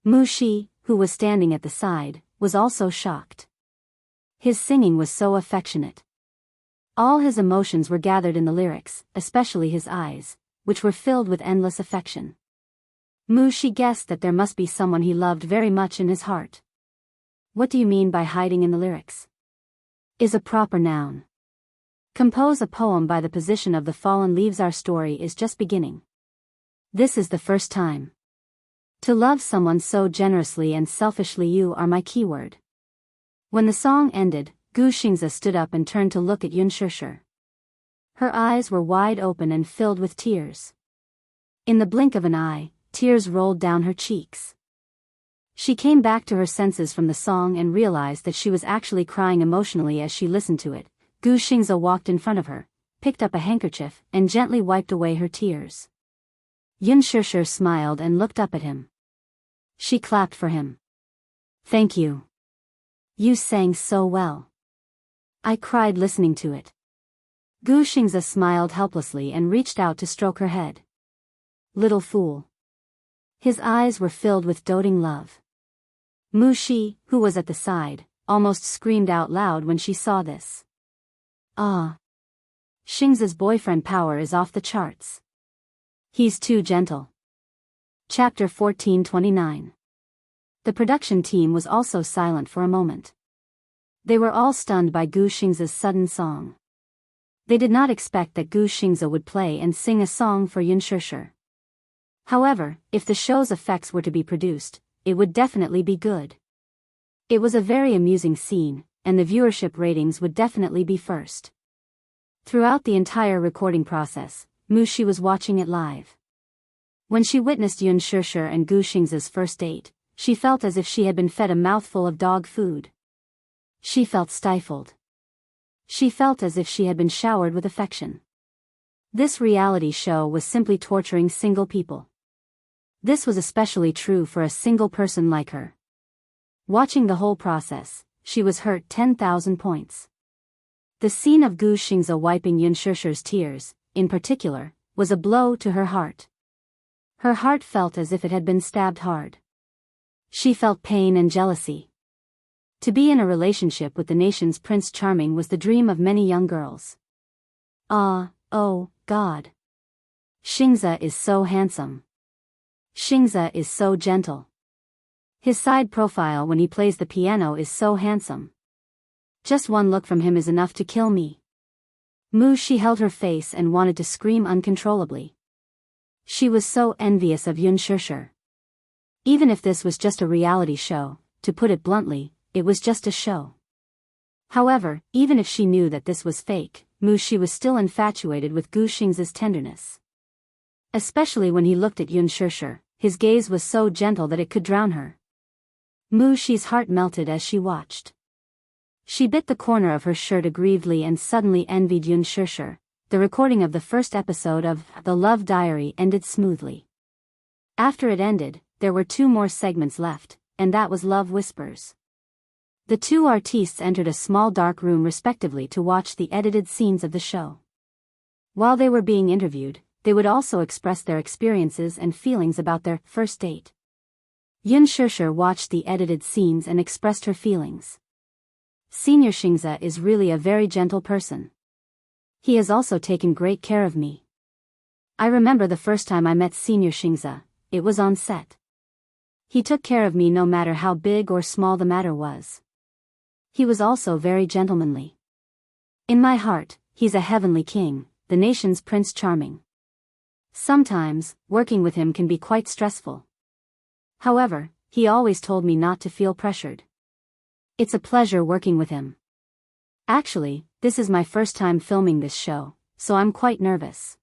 [SPEAKER 1] Mu Shi, who was standing at the side, was also shocked. His singing was so affectionate. All his emotions were gathered in the lyrics, especially his eyes, which were filled with endless affection. Mu Shi guessed that there must be someone he loved very much in his heart. What do you mean by hiding in the lyrics? Is a proper noun. Compose a poem by the position of the fallen leaves. Our story is just beginning. This is the first time. To love someone so generously and selfishly, you are my keyword. When the song ended, Gu Xingze stood up and turned to look at Yun Shishir. Her eyes were wide open and filled with tears. In the blink of an eye, tears rolled down her cheeks. She came back to her senses from the song and realized that she was actually crying emotionally as she listened to it. Gu Xingze walked in front of her, picked up a handkerchief, and gently wiped away her tears. Yun Shishir smiled and looked up at him. She clapped for him. Thank you. You sang so well. I cried listening to it. Gu Xingze smiled helplessly and reached out to stroke her head. Little fool. His eyes were filled with doting love. Mu Shi, who was at the side, almost screamed out loud when she saw this. Ah. Xingze's boyfriend power is off the charts. He's too gentle. Chapter 1429. The production team was also silent for a moment. They were all stunned by Gu Xingze's sudden song. They did not expect that Gu Xingze would play and sing a song for Yun Shishir. However, if the show's effects were to be produced, it would definitely be good. It was a very amusing scene, and the viewership ratings would definitely be first. Throughout the entire recording process, Mu Shi was watching it live. When she witnessed Yun Shishir and Gu Xingze's first date, she felt as if she had been fed a mouthful of dog food. She felt stifled. She felt as if she had been showered with affection. This reality show was simply torturing single people. This was especially true for a single person like her. Watching the whole process, she was hurt 10,000 points. The scene of Gu Xingze wiping Yun Shishir's tears, in particular, was a blow to her heart. Her heart felt as if it had been stabbed hard. She felt pain and jealousy. To be in a relationship with the nation's Prince Charming was the dream of many young girls. Ah, oh, God. Xingze is so handsome. Xingze is so gentle. His side profile when he plays the piano is so handsome. Just one look from him is enough to kill me. Mu Shi held her face and wanted to scream uncontrollably. She was so envious of Yun Shishir. Even if this was just a reality show, to put it bluntly, it was just a show. However, even if she knew that this was fake, Mu Shi was still infatuated with Gu Xingze's tenderness. Especially when he looked at Yun Shishir, his gaze was so gentle that it could drown her. Mu Shi's heart melted as she watched. She bit the corner of her shirt aggrievedly and suddenly envied Yun Shishir. The recording of the first episode of The Love Diary ended smoothly. After it ended, there were 2 more segments left, and that was Love Whispers. The 2 artistes entered a small dark room respectively to watch the edited scenes of the show. While they were being interviewed, they would also express their experiences and feelings about their first date. Yun Shishir watched the edited scenes and expressed her feelings. Senior Xingze is really a very gentle person. He has also taken great care of me. I remember the first time I met Senior Xingze, it was on set. He took care of me no matter how big or small the matter was. He was also very gentlemanly. In my heart, he's a heavenly king, the nation's Prince Charming. Sometimes, working with him can be quite stressful. However, he always told me not to feel pressured. It's a pleasure working with him. Actually, this is my first time filming this show, so I'm quite nervous.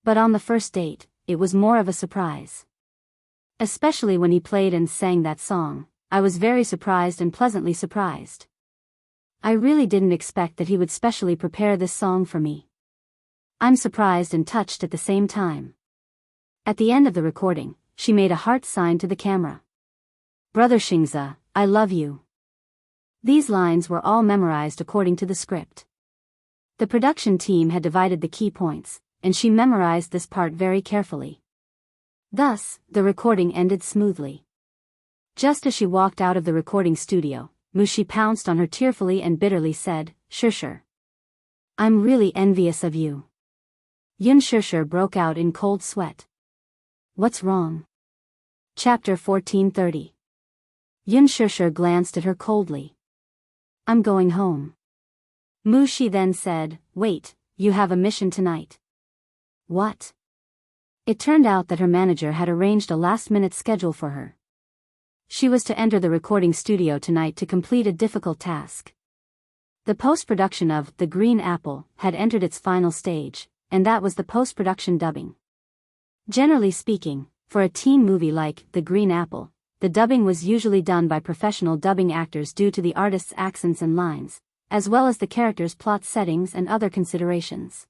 [SPEAKER 1] But on the first date, it was more of a surprise. Especially when he played and sang that song, I was very surprised and pleasantly surprised. I really didn't expect that he would specially prepare this song for me. I'm surprised and touched at the same time. At the end of the recording, she made a heart sign to the camera. Brother Xingze, I love you. These lines were all memorized according to the script. The production team had divided the key points, and she memorized this part very carefully. Thus, the recording ended smoothly. Just as she walked out of the recording studio, Mushi pounced on her tearfully and bitterly said, Sure. I'm really envious of you. Yun Sure broke out in cold sweat. What's wrong? Chapter 1430. Yun Sure glanced at her coldly. I'm going home. Mushi then said, Wait, you have a mission tonight. What? It turned out that her manager had arranged a last-minute schedule for her. She was to enter the recording studio tonight to complete a difficult task. The post-production of The Green Apple had entered its final stage, and that was the post-production dubbing. Generally speaking, for a teen movie like The Green Apple, the dubbing was usually done by professional dubbing actors due to the artist's accents and lines, as well as the character's plot settings and other considerations.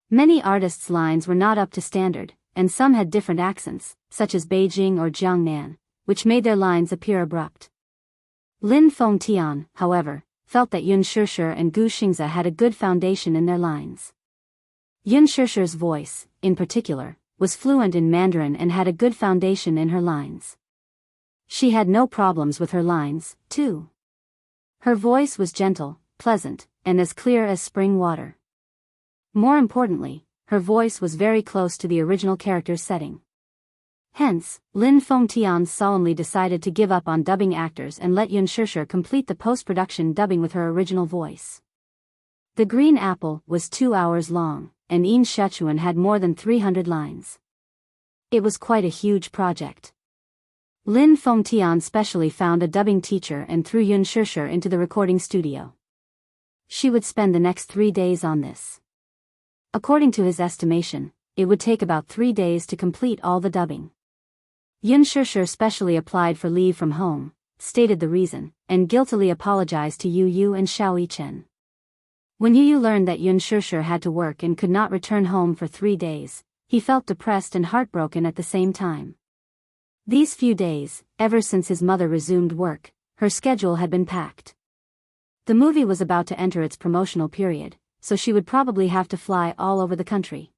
[SPEAKER 1] Many artists' lines were not up to standard, and some had different accents, such as Beijing or Jiangnan, which made their lines appear abrupt. Lin Fengtian, however, felt that Yun Sure and Gu Xingze had a good foundation in their lines. Yun Sure's voice, in particular, was fluent in Mandarin and had a good foundation in her lines. She had no problems with her lines, too. Her voice was gentle, pleasant, and as clear as spring water. More importantly, her voice was very close to the original character's setting. Hence, Lin Fengtian solemnly decided to give up on dubbing actors and let Yun Sure complete the post-production dubbing with her original voice. The Green Apple was 2 hours long, and Yin Shechuan had more than 300 lines. It was quite a huge project. Lin Fengtian specially found a dubbing teacher and threw Yun Sure into the recording studio. She would spend the next 3 days on this. According to his estimation, it would take about 3 days to complete all the dubbing. Yun Sure specially applied for leave from home, stated the reason, and guiltily apologized to Yu Yu and Xiao Yichen. When Yu Yu learned that Yun Sure had to work and could not return home for 3 days, he felt depressed and heartbroken at the same time. These few days, ever since his mother resumed work, her schedule had been packed. The movie was about to enter its promotional period, so she would probably have to fly all over the country.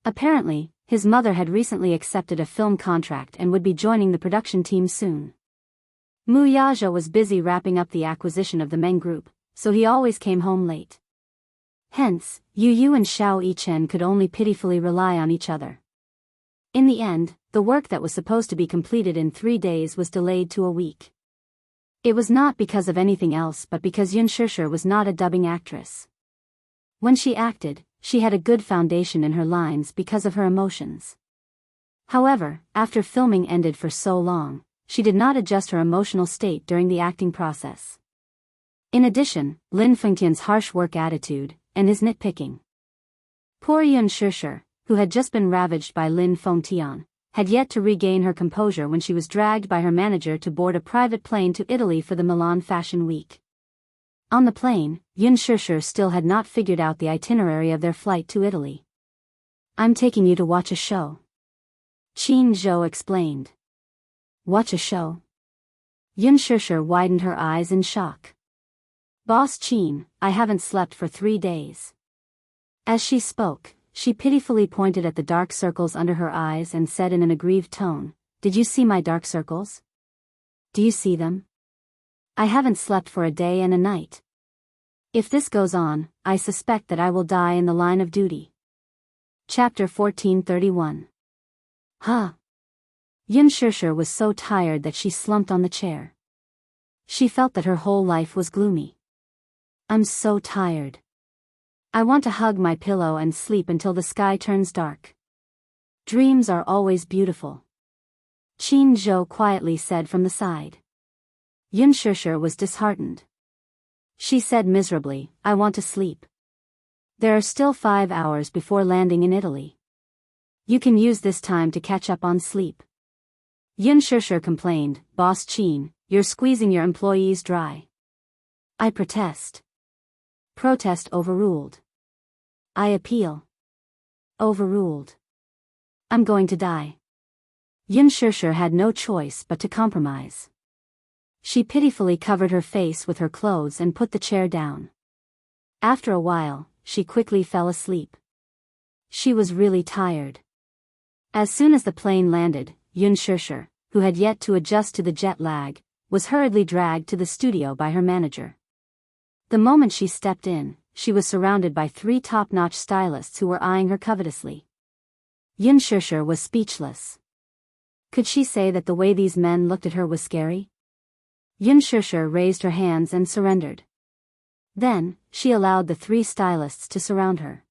[SPEAKER 1] Apparently, his mother had recently accepted a film contract and would be joining the production team soon. Mu Yazhou was busy wrapping up the acquisition of the Meng Group, so he always came home late. Hence, Yu Yu and Xiao Yichen could only pitifully rely on each other. In the end, the work that was supposed to be completed in 3 days was delayed to a week. It was not because of anything else but because Yun Sure was not a dubbing actress. When she acted, she had a good foundation in her lines because of her emotions. However, after filming ended for so long, she did not adjust her emotional state during the acting process. In addition, Lin Fengtian's harsh work attitude, and his nitpicking. Poor Yun Sure, who had just been ravaged by Lin Fengtian, had yet to regain her composure when she was dragged by her manager to board a private plane to Italy for the Milan Fashion Week. On the plane, Yun Sure still had not figured out the itinerary of their flight to Italy. I'm taking you to watch a show. Qin Zhou explained. Watch a show? Yun Sure widened her eyes in shock. Boss Qin, I haven't slept for 3 days. As she spoke, she pitifully pointed at the dark circles under her eyes and said in an aggrieved tone, Did you see my dark circles? Do you see them? I haven't slept for a day and a night. If this goes on, I suspect that I will die in the line of duty. Chapter 1431. Huh. Yun Sure was so tired that she slumped on the chair. She felt that her whole life was gloomy. I'm so tired. I want to hug my pillow and sleep until the sky turns dark. Dreams are always beautiful. Qin Zhou quietly said from the side. Yun Shishir was disheartened. She said miserably, I want to sleep. There are still 5 hours before landing in Italy. You can use this time to catch up on sleep. Yun Shishir complained, Boss Qin, you're squeezing your employees dry. I protest. Protest overruled. I appeal. Overruled. I'm going to die. Yun Shishir had no choice but to compromise. She pitifully covered her face with her clothes and put the chair down. After a while, she quickly fell asleep. She was really tired. As soon as the plane landed, Yun Shishir, who had yet to adjust to the jet lag, was hurriedly dragged to the studio by her manager. The moment she stepped in, she was surrounded by 3 top-notch stylists who were eyeing her covetously. Yun Shishir was speechless. Could she say that the way these men looked at her was scary? Yun Shishir raised her hands and surrendered. Then, she allowed the 3 stylists to surround her.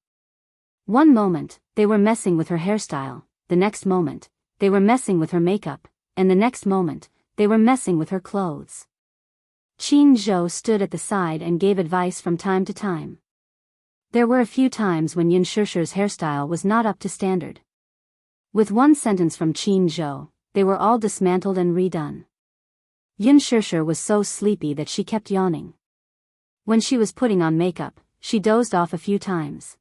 [SPEAKER 1] One moment, they were messing with her hairstyle, the next moment, they were messing with her makeup, and the next moment, they were messing with her clothes. Qin Zhou stood at the side and gave advice from time to time. There were a few times when Yun Shishir's hairstyle was not up to standard. With one sentence from Qin Zhou, they were all dismantled and redone. Yun Shishir was so sleepy that she kept yawning. When she was putting on makeup, she dozed off a few times.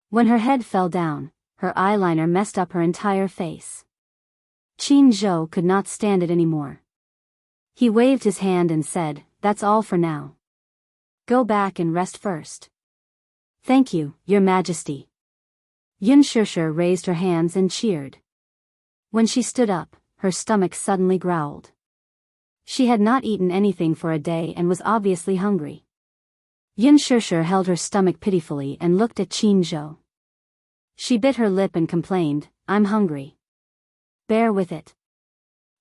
[SPEAKER 1] When her head fell down, her eyeliner messed up her entire face. Qin Zhou could not stand it anymore. He waved his hand and said, That's all for now. Go back and rest first. Thank you, Your Majesty. Yun Shishir raised her hands and cheered. When she stood up, her stomach suddenly growled. She had not eaten anything for a day and was obviously hungry. Yun Shishir held her stomach pitifully and looked at Qin Zhou. She bit her lip and complained, I'm hungry. Bear with it.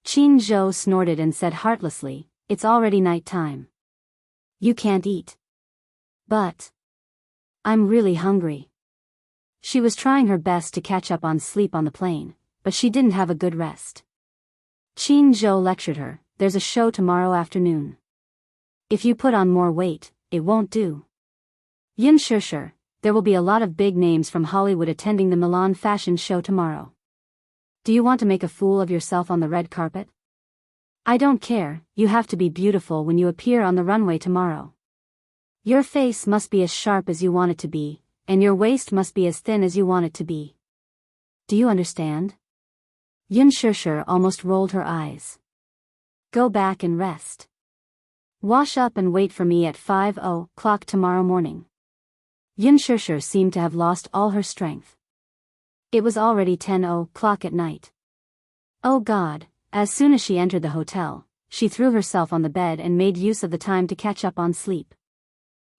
[SPEAKER 1] Qin Zhou snorted and said heartlessly, It's already night time. You can't eat. But I'm really hungry. She was trying her best to catch up on sleep on the plane, but she didn't have a good rest. Qin Zhou lectured her, There's a show tomorrow afternoon. If you put on more weight, it won't do. Yun Shishir, there will be a lot of big names from Hollywood attending the Milan fashion show tomorrow. Do you want to make a fool of yourself on the red carpet? I don't care, you have to be beautiful when you appear on the runway tomorrow. Your face must be as sharp as you want it to be, and your waist must be as thin as you want it to be. Do you understand? Yun Shishir almost rolled her eyes. Go back and rest. Wash up and wait for me at 5:00 tomorrow morning. Yun Shishir seemed to have lost all her strength. It was already 10:00 at night. Oh God, as soon as she entered the hotel, she threw herself on the bed and made use of the time to catch up on sleep.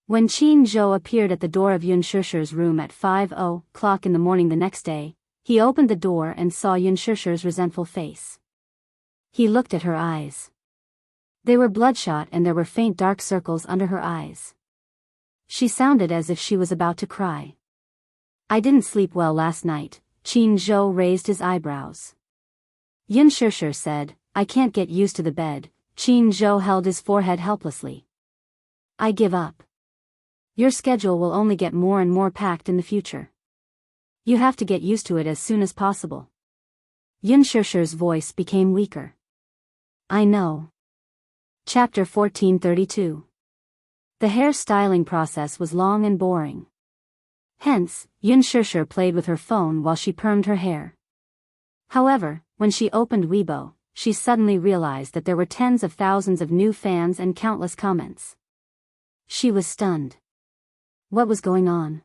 [SPEAKER 1] When Qin Zhou appeared at the door of Yun Shishir's room at 5:00 in the morning the next day, he opened the door and saw Yun Shishir's resentful face. He looked at her eyes. They were bloodshot and there were faint dark circles under her eyes. She sounded as if she was about to cry. I didn't sleep well last night, Qin Zhou raised his eyebrows. Yun Shishir said, I can't get used to the bed. Qin Zhou held his forehead helplessly. I give up. Your schedule will only get more and more packed in the future. You have to get used to it as soon as possible. Yun Shishir's voice became weaker. I know. Chapter 1432. The hair styling process was long and boring. Hence, Yun Shishir played with her phone while she permed her hair. However, when she opened Weibo, she suddenly realized that there were tens of thousands of new fans and countless comments. She was stunned. What was going on?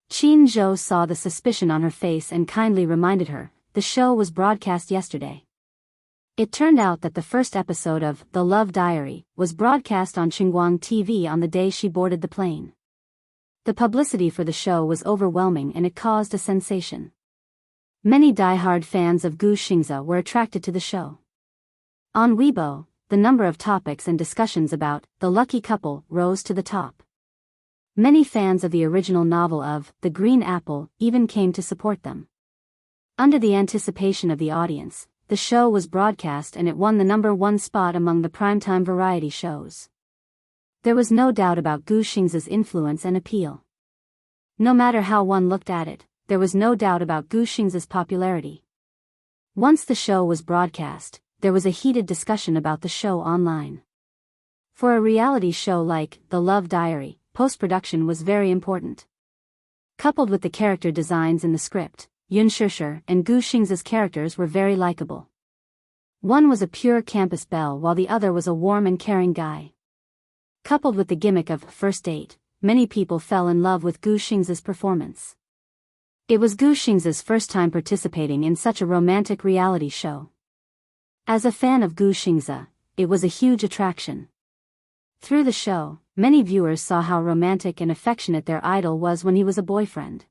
[SPEAKER 1] Qin Zhou saw the suspicion on her face and kindly reminded her, the show was broadcast yesterday. It turned out that the first episode of The Love Diary was broadcast on Xinguang TV on the day she boarded the plane. The publicity for the show was overwhelming and it caused a sensation. Many die-hard fans of Gu Xingze were attracted to the show. On Weibo, the number of topics and discussions about the lucky couple rose to the top. Many fans of the original novel of The Green Apple even came to support them. Under the anticipation of the audience, the show was broadcast and it won the #1 spot among the primetime variety shows. There was no doubt about Gu Xing's influence and appeal. No matter how one looked at it, there was no doubt about Gu Xing's popularity. Once the show was broadcast, there was a heated discussion about the show online. For a reality show like The Love Diary, post-production was very important. Coupled with the character designs in the script, Yun Shishir and Gu Xing's characters were very likable. One was a pure campus belle while the other was a warm and caring guy. Coupled with the gimmick of first date, many people fell in love with Gu Xing's performance. It was Gu Xing's first time participating in such a romantic reality show. As a fan of Gu Xing's, it was a huge attraction. Through the show, many viewers saw how romantic and affectionate their idol was when he was a boyfriend.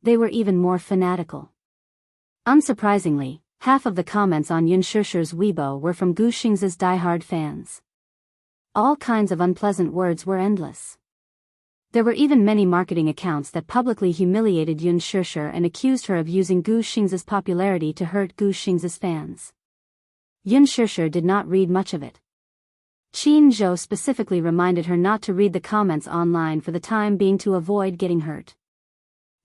[SPEAKER 1] They were even more fanatical. Unsurprisingly, half of the comments on Yun Shishir's Weibo were from Gu Xing's die-hard fans. All kinds of unpleasant words were endless. There were even many marketing accounts that publicly humiliated Yun Shishir and accused her of using Gu Xing's popularity to hurt Gu Xing's fans. Yun Shishir did not read much of it. Qin Zhou specifically reminded her not to read the comments online for the time being to avoid getting hurt.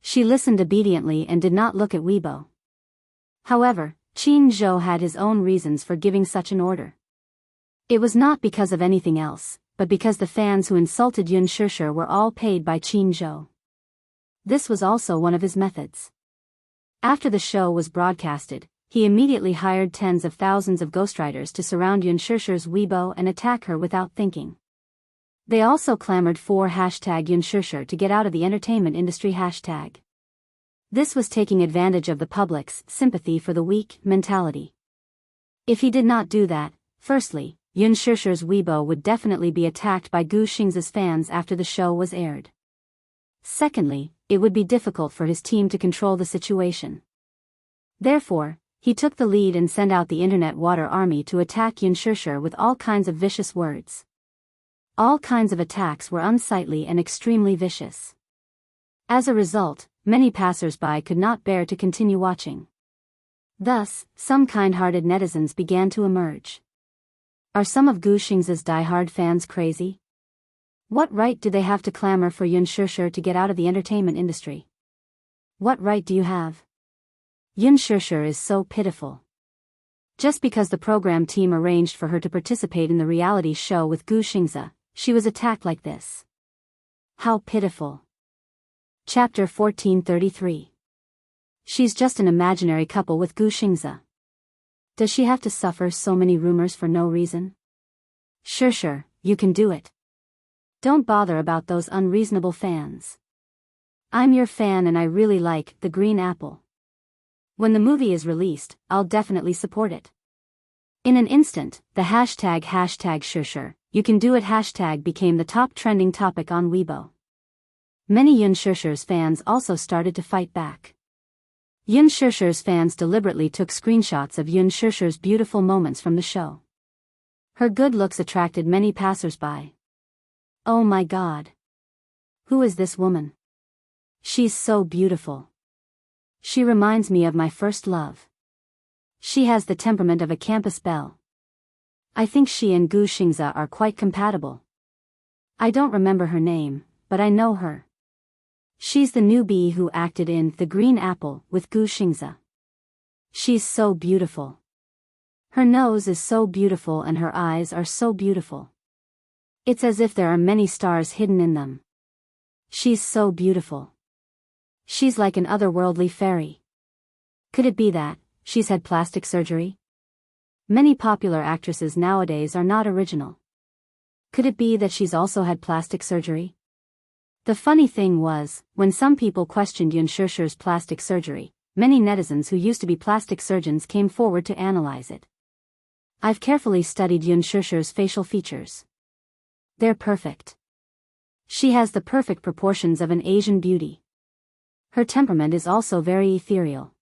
[SPEAKER 1] She listened obediently and did not look at Weibo. However, Qin Zhou had his own reasons for giving such an order. It was not because of anything else, but because the fans who insulted Yun Shishir were all paid by Qin Zhou. This was also one of his methods. After the show was broadcasted, he immediately hired tens of thousands of ghostwriters to surround Yun Shishir's Weibo and attack her without thinking. They also clamored for #Yun Shishir to get out of the entertainment industry #. This was taking advantage of the public's sympathy for the weak mentality. If he did not do that, firstly, Yun Shishir's Weibo would definitely be attacked by Gu Xing's fans after the show was aired. Secondly, it would be difficult for his team to control the situation. Therefore, he took the lead and sent out the internet water army to attack Yun Shishir with all kinds of vicious words. All kinds of attacks were unsightly and extremely vicious. As a result, many passers-by could not bear to continue watching. Thus, some kind-hearted netizens began to emerge. Are some of Gu Xing's die-hard fans crazy? What right do they have to clamor for Yun Shishir to get out of the entertainment industry? What right do you have? Yun Shishir is so pitiful. Just because the program team arranged for her to participate in the reality show with Gu Xing's, she was attacked like this. How pitiful. Chapter 1433. She's just an imaginary couple with Gu Xing's. Does she have to suffer so many rumors for no reason? Shishir, you can do it. Don't bother about those unreasonable fans. I'm your fan and I really like The Green Apple. When the movie is released, I'll definitely support it. In an instant, the #Shishir, you can do it # became the top trending topic on Weibo. Many Yun Shishir's fans also started to fight back. Yun Shishir's fans deliberately took screenshots of Yun Shishir's beautiful moments from the show. Her good looks attracted many passers-by. Oh my God! Who is this woman? She's so beautiful. She reminds me of my first love. She has the temperament of a campus belle. I think she and Gu Xing's are quite compatible. I don't remember her name, but I know her. She's the newbie who acted in The Green Apple with Gu Xing's. She's so beautiful. Her nose is so beautiful and her eyes are so beautiful. It's as if there are many stars hidden in them. She's so beautiful. She's like an otherworldly fairy. Could it be that she's had plastic surgery? Many popular actresses nowadays are not original. Could it be that she's also had plastic surgery? The funny thing was, when some people questioned Yun Shishir's plastic surgery, many netizens who used to be plastic surgeons came forward to analyze it. I've carefully studied Yun Shishir's facial features. They're perfect. She has the perfect proportions of an Asian beauty. Her temperament is also very ethereal.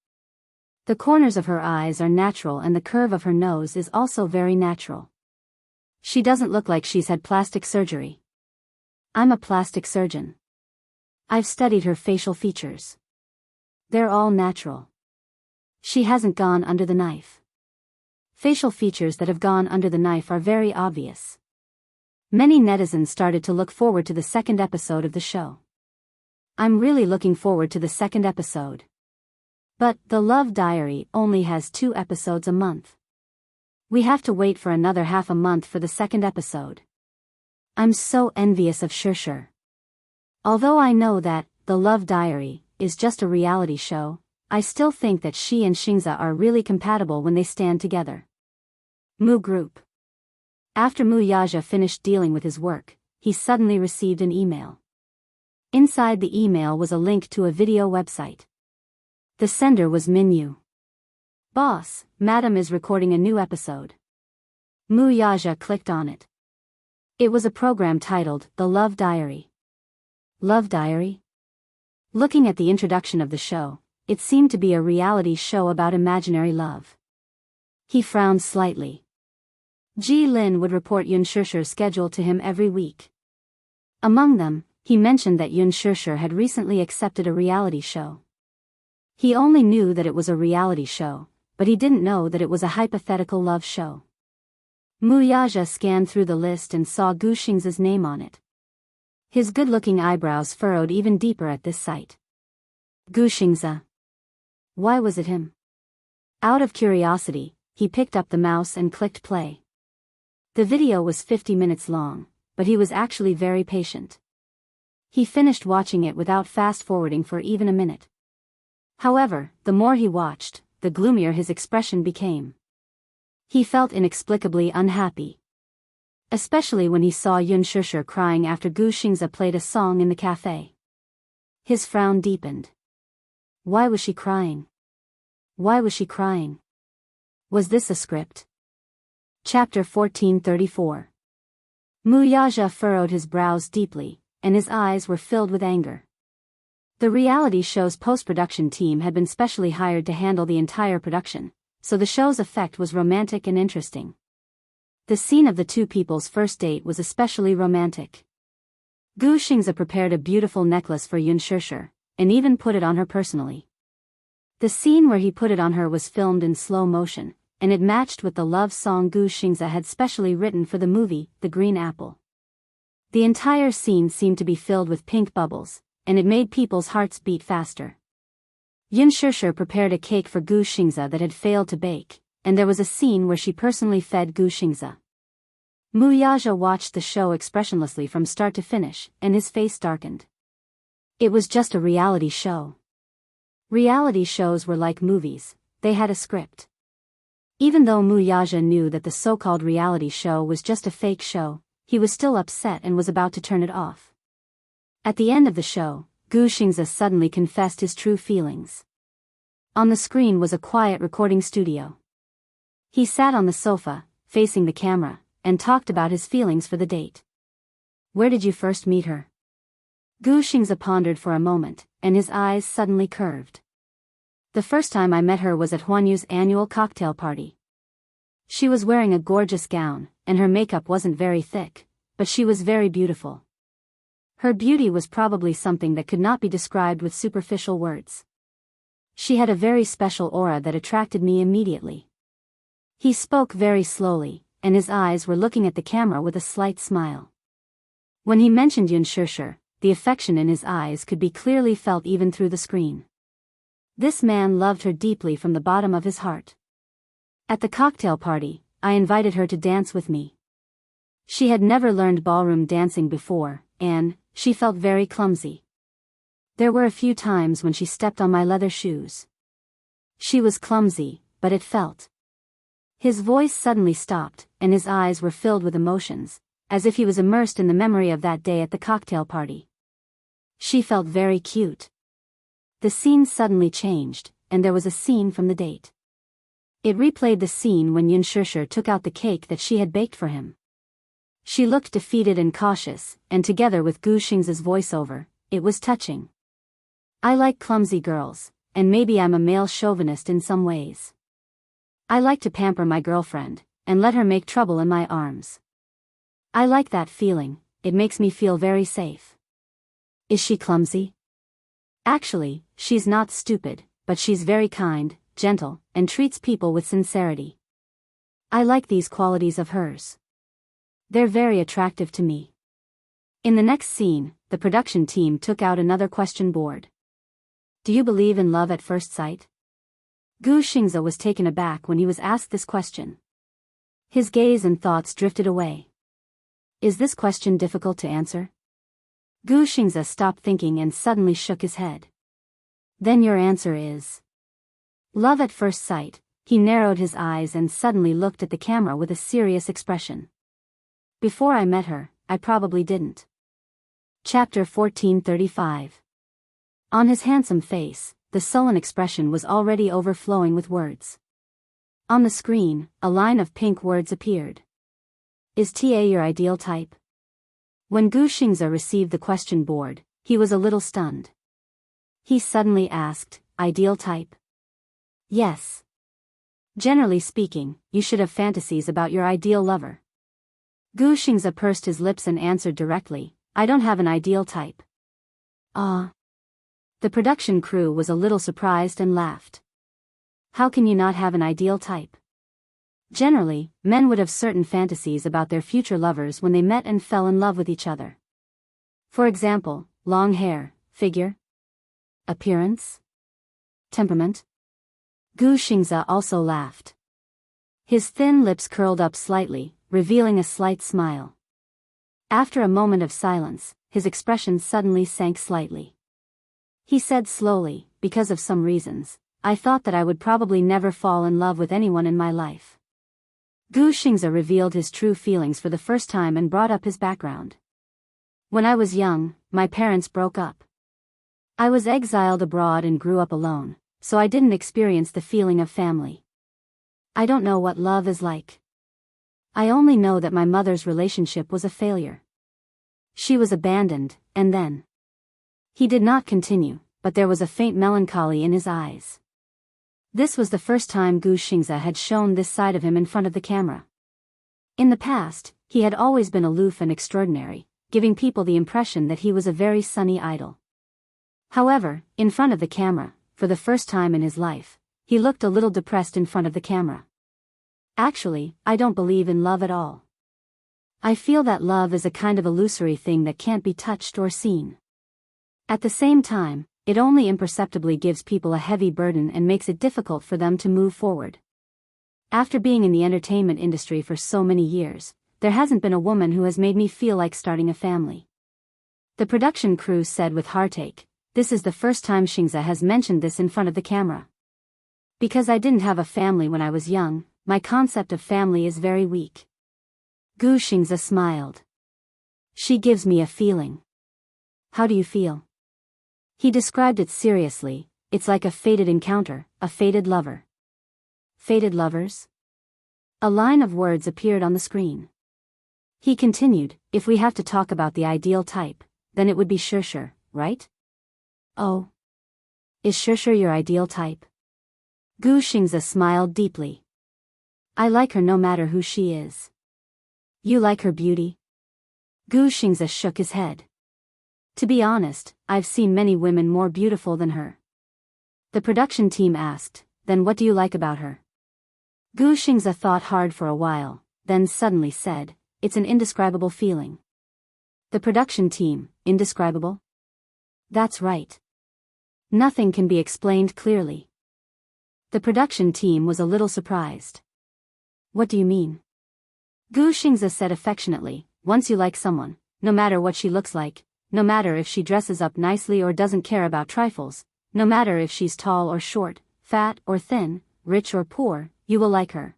[SPEAKER 1] The corners of her eyes are natural and the curve of her nose is also very natural. She doesn't look like she's had plastic surgery. I'm a plastic surgeon. I've studied her facial features. They're all natural. She hasn't gone under the knife. Facial features that have gone under the knife are very obvious. Many netizens started to look forward to the second episode of the show. I'm really looking forward to the second episode. But The Love Diary only has 2 episodes a month. We have to wait for another half a month for the second episode. I'm so envious of Shirshir. Although I know that The Love Diary is just a reality show, I still think that she and Xingza are really compatible when they stand together. Mu Group. After Mu Yaja finished dealing with his work, he suddenly received an email. Inside the email was a link to a video website. The sender was Minyu. Boss, Madam is recording a new episode. Mu Yaja clicked on it. It was a program titled The Love Diary. Love Diary? Looking at the introduction of the show, it seemed to be a reality show about imaginary love. He frowned slightly. Ji Lin would report Yun Shirshir's schedule to him every week. Among them, he mentioned that Yun Shirshir had recently accepted a reality show. He only knew that it was a reality show, but he didn't know that it was a hypothetical love show. Mu Yaja scanned through the list and saw Gu Xingza's name on it. His good-looking eyebrows furrowed even deeper at this sight. Gu Xingza. Why was it him? Out of curiosity, he picked up the mouse and clicked play. The video was 50 minutes long, but he was actually very patient. He finished watching it without fast-forwarding for even a minute. However, the more he watched, the gloomier his expression became. He felt inexplicably unhappy. Especially when he saw Yun Shirshir crying after Gu Xingza played a song in the cafe. His frown deepened. Why was she crying? Why was she crying? Was this a script? Chapter 1434. Mu Yaja furrowed his brows deeply, and his eyes were filled with anger. The reality show's post-production team had been specially hired to handle the entire production, so the show's effect was romantic and interesting. The scene of the two people's first date was especially romantic. Gu Xingza prepared a beautiful necklace for Yun Shirshir, and even put it on her personally. The scene where he put it on her was filmed in slow motion, and it matched with the love song Gu Xingza had specially written for the movie, The Green Apple. The entire scene seemed to be filled with pink bubbles, and it made people's hearts beat faster. Yun Shirshir prepared a cake for Gu Xingza that had failed to bake, and there was a scene where she personally fed Gu Xingza. Mu Yaja watched the show expressionlessly from start to finish, and his face darkened. It was just a reality show. Reality shows were like movies, they had a script. Even though Mu Yaja knew that the so-called reality show was just a fake show, he was still upset and was about to turn it off. At the end of the show, Gu Xingza suddenly confessed his true feelings. On the screen was a quiet recording studio. He sat on the sofa, facing the camera, and talked about his feelings for the date. Where did you first meet her? Gu Xingza pondered for a moment, and his eyes suddenly curved. The first time I met her was at Huanyu's annual cocktail party. She was wearing a gorgeous gown, and her makeup wasn't very thick, but she was very beautiful. Her beauty was probably something that could not be described with superficial words. She had a very special aura that attracted me immediately. He spoke very slowly, and his eyes were looking at the camera with a slight smile. When he mentioned Yun Shirshir, the affection in his eyes could be clearly felt even through the screen. This man loved her deeply from the bottom of his heart. At the cocktail party, I invited her to dance with me. She had never learned ballroom dancing before, and she felt very clumsy. There were a few times when she stepped on my leather shoes. She was clumsy, but it felt. His voice suddenly stopped, and his eyes were filled with emotions, as if he was immersed in the memory of that day at the cocktail party. She felt very cute. The scene suddenly changed, and there was a scene from the date. It replayed the scene when Yun Shirshir took out the cake that she had baked for him. She looked defeated and cautious, and together with Gu Xingza's voiceover, it was touching. I like clumsy girls, and maybe I'm a male chauvinist in some ways. I like to pamper my girlfriend, and let her make trouble in my arms. I like that feeling, it makes me feel very safe. Is she clumsy? Actually, she's not stupid, but she's very kind, gentle, and treats people with sincerity. I like these qualities of hers. They're very attractive to me. In the next scene, the production team took out another question board. Do you believe in love at first sight? Gu Xingze was taken aback when he was asked this question. His gaze and thoughts drifted away. Is this question difficult to answer? Gu Xingze stopped thinking and suddenly shook his head. Then your answer is love at first sight. He narrowed his eyes and suddenly looked at the camera with a serious expression. Before I met her, I probably didn't. Chapter 1435. On his handsome face, the sullen expression was already overflowing with words. On the screen, a line of pink words appeared. Is TA your ideal type? When Gu Xingze received the question board, he was a little stunned. He suddenly asked, ideal type? Yes. Generally speaking, you should have fantasies about your ideal lover. Gu Xingze pursed his lips and answered directly, I don't have an ideal type. Ah. The production crew was a little surprised and laughed. How can you not have an ideal type? Generally, men would have certain fantasies about their future lovers when they met and fell in love with each other. For example, long hair, figure, appearance, temperament. Gu Xingze also laughed. His thin lips curled up slightly, revealing a slight smile. After a moment of silence, his expression suddenly sank slightly. He said slowly, because of some reasons, I thought that I would probably never fall in love with anyone in my life. Gu Xingze revealed his true feelings for the first time and brought up his background. When I was young, my parents broke up. I was exiled abroad and grew up alone, so I didn't experience the feeling of family. I don't know what love is like. I only know that my mother's relationship was a failure. She was abandoned, and then. He did not continue, but there was a faint melancholy in his eyes. This was the first time Gu Xingze had shown this side of him in front of the camera. In the past, he had always been aloof and extraordinary, giving people the impression that he was a very sunny idol. However, in front of the camera, for the first time in his life, he looked a little depressed in front of the camera. Actually, I don't believe in love at all. I feel that love is a kind of illusory thing that can't be touched or seen. At the same time, it only imperceptibly gives people a heavy burden and makes it difficult for them to move forward. After being in the entertainment industry for so many years, there hasn't been a woman who has made me feel like starting a family. The production crew said with heartache, this is the first time Xingze has mentioned this in front of the camera. Because I didn't have a family when I was young, my concept of family is very weak. Gu Xingze smiled. She gives me a feeling. How do you feel? He described it seriously, it's like a fated encounter, a fated lover. Fated lovers? A line of words appeared on the screen. He continued, if we have to talk about the ideal type, then it would be Shishir, right? Oh. Is Shishir your ideal type? Gu Xingze smiled deeply. I like her no matter who she is. You like her beauty? Gu Xingze shook his head. To be honest, I've seen many women more beautiful than her. The production team asked, then what do you like about her? Gu Xingze thought hard for a while, then suddenly said, it's an indescribable feeling. The production team, indescribable? That's right. Nothing can be explained clearly. The production team was a little surprised. What do you mean? Gu Xingze said affectionately, once you like someone, no matter what she looks like, no matter if she dresses up nicely or doesn't care about trifles, no matter if she's tall or short, fat or thin, rich or poor, you will like her.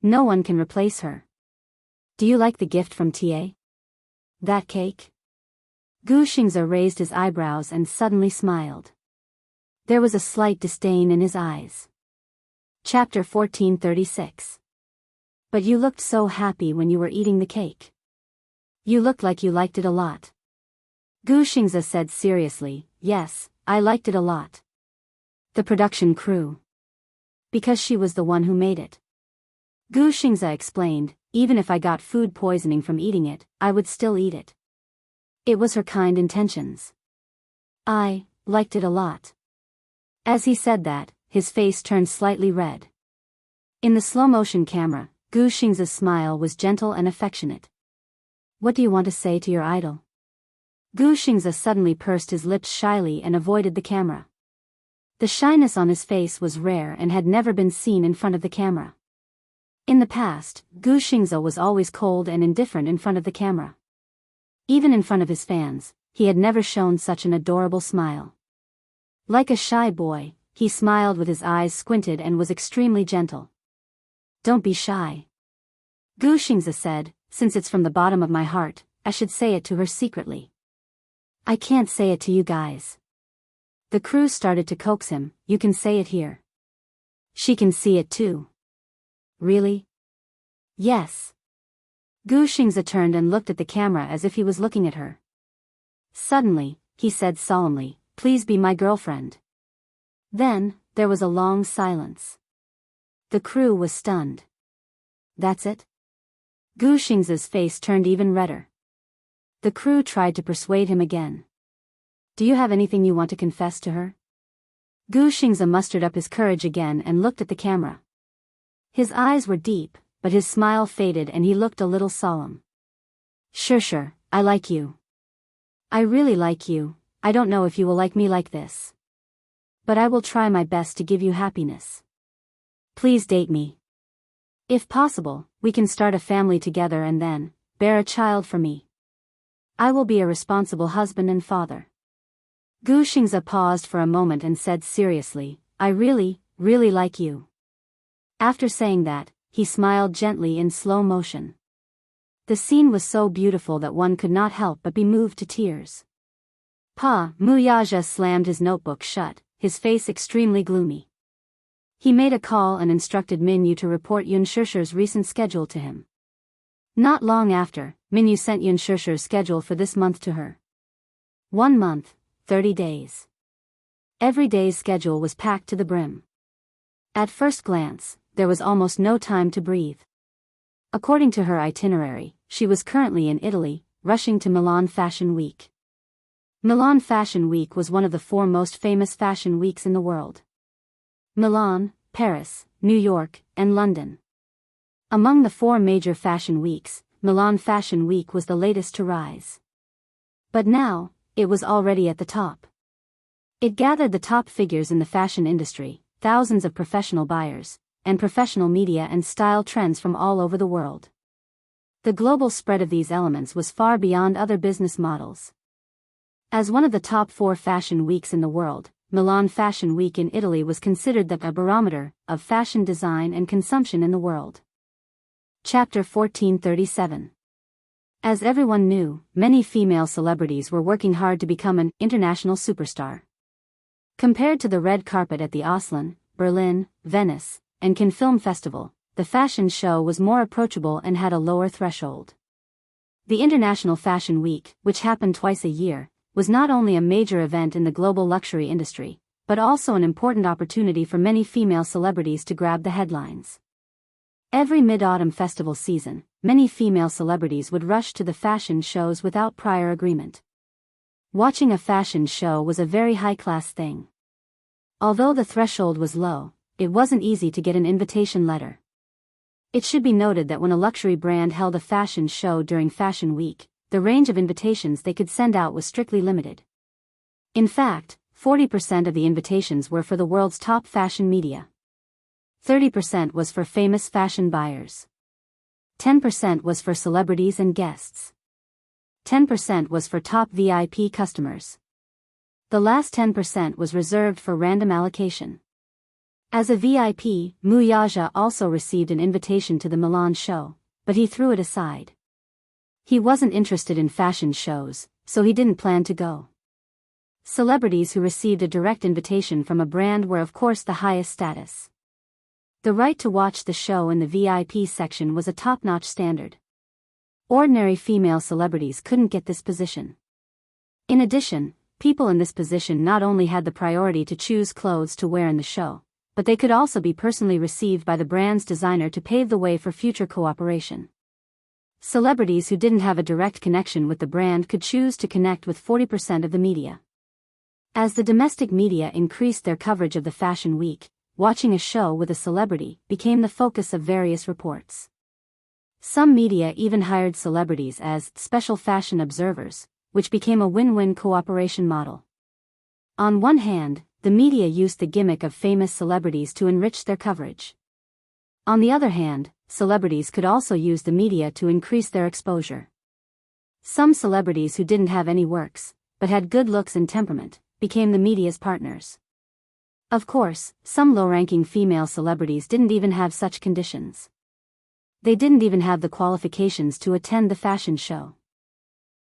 [SPEAKER 1] No one can replace her. Do you like the gift from TA? That cake? Gu Xingze raised his eyebrows and suddenly smiled. There was a slight disdain in his eyes. Chapter 1436. But you looked so happy when you were eating the cake. You looked like you liked it a lot. Gu Xingze said seriously, yes, I liked it a lot. The production crew. Because she was the one who made it. Gu Xingze explained, even if I got food poisoning from eating it, I would still eat it. It was her kind intentions. I liked it a lot. As he said that, his face turned slightly red. In the slow-motion camera, Gu Xing's smile was gentle and affectionate. What do you want to say to your idol? Gu Xing's suddenly pursed his lips shyly and avoided the camera. The shyness on his face was rare and had never been seen in front of the camera. In the past, Gu Xing's was always cold and indifferent in front of the camera. Even in front of his fans, he had never shown such an adorable smile. Like a shy boy, he smiled with his eyes squinted and was extremely gentle. Don't be shy. Gu Xing's said, since it's from the bottom of my heart, I should say it to her secretly. I can't say it to you guys. The crew started to coax him, you can say it here. She can see it too. Really? Yes. Gu Xing's turned and looked at the camera as if he was looking at her. Suddenly, he said solemnly, please be my girlfriend. Then, there was a long silence. The crew was stunned. That's it? Gu Xing's face turned even redder. The crew tried to persuade him again. Do you have anything you want to confess to her? Gu Xing's mustered up his courage again and looked at the camera. His eyes were deep, but his smile faded and he looked a little solemn. Sure, I like you. I really like you. I don't know if you will like me like this. But I will try my best to give you happiness. Please date me. If possible, we can start a family together and then, bear a child for me. I will be a responsible husband and father. Gu Xing's paused for a moment and said seriously, I really like you. After saying that, he smiled gently in slow motion. The scene was so beautiful that one could not help but be moved to tears. Pa Muyaja slammed his notebook shut, his face extremely gloomy. He made a call and instructed Minyu to report Yun Shishir's recent schedule to him. Not long after, Minyu sent Yun Shishir's schedule for this month to her. 1 month, 30 days. Every day's schedule was packed to the brim. At first glance, there was almost no time to breathe. According to her itinerary, she was currently in Italy, rushing to Milan Fashion Week. Milan Fashion Week was one of the 4 most famous fashion weeks in the world. Milan, Paris, New York, and London. Among the 4 major fashion weeks, Milan Fashion Week was the latest to rise. But now, it was already at the top. It gathered the top figures in the fashion industry, thousands of professional buyers, and professional media and style trends from all over the world. The global spread of these elements was far beyond other business models. As one of the top 4 fashion weeks in the world, Milan Fashion Week in Italy was considered the barometer of fashion design and consumption in the world. Chapter 1437. As everyone knew, many female celebrities were working hard to become an international superstar. Compared to the red carpet at the Oslo, Berlin, Venice, and Cannes Film Festival, the fashion show was more approachable and had a lower threshold. The International Fashion Week, which happened twice a year, was not only a major event in the global luxury industry, but also an important opportunity for many female celebrities to grab the headlines. Every mid-autumn festival season, many female celebrities would rush to the fashion shows without prior agreement. Watching a fashion show was a very high-class thing. Although the threshold was low, it wasn't easy to get an invitation letter. It should be noted that when a luxury brand held a fashion show during Fashion Week, the range of invitations they could send out was strictly limited. In fact, 40% of the invitations were for the world's top fashion media. 30% was for famous fashion buyers. 10% was for celebrities and guests. 10% was for top VIP customers. The last 10% was reserved for random allocation. As a VIP, Muyaja also received an invitation to the Milan show, but he threw it aside. He wasn't interested in fashion shows, so he didn't plan to go. Celebrities who received a direct invitation from a brand were of course the highest status. The right to watch the show in the VIP section was a top-notch standard. Ordinary female celebrities couldn't get this position. In addition, people in this position not only had the priority to choose clothes to wear in the show, but they could also be personally received by the brand's designer to pave the way for future cooperation. Celebrities who didn't have a direct connection with the brand could choose to connect with 40% of the media. As the domestic media increased their coverage of the fashion week, watching a show with a celebrity became the focus of various reports. Some media even hired celebrities as special fashion observers, which became a win-win cooperation model. On one hand, the media used the gimmick of famous celebrities to enrich their coverage. On the other hand, celebrities could also use the media to increase their exposure. Some celebrities who didn't have any works, but had good looks and temperament, became the media's partners. Of course, some low-ranking female celebrities didn't even have such conditions. They didn't even have the qualifications to attend the fashion show.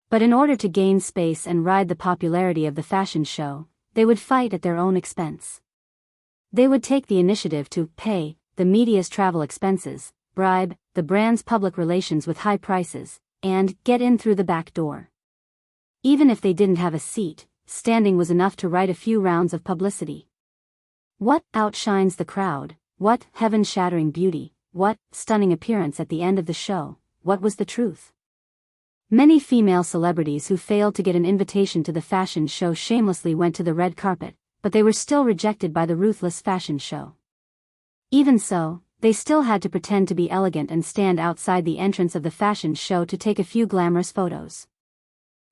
[SPEAKER 1] But in order to gain space and ride the popularity of the fashion show, they would fight at their own expense. They would take the initiative to pay the media's travel expenses, bribe the brand's public relations with high prices, and get in through the back door. Even if they didn't have a seat, standing was enough to write a few rounds of publicity. What outshines the crowd? What heaven-shattering beauty? What stunning appearance at the end of the show? What was the truth? Many female celebrities who failed to get an invitation to the fashion show shamelessly went to the red carpet, but they were still rejected by the ruthless fashion show. Even so, they still had to pretend to be elegant and stand outside the entrance of the fashion show to take a few glamorous photos.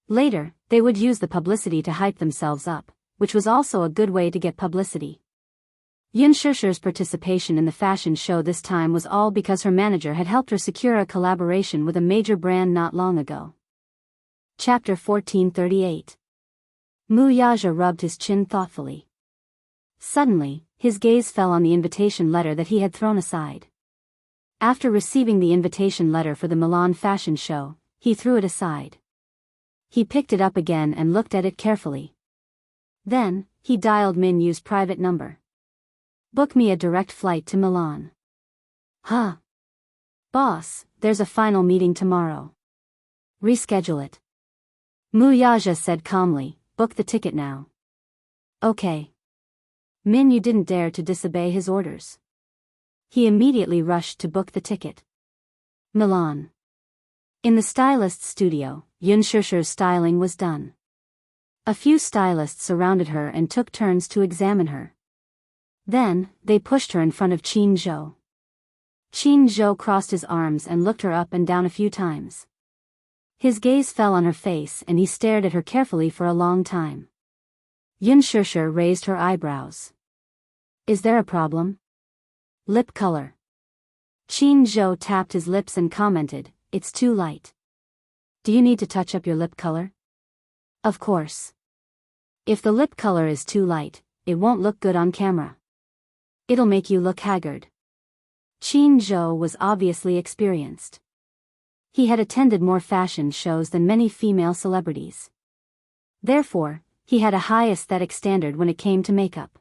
[SPEAKER 1] Later, they would use the publicity to hype themselves up, which was also a good way to get publicity. Yun Shishir's participation in the fashion show this time was all because her manager had helped her secure a collaboration with a major brand not long ago. Chapter 1438. Mu Yaja rubbed his chin thoughtfully. Suddenly, his gaze fell on the invitation letter that he had thrown aside. After receiving the invitation letter for the Milan fashion show, he threw it aside. He picked it up again and looked at it carefully. Then, he dialed Min Yu's private number. "Book me a direct flight to Milan." "Huh? Boss, there's a final meeting tomorrow. Reschedule it." Mu Yaja said calmly, "Book the ticket now." "Okay." Min Yu didn't dare to disobey his orders. He immediately rushed to book the ticket. Milan. In the stylist's studio, Yun Shishir's styling was done. A few stylists surrounded her and took turns to examine her. Then, they pushed her in front of Qin Zhou. Qin Zhou crossed his arms and looked her up and down a few times. His gaze fell on her face and he stared at her carefully for a long time. Yun Shishir raised her eyebrows. "Is there a problem?" "Lip color." Qin Zhou tapped his lips and commented, "It's too light." "Do you need to touch up your lip color?" "Of course. If the lip color is too light, it won't look good on camera. It'll make you look haggard." Qin Zhou was obviously experienced. He had attended more fashion shows than many female celebrities. Therefore, he had a high aesthetic standard when it came to makeup.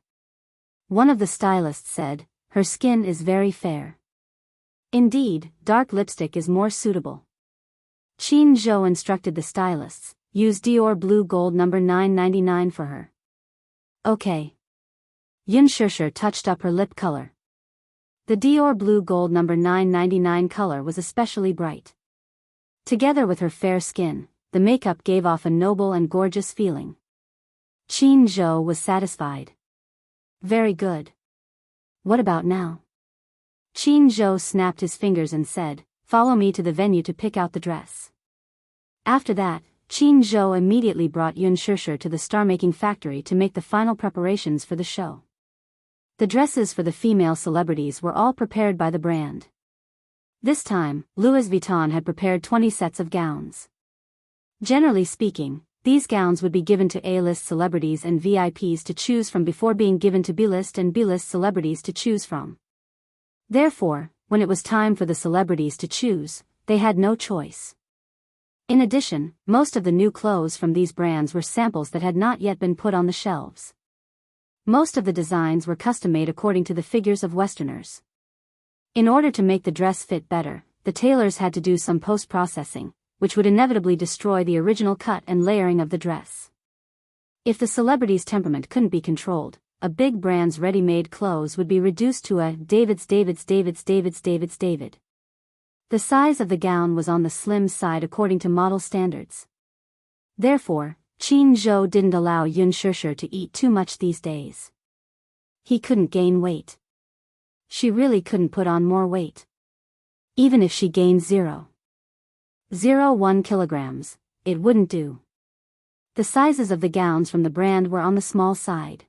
[SPEAKER 1] One of the stylists said, "Her skin is very fair. Indeed, dark lipstick is more suitable." Qin Zhou instructed the stylists, "Use Dior Blue Gold number 999 for her." "Okay." Yun Shishir touched up her lip color. The Dior Blue Gold number 999 color was especially bright. Together with her fair skin, the makeup gave off a noble and gorgeous feeling. Qin Zhou was satisfied. "Very good. What about now?" Qin Zhou snapped his fingers and said, "Follow me to the venue to pick out the dress." After that, Qin Zhou immediately brought Yun Shishir to the star-making factory to make the final preparations for the show. The dresses for the female celebrities were all prepared by the brand. This time, Louis Vuitton had prepared 20 sets of gowns. Generally speaking, these gowns would be given to A-list celebrities and VIPs to choose from before being given to B-list and B-list celebrities to choose from. Therefore, when it was time for the celebrities to choose, they had no choice. In addition, most of the new clothes from these brands were samples that had not yet been put on the shelves. Most of the designs were custom-made according to the figures of Westerners. In order to make the dress fit better, the tailors had to do some post-processing, which would inevitably destroy the original cut and layering of the dress. If the celebrity's temperament couldn't be controlled, a big brand's ready-made clothes would be reduced to a David. The size of the gown was on the slim side according to model standards. Therefore, Qin Zhou didn't allow Yun Shishir to eat too much these days. He couldn't gain weight. She really couldn't put on more weight. Even if she gained 0.01 kilograms, it wouldn't do. The sizes of the gowns from the brand were on the small side.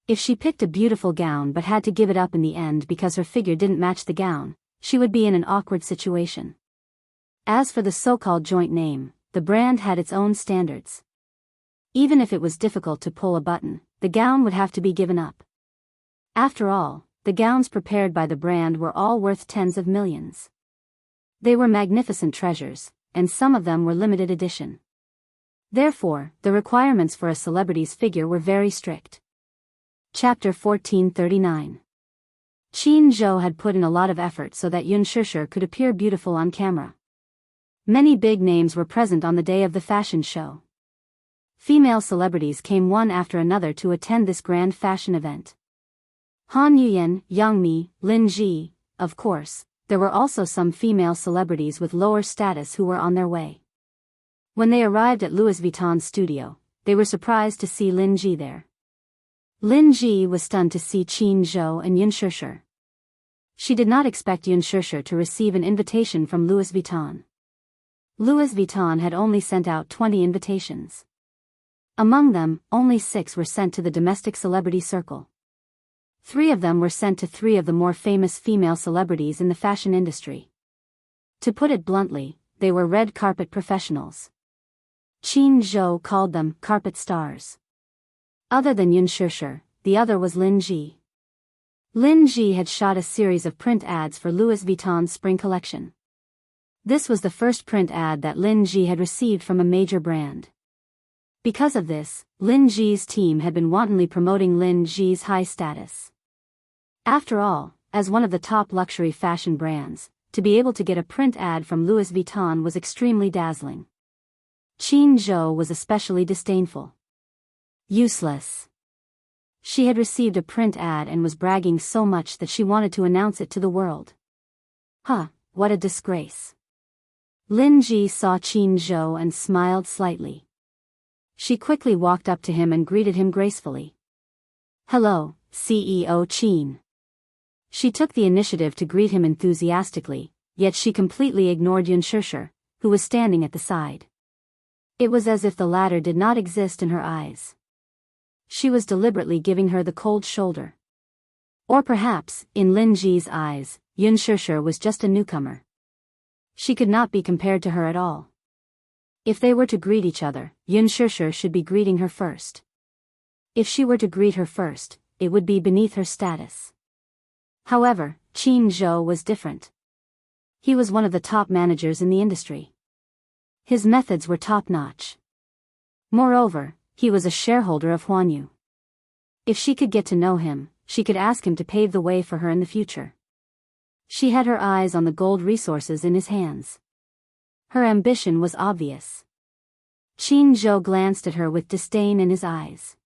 [SPEAKER 1] If she picked a beautiful gown but had to give it up in the end because her figure didn't match the gown, she would be in an awkward situation. As for the so-called joint name, the brand had its own standards. Even if it was difficult to pull a button, the gown would have to be given up. After all, the gowns prepared by the brand were all worth tens of millions. They were magnificent treasures, and some of them were limited edition. Therefore, the requirements for a celebrity's figure were very strict. Chapter 1439. Qin Zhou had put in a lot of effort so that Yun Shishir could appear beautiful on camera. Many big names were present on the day of the fashion show. Female celebrities came one after another to attend this grand fashion event. Han Yuyan, Yang Mi, Lin Ji, of course, there were also some female celebrities with lower status who were on their way. When they arrived at Louis Vuitton's studio, they were surprised to see Lin Ji there. Lin Ji was stunned to see Qin Zhou and Yun Shishir. She did not expect Yun Shishir to receive an invitation from Louis Vuitton. Louis Vuitton had only sent out 20 invitations. Among them, only 6 were sent to the domestic celebrity circle. 3 of them were sent to 3 of the more famous female celebrities in the fashion industry. To put it bluntly, they were red carpet professionals. Qin Zhou called them carpet stars. Other than Yun Shishir, the other was Lin Ji. Lin Ji had shot a series of print ads for Louis Vuitton's spring collection. This was the first print ad that Lin Ji had received from a major brand. Because of this, Lin Ji's team had been wantonly promoting Lin Ji's high status. After all, as one of the top luxury fashion brands, to be able to get a print ad from Louis Vuitton was extremely dazzling. Qin Zhou was especially disdainful. Useless. She had received a print ad and was bragging so much that she wanted to announce it to the world. What a disgrace. Lin Ji saw Qin Zhou and smiled slightly. She quickly walked up to him and greeted him gracefully. "Hello, CEO Qin." She took the initiative to greet him enthusiastically, yet she completely ignored Yun Shishir, who was standing at the side. It was as if the latter did not exist in her eyes. She was deliberately giving her the cold shoulder. Or perhaps, in Lin Ji's eyes, Yun Shishir was just a newcomer. She could not be compared to her at all. If they were to greet each other, Yun Shishir should be greeting her first. If she were to greet her first, it would be beneath her status. However, Qin Zhou was different. He was one of the top managers in the industry. His methods were top-notch. Moreover, he was a shareholder of Huanyu. If she could get to know him, she could ask him to pave the way for her in the future. She had her eyes on the gold resources in his hands. Her ambition was obvious. Qin Zhou glanced at her with disdain in his eyes.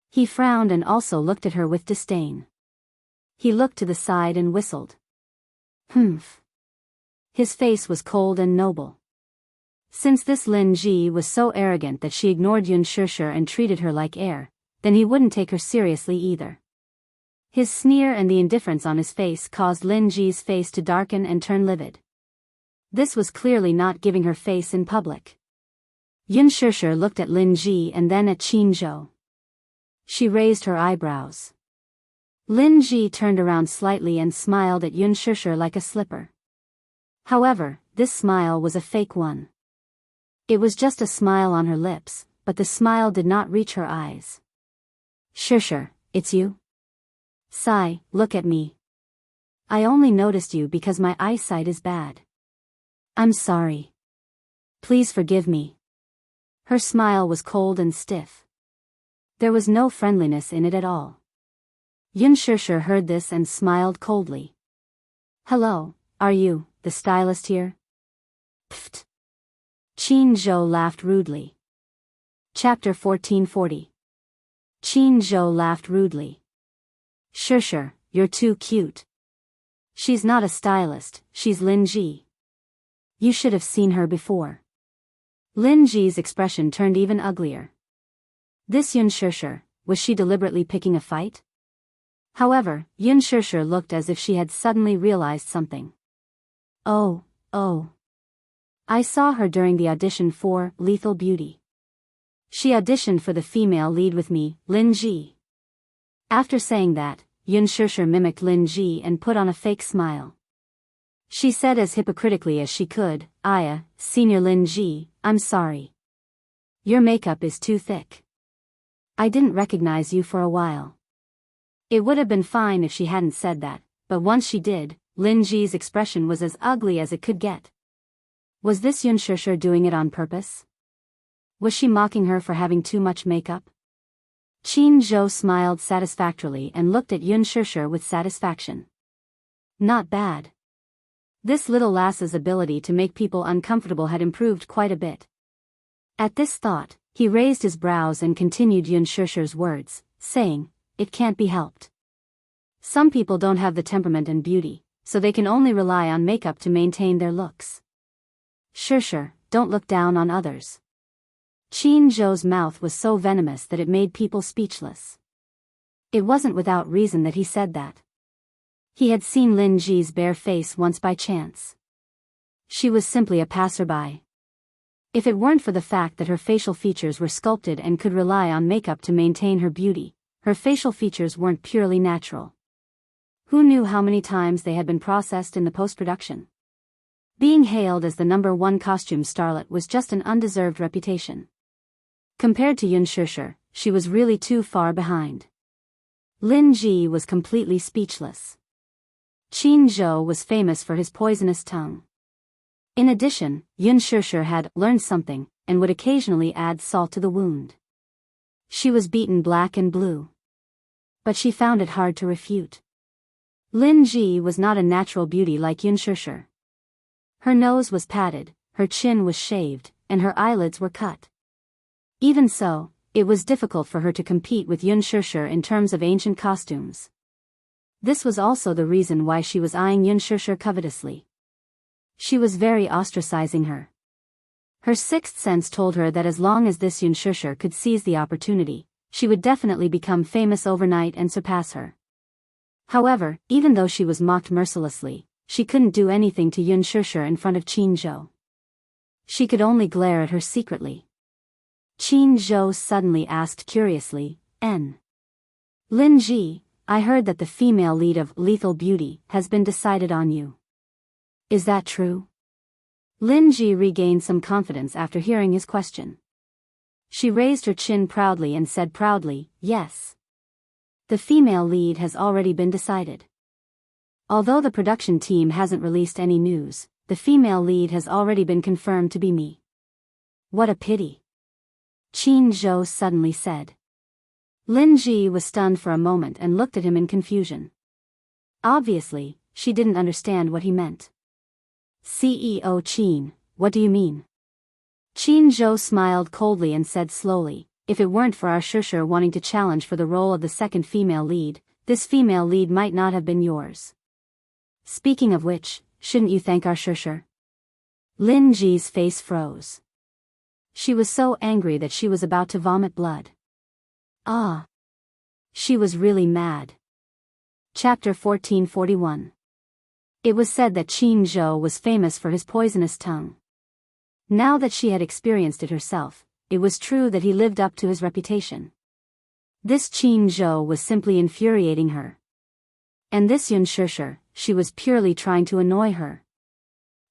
[SPEAKER 1] He frowned and also looked at her with disdain. He looked to the side and whistled. Humph. His face was cold and noble. Since this Lin Ji was so arrogant that she ignored Yun Shishir and treated her like air, then he wouldn't take her seriously either. His sneer and the indifference on his face caused Lin Ji's face to darken and turn livid. This was clearly not giving her face in public. Yun Shishir looked at Lin Ji and then at Qin Zhou. She raised her eyebrows. Lin Ji turned around slightly and smiled at Yun Shishir like a slipper. However, this smile was a fake one. It was just a smile on her lips, but the smile did not reach her eyes. Shishir, it's you? Sigh, look at me. I only noticed you because my eyesight is bad. I'm sorry. Please forgive me. Her smile was cold and stiff. There was no friendliness in it at all. Yun Shishir heard this and smiled coldly. Hello, are you, the stylist here? Pfft. Qin Zhou laughed rudely. Chapter 1440. Qin Zhou laughed rudely. Shishir, you're too cute. She's not a stylist, she's Lin Ji. You should have seen her before. Lin Ji's expression turned even uglier. This Yun Shishir, was she deliberately picking a fight? However, Yun Shishir looked as if she had suddenly realized something. Oh. I saw her during the audition for Lethal Beauty. She auditioned for the female lead with me, Lin Ji. After saying that, Yun Shishir mimicked Lin Ji and put on a fake smile. She said as hypocritically as she could, Senior Lin Ji, I'm sorry. Your makeup is too thick. I didn't recognize you for a while. It would have been fine if she hadn't said that, but once she did, Lin Ji's expression was as ugly as it could get. Was this Yun Shishir doing it on purpose? Was she mocking her for having too much makeup? Qin Zhou smiled satisfactorily and looked at Yun Shishir with satisfaction. Not bad. This little lass's ability to make people uncomfortable had improved quite a bit. At this thought, he raised his brows and continued Yun Shishir's words, saying, It can't be helped. Some people don't have the temperament and beauty, so they can only rely on makeup to maintain their looks. Shishir, don't look down on others. Qin Zhou's mouth was so venomous that it made people speechless. It wasn't without reason that he said that. He had seen Lin Ji's bare face once by chance. She was simply a passerby. If it weren't for the fact that her facial features were sculpted and could rely on makeup to maintain her beauty, her facial features weren't purely natural. Who knew how many times they had been processed in the post-production? Being hailed as the #1 costume starlet was just an undeserved reputation. Compared to Yun Shishir, she was really too far behind. Lin Ji was completely speechless. Qin Zhou was famous for his poisonous tongue. In addition, Yun Shishir had learned something, and would occasionally add salt to the wound. She was beaten black and blue. But she found it hard to refute. Lin Ji was not a natural beauty like Yun Shishir. Her nose was padded, her chin was shaved, and her eyelids were cut. Even so, it was difficult for her to compete with Yun Shishir in terms of ancient costumes. This was also the reason why she was eyeing Yun Shishir covetously. She was very ostracizing her. Her sixth sense told her that as long as this Yun Shishir could seize the opportunity, she would definitely become famous overnight and surpass her. However, even though she was mocked mercilessly, she couldn't do anything to Yun Shishir in front of Qin Zhou. She could only glare at her secretly. Qin Zhou suddenly asked curiously, Lin Ji, I heard that the female lead of Lethal Beauty has been decided on you. Is that true? Lin Ji regained some confidence after hearing his question. She raised her chin proudly and said proudly, Yes. The female lead has already been decided. Although the production team hasn't released any news, the female lead has already been confirmed to be me. What a pity. Qin Zhou suddenly said. Lin Ji was stunned for a moment and looked at him in confusion. Obviously, she didn't understand what he meant. CEO Qin, what do you mean? Qin Zhou smiled coldly and said slowly, If it weren't for our Shishir wanting to challenge for the role of the second female lead, this female lead might not have been yours. Speaking of which, shouldn't you thank our Shishir? Lin Ji's face froze. She was so angry that she was about to vomit blood. She was really mad. Chapter 1441. It was said that Qin Zhou was famous for his poisonous tongue. Now that she had experienced it herself, it was true that he lived up to his reputation. This Qin Zhou was simply infuriating her. And this Yun Shishir, she was purely trying to annoy her.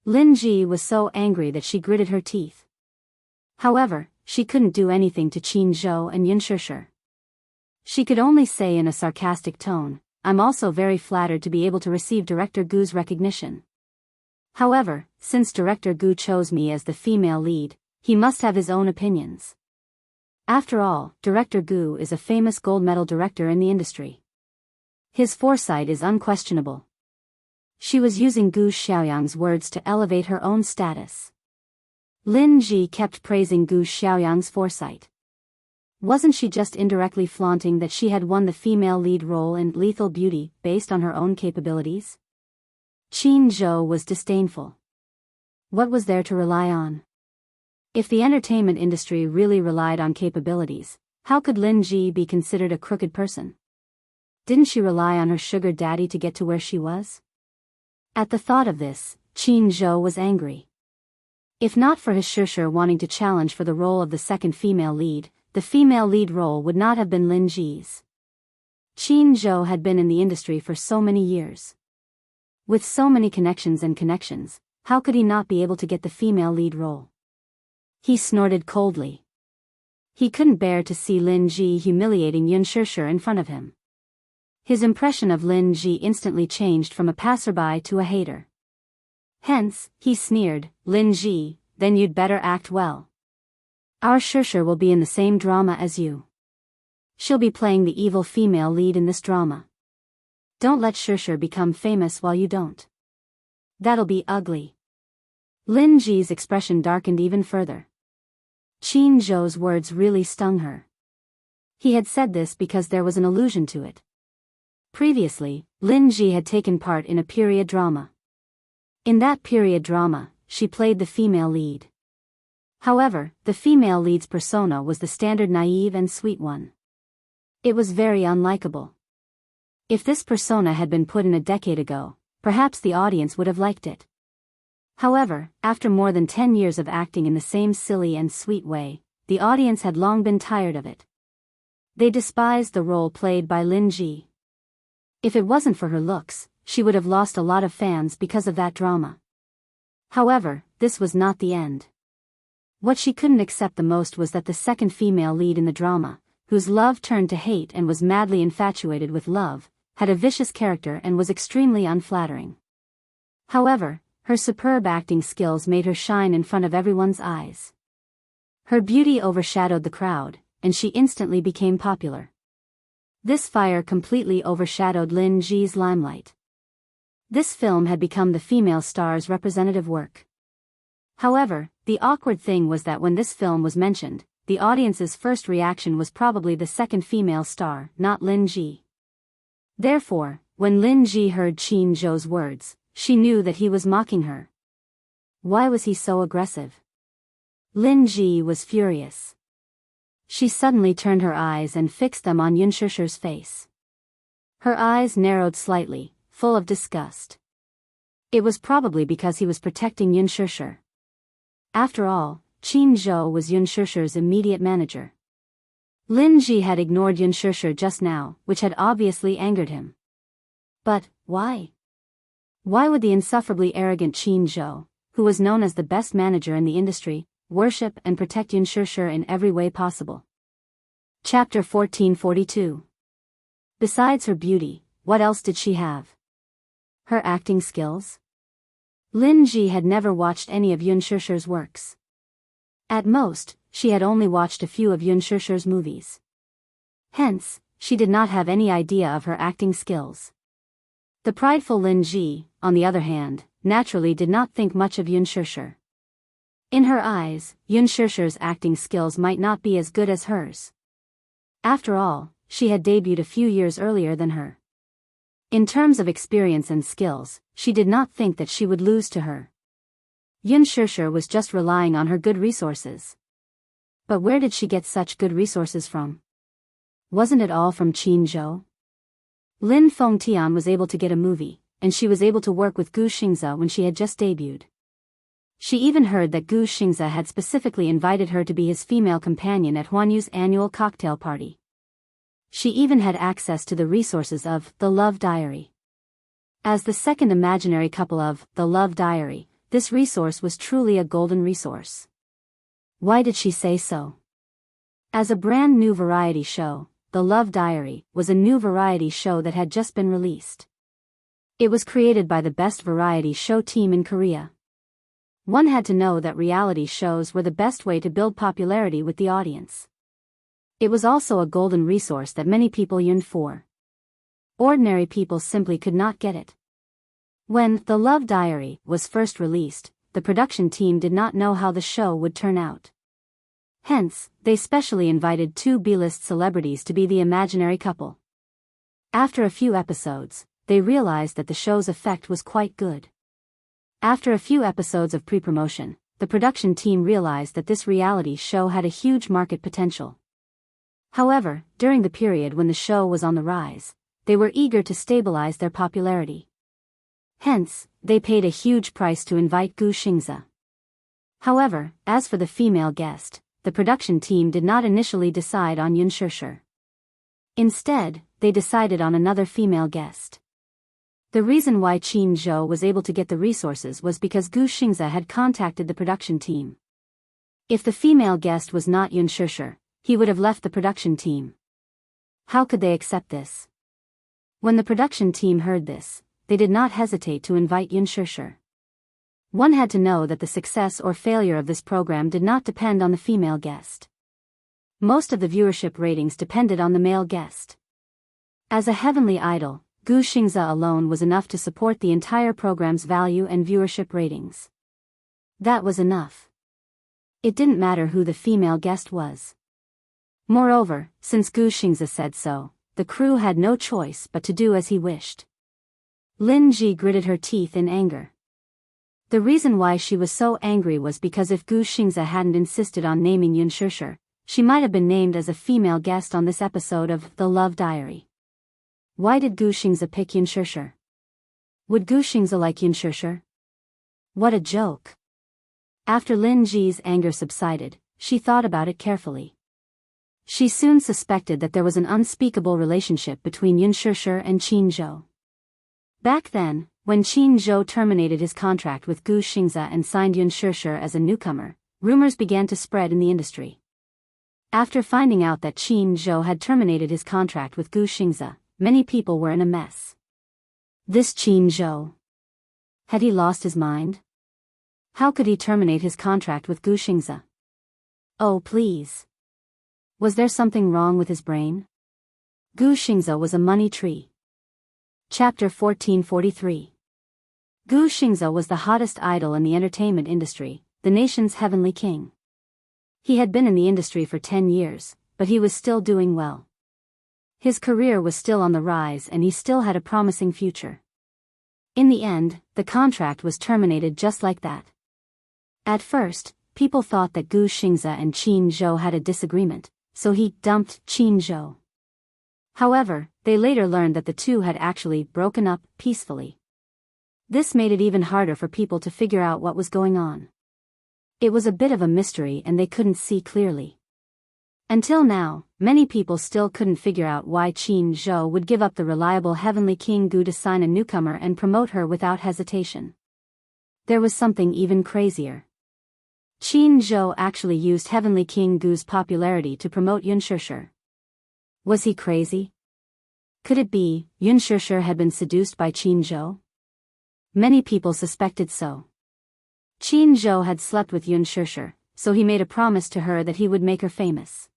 [SPEAKER 1] Lin Ji was so angry that she gritted her teeth. However, she couldn't do anything to Qin Zhou and Yun Shishir. She could only say in a sarcastic tone, I'm also very flattered to be able to receive Director Gu's recognition. However, since Director Gu chose me as the female lead, he must have his own opinions. After all, Director Gu is a famous gold medal director in the industry. His foresight is unquestionable. She was using Gu Xiaoyang's words to elevate her own status. Lin Ji kept praising Gu Xiaoyang's foresight. Wasn't she just indirectly flaunting that she had won the female lead role in Lethal Beauty based on her own capabilities? Qin Zhou was disdainful. What was there to rely on? If the entertainment industry really relied on capabilities, how could Lin Ji be considered a crooked person? Didn't she rely on her sugar daddy to get to where she was? At the thought of this, Qin Zhou was angry. If not for his Shishir wanting to challenge for the role of the second female lead, the female lead role would not have been Lin Ji's. Qin Zhou had been in the industry for so many years. With so many connections, how could he not be able to get the female lead role? He snorted coldly. He couldn't bear to see Lin Ji humiliating Yun Shishir in front of him. His impression of Lin Ji instantly changed from a passerby to a hater. Hence, he sneered, "Lin Ji, then you'd better act well. Our Shishir will be in the same drama as you. She'll be playing the evil female lead in this drama. Don't let Shishir become famous while you don't. That'll be ugly." Lin Ji's expression darkened even further. Qin Zhou's words really stung her. He had said this because there was an allusion to it. Previously, Lin Ji had taken part in a period drama. In that period drama, she played the female lead. However, the female lead's persona was the standard naive and sweet one. It was very unlikable. If this persona had been put in a decade ago, perhaps the audience would have liked it. However, after more than 10 years of acting in the same silly and sweet way, the audience had long been tired of it. They despised the role played by Lin Ji. If it wasn't for her looks, she would have lost a lot of fans because of that drama. However, this was not the end. What she couldn't accept the most was that the second female lead in the drama, whose love turned to hate and was madly infatuated with love, had a vicious character and was extremely unflattering. However, her superb acting skills made her shine in front of everyone's eyes. Her beauty overshadowed the crowd, and she instantly became popular. This fire completely overshadowed Lin Ji's limelight. This film had become the female star's representative work. However, the awkward thing was that when this film was mentioned, the audience's first reaction was probably the second female star, not Lin Ji. Therefore, when Lin Ji heard Qin Zhou's words, she knew that he was mocking her. Why was he so aggressive? Lin Ji was furious. She suddenly turned her eyes and fixed them on Yun Shishir's face. Her eyes narrowed slightly, full of disgust. It was probably because he was protecting Yun Shishir. After all, Qin Zhou was Yun Shishir's immediate manager. Lin Ji had ignored Yun Shishir just now, which had obviously angered him. But, why? Why would the insufferably arrogant Qin Zhou, who was known as the best manager in the industry, worship and protect Yun Shishir in every way possible? Chapter 1442. Besides her beauty, what else did she have? Her acting skills? Lin Ji had never watched any of Yun Shishir's works. At most, she had only watched a few of Yun Shishir's movies. Hence, she did not have any idea of her acting skills. The prideful Lin Ji, on the other hand, naturally did not think much of Yun Shishir. In her eyes, Yun Shishir's acting skills might not be as good as hers. After all, she had debuted a few years earlier than her. In terms of experience and skills, she did not think that she would lose to her. Yun Shishir was just relying on her good resources. But where did she get such good resources from? Wasn't it all from Qin Zhou? Lin Fengtian was able to get a movie, and she was able to work with Gu Xingze when she had just debuted. She even heard that Gu Xingze had specifically invited her to be his female companion at Huan Yu's annual cocktail party. She even had access to the resources of The Love Diary. As the second imaginary couple of The Love Diary, this resource was truly a golden resource. Why did she say so? As a brand new variety show, The Love Diary was a new variety show that had just been released. It was created by the best variety show team in Korea. One had to know that reality shows were the best way to build popularity with the audience. It was also a golden resource that many people yearned for. Ordinary people simply could not get it. When The Love Diary was first released, the production team did not know how the show would turn out. Hence, they specially invited two B-list celebrities to be the imaginary couple. After a few episodes, they realized that the show's effect was quite good. After a few episodes of pre-promotion, the production team realized that this reality show had a huge market potential. However, during the period when the show was on the rise, they were eager to stabilize their popularity. Hence, they paid a huge price to invite Gu Xingze. However, as for the female guest, the production team did not initially decide on Yun Shishir. Instead, they decided on another female guest. The reason why Qin Zhou was able to get the resources was because Gu Xingze had contacted the production team. If the female guest was not Yun Shishir, he would have left the production team. How could they accept this? When the production team heard this, they did not hesitate to invite Yun Shishir. One had to know that the success or failure of this program did not depend on the female guest. Most of the viewership ratings depended on the male guest. As a heavenly idol, Gu Xingze alone was enough to support the entire program's value and viewership ratings. That was enough. It didn't matter who the female guest was. Moreover, since Gu Xingze said so, the crew had no choice but to do as he wished. Lin Ji gritted her teeth in anger. The reason why she was so angry was because if Gu Xingze hadn't insisted on naming Yun Shishir, she might have been named as a female guest on this episode of The Love Diary. Why did Gu Xingze pick Yun Shishir? Would Gu Xingze like Yun Shishir? What a joke. After Lin Ji's anger subsided, she thought about it carefully. She soon suspected that there was an unspeakable relationship between Yun Shishir and Qin Zhou. Back then, when Qin Zhou terminated his contract with Gu Xingze and signed Yun Shishir as a newcomer, rumors began to spread in the industry. After finding out that Qin Zhou had terminated his contract with Gu Xingze, many people were in a mess. This Qin Zhou. Had he lost his mind? How could he terminate his contract with Gu Xingze? Oh please. Was there something wrong with his brain? Gu Xingze was a money tree. Chapter 1443. Gu Xingze was the hottest idol in the entertainment industry, the nation's heavenly king. He had been in the industry for 10 years, but he was still doing well. His career was still on the rise and he still had a promising future. In the end, the contract was terminated just like that. At first, people thought that Gu Xingze and Qin Zhou had a disagreement, so he dumped Qin Zhou. However, they later learned that the two had actually broken up peacefully. This made it even harder for people to figure out what was going on. It was a bit of a mystery and they couldn't see clearly. Until now, many people still couldn't figure out why Qin Zhou would give up the reliable heavenly king Gu to sign a newcomer and promote her without hesitation. There was something even crazier. Qin Zhou actually used heavenly king Gu's popularity to promote Yun Shishir. Was he crazy? Could it be Yun Shishir had been seduced by Qin Zhou? Many people suspected so. Qin Zhou had slept with Yun Shishir, so he made a promise to her that he would make her famous.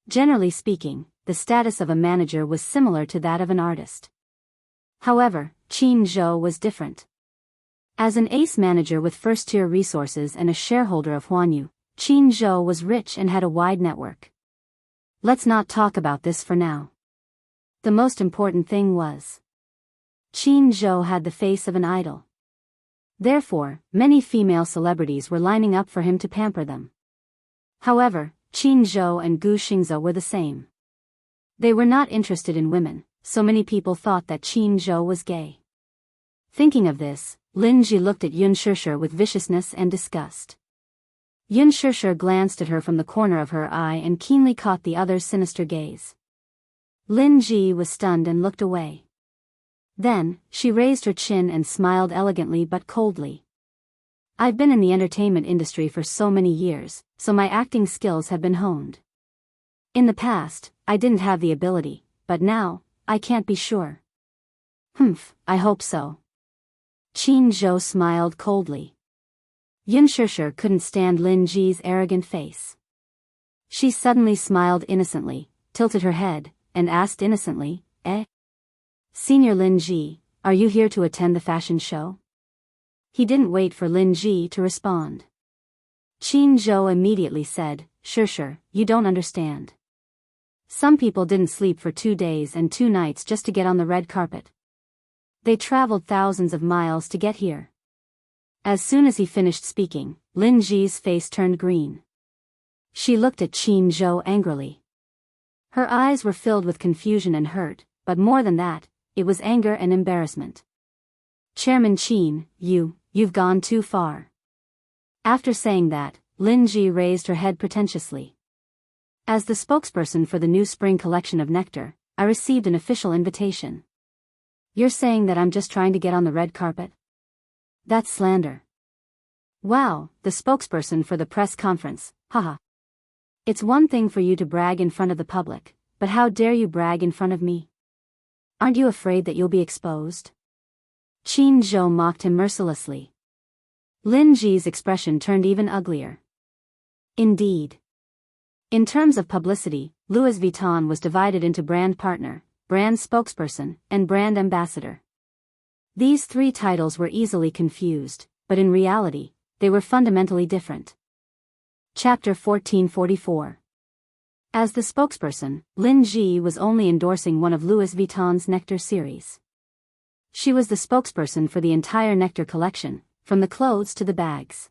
[SPEAKER 1] Generally speaking, the status of a manager was similar to that of an artist. However, Qin Zhou was different. As an ace manager with first-tier resources and a shareholder of Huanyu, Qin Zhou was rich and had a wide network. Let's not talk about this for now. The most important thing was, Qin Zhou had the face of an idol. Therefore, many female celebrities were lining up for him to pamper them. However, Qin Zhou and Gu Xingze were the same. They were not interested in women, so many people thought that Qin Zhou was gay. Thinking of this, Lin Ji looked at Yun Shishir with viciousness and disgust. Yun Shishir glanced at her from the corner of her eye and keenly caught the other's sinister gaze. Lin Ji was stunned and looked away. Then, she raised her chin and smiled elegantly but coldly. I've been in the entertainment industry for so many years, so my acting skills have been honed. In the past, I didn't have the ability, but now, I can't be sure. I hope so. Qin Zhou smiled coldly. Yun Shishir couldn't stand Lin Ji's arrogant face. She suddenly smiled innocently, tilted her head, and asked innocently, Senior Lin Ji, are you here to attend the fashion show? He didn't wait for Lin Ji to respond. Qin Zhou immediately said, Shishir, you don't understand. Some people didn't sleep for 2 days and 2 nights just to get on the red carpet. They traveled thousands of miles to get here. As soon as he finished speaking, Lin Ji's face turned green. She looked at Qin Zhou angrily. Her eyes were filled with confusion and hurt, but more than that, it was anger and embarrassment. Chairman Qin, you've gone too far. After saying that, Lin Ji raised her head pretentiously. As the spokesperson for the new spring collection of nectar, I received an official invitation. You're saying that I'm just trying to get on the red carpet? That's slander. Wow, the spokesperson for the press conference, haha. It's one thing for you to brag in front of the public, but how dare you brag in front of me? Aren't you afraid that you'll be exposed? Qin Zhou mocked him mercilessly. Lin Ji's expression turned even uglier. Indeed. In terms of publicity, Louis Vuitton was divided into brand partner, brand spokesperson, and brand ambassador. These three titles were easily confused, but in reality, they were fundamentally different. Chapter 1444. As the spokesperson, Lin Ji was only endorsing one of Louis Vuitton's nectar series. She was the spokesperson for the entire nectar collection, from the clothes to the bags.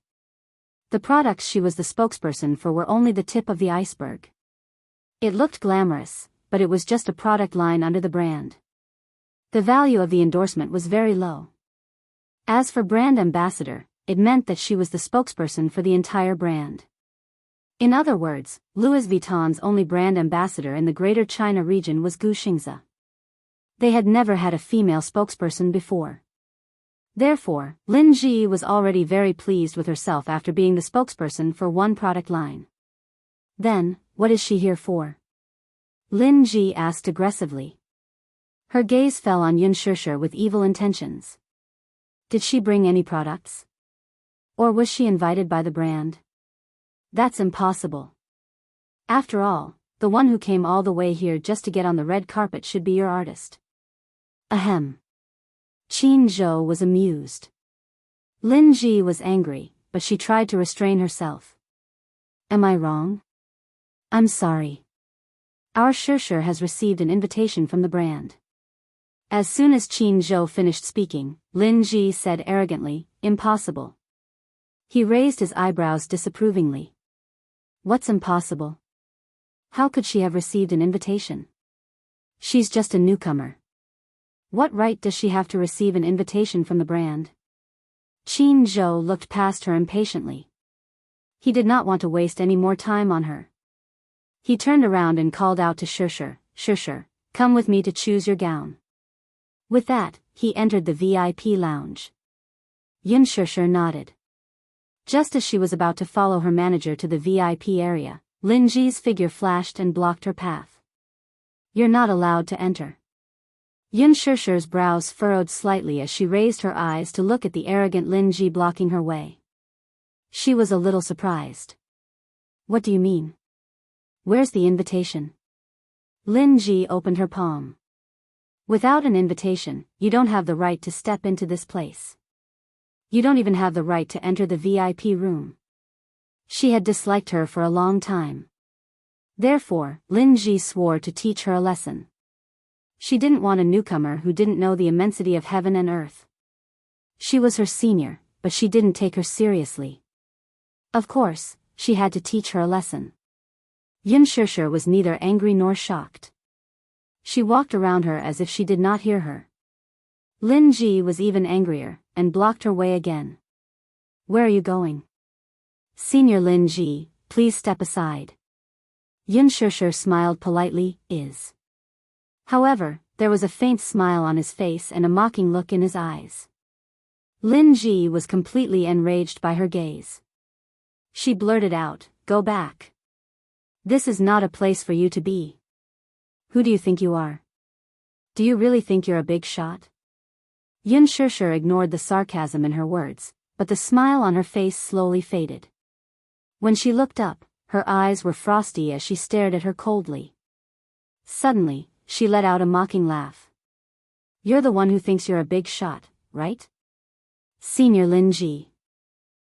[SPEAKER 1] The products she was the spokesperson for were only the tip of the iceberg. It looked glamorous, but it was just a product line under the brand. The value of the endorsement was very low. As for brand ambassador, it meant that she was the spokesperson for the entire brand. In other words, Louis Vuitton's only brand ambassador in the Greater China region was Gu Xingze. They had never had a female spokesperson before. Therefore, Lin Ji was already very pleased with herself after being the spokesperson for one product line. Then, what is she here for? Lin Ji asked aggressively. Her gaze fell on Yun Shishir with evil intentions. Did she bring any products? Or was she invited by the brand? That's impossible. After all, the one who came all the way here just to get on the red carpet should be your artist. Ahem. Qin Zhou was amused. Lin Ji was angry, but she tried to restrain herself. Am I wrong? I'm sorry. Our Shishir has received an invitation from the brand. As soon as Qin Zhou finished speaking, Lin Ji said arrogantly, impossible. He raised his eyebrows disapprovingly. What's impossible? How could she have received an invitation? She's just a newcomer. What right does she have to receive an invitation from the brand? Qin Zhou looked past her impatiently. He did not want to waste any more time on her. He turned around and called out to Shishir, Shishir, come with me to choose your gown. With that, he entered the VIP lounge. Yun Shishir nodded. Just as she was about to follow her manager to the VIP area, Lin Ji's figure flashed and blocked her path. You're not allowed to enter. Yun Shishir's brows furrowed slightly as she raised her eyes to look at the arrogant Lin Ji blocking her way. She was a little surprised. What do you mean? Where's the invitation? Lin Ji opened her palm. Without an invitation, you don't have the right to step into this place. You don't even have the right to enter the VIP room. She had disliked her for a long time. Therefore, Lin Ji swore to teach her a lesson. She didn't want a newcomer who didn't know the immensity of heaven and earth. She was her senior, but she didn't take her seriously. Of course, she had to teach her a lesson. Yun Shishir was neither angry nor shocked. She walked around her as if she did not hear her. Lin Ji was even angrier, and blocked her way again. Where are you going? Senior Lin Ji, please step aside. Yun Shishir smiled politely, However, there was a faint smile on his face and a mocking look in his eyes. Lin Ji was completely enraged by her gaze. She blurted out, go back. This is not a place for you to be. Who do you think you are? Do you really think you're a big shot? Yun Shishir ignored the sarcasm in her words, but the smile on her face slowly faded. When she looked up, her eyes were frosty as she stared at her coldly. Suddenly, she let out a mocking laugh. You're the one who thinks you're a big shot, right? Senior Lin Ji.